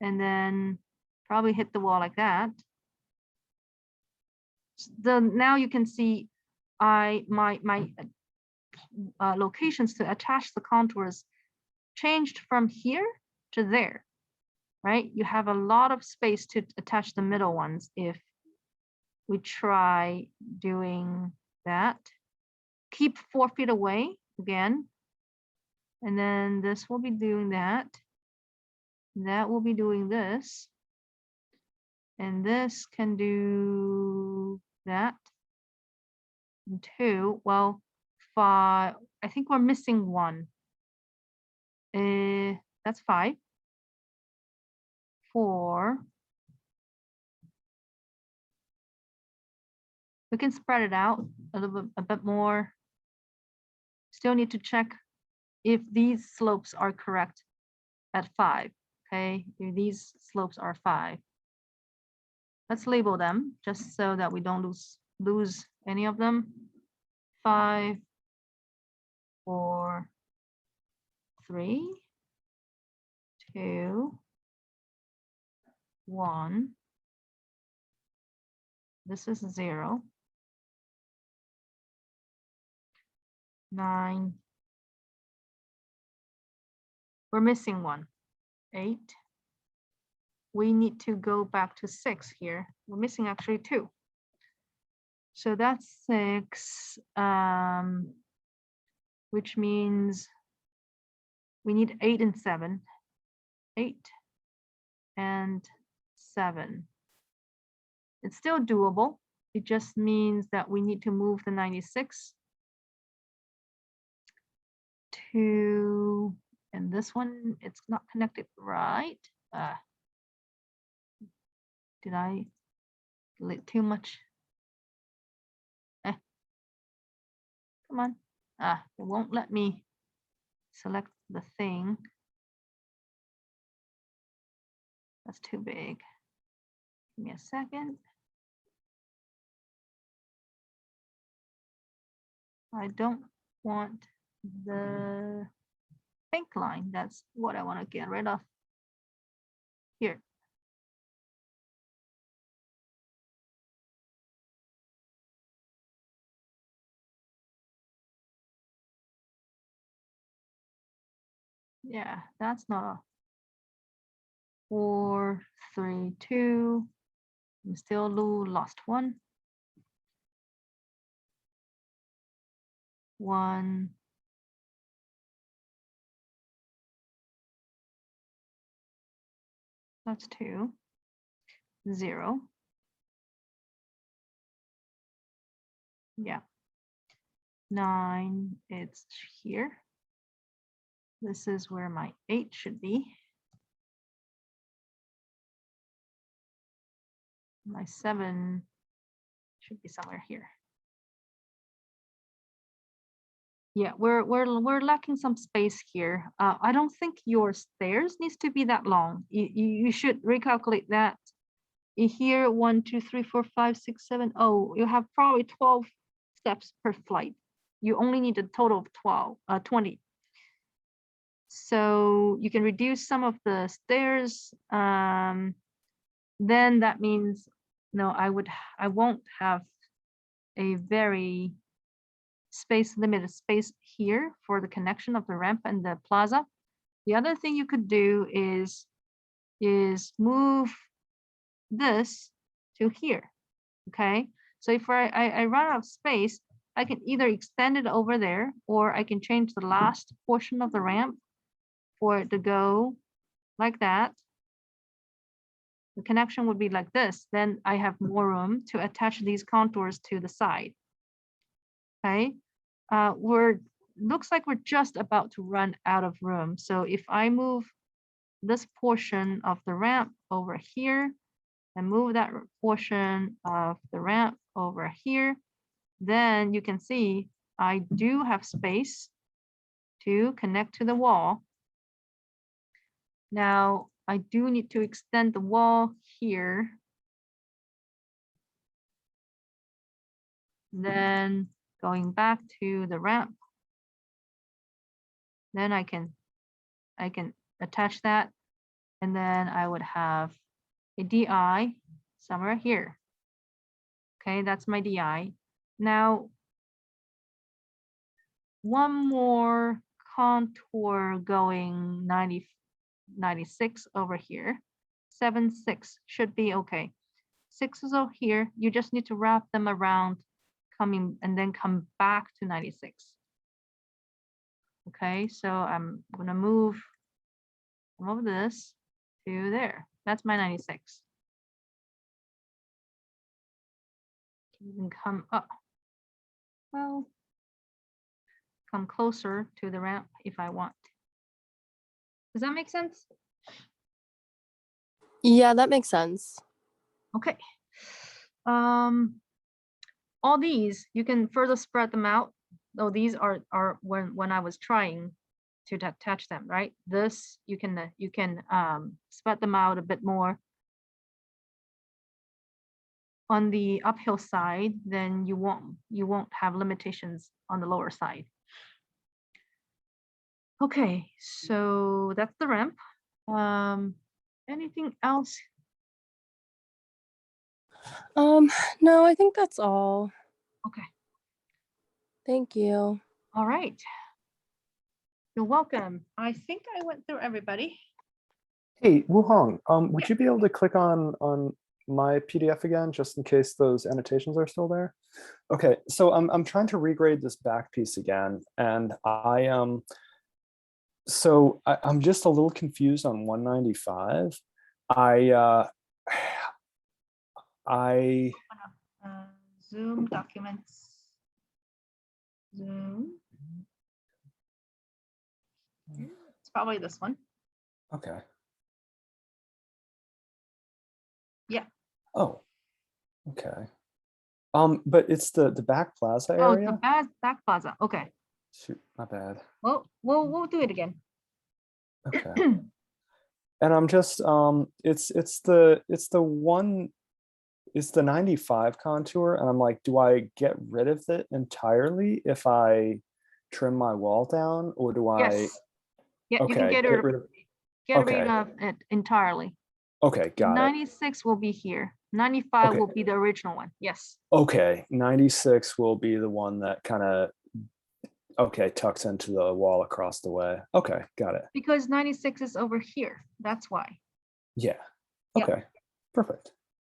and then probably hit the wall like that. Now you can see my locations to attach the contours changed from here to there, right? You have a lot of space to attach the middle ones if we try doing that. Keep 4 feet away again. And then this will be doing that. That will be doing this. And this can do that. And 2, well, 5, I think we're missing 1. That's 5. 4. We can spread it out a bit more. Still need to check if these slopes are correct at 5. Okay, if these slopes are 5. Let's label them just so that we don't lose any of them. 5, 4, 3, 2, 1. This is 0. 9. We're missing 1. 8. We need to go back to 6 here. We're missing actually 2. So that's 6, which means we need 8 and 7. 8 and 7. It's still doable. It just means that we need to move the 96 to, and this one, it's not connected right. Did I delete too much? Come on. It won't let me select the thing. That's too big. Give me a second. I don't want the pink line. That's what I want to get rid of. Here. Yeah, that's not a 4, 3, 2. I'm still lost 1. 1. That's 2. 0. Yeah. 9, it's here. This is where my 8 should be. My 7 should be somewhere here. Yeah, we're lacking some space here. I don't think your stairs needs to be that long. You should recalculate that. Here, 1, 2, 3, 4, 5, 6, 7. Oh, you have probably 12 steps per flight. You only need a total of 20. So you can reduce some of the stairs. Then that means, no, I won't have a very limited space here for the connection of the ramp and the plaza. The other thing you could do is move this to here. Okay, so if I run out of space, I can either extend it over there, or I can change the last portion of the ramp for it to go like that. the connection would be like this, then I have more room to attach these contours to the side. Okay, looks like we're just about to run out of room. So if I move this portion of the ramp over here and move that portion of the ramp over here, then you can see I do have space to connect to the wall. Now I do need to extend the wall here. Then going back to the ramp, then I can attach that, and then I would have a DI somewhere here. Okay, that's my DI. Now, one more contour going 96 over here. 7, 6 should be okay. 6 is over here. You just need to wrap them around, coming and then come back to 96. Okay, so I'm gonna move some of this to there. That's my 96. You can come up. Well, come closer to the ramp if I want. Does that make sense? Yeah, that makes sense. Okay. All these, you can further spread them out. Though these are when I was trying to attach them, right? This, you can spread them out a bit more. On the uphill side, then you won't have limitations on the lower side. Okay, so that's the ramp. Anything else? No, I think that's all. Okay, Thank you. all right. You're welcome. I think I went through everybody. Hey, Wuhong, would Yeah. you be able to click on my PDF again, just in case those annotations are still there? Okay, so I'm trying to regrade this back piece again, and I'm just a little confused on 195. I Zoom documents. Zoom. It's probably this one. okay. Yeah. Oh, okay. But it's the back plaza Oh, area. the back plaza. Okay. Shoot, my bad. Well, we'll do it again. Okay. And I'm just it's the 95 contour, and I'm like, do I get rid of it entirely if I trim my wall down, or do I? Yes. Yeah, you can Okay, get rid of it entirely. Okay, got it. 96 will be here. 95 Okay. will be the original one. Yes. Okay, 96 will be the one that kind of tucks into the wall across the way. Okay, got it. Because 96 is over here. That's why. Yeah. Yeah. Okay. Perfect.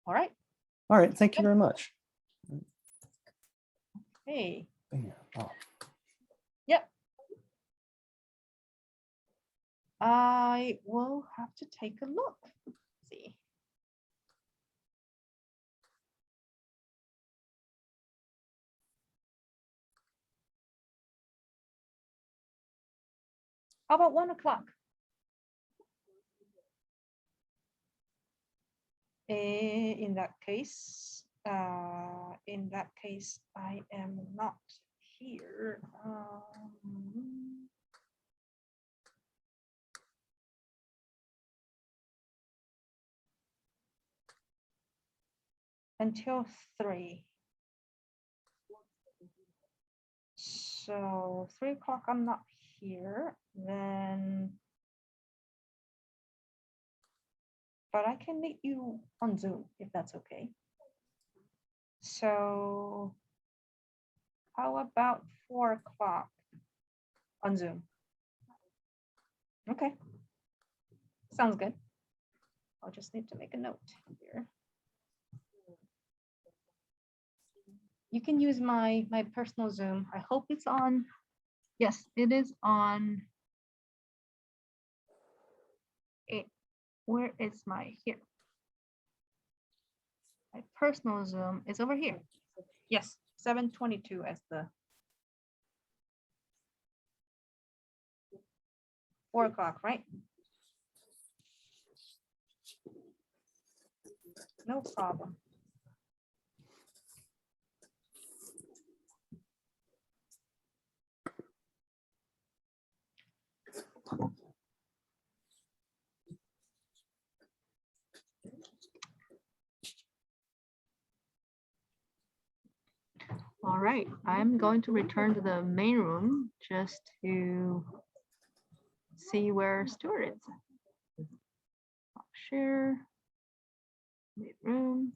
All right. All right. Thank you very much. Hey. Yeah. Oh. Yep. I will have to take a look. Let's see. How about 1 o'clock? In that case, I am not here. Until 3. So 3 o'clock, I'm not here. Then, but I can meet you on Zoom if that's okay. So how about 4 o'clock on Zoom? Okay, sounds good. I'll just need to make a note here. You can use my personal Zoom. I hope it's on. Yes, it is on. Where is my here? My personal Zoom is over here. Yes, 7:22 as the 4 o'clock, right? No problem. All right, I'm going to return to the main room just to see where Stuart is. Share, main room.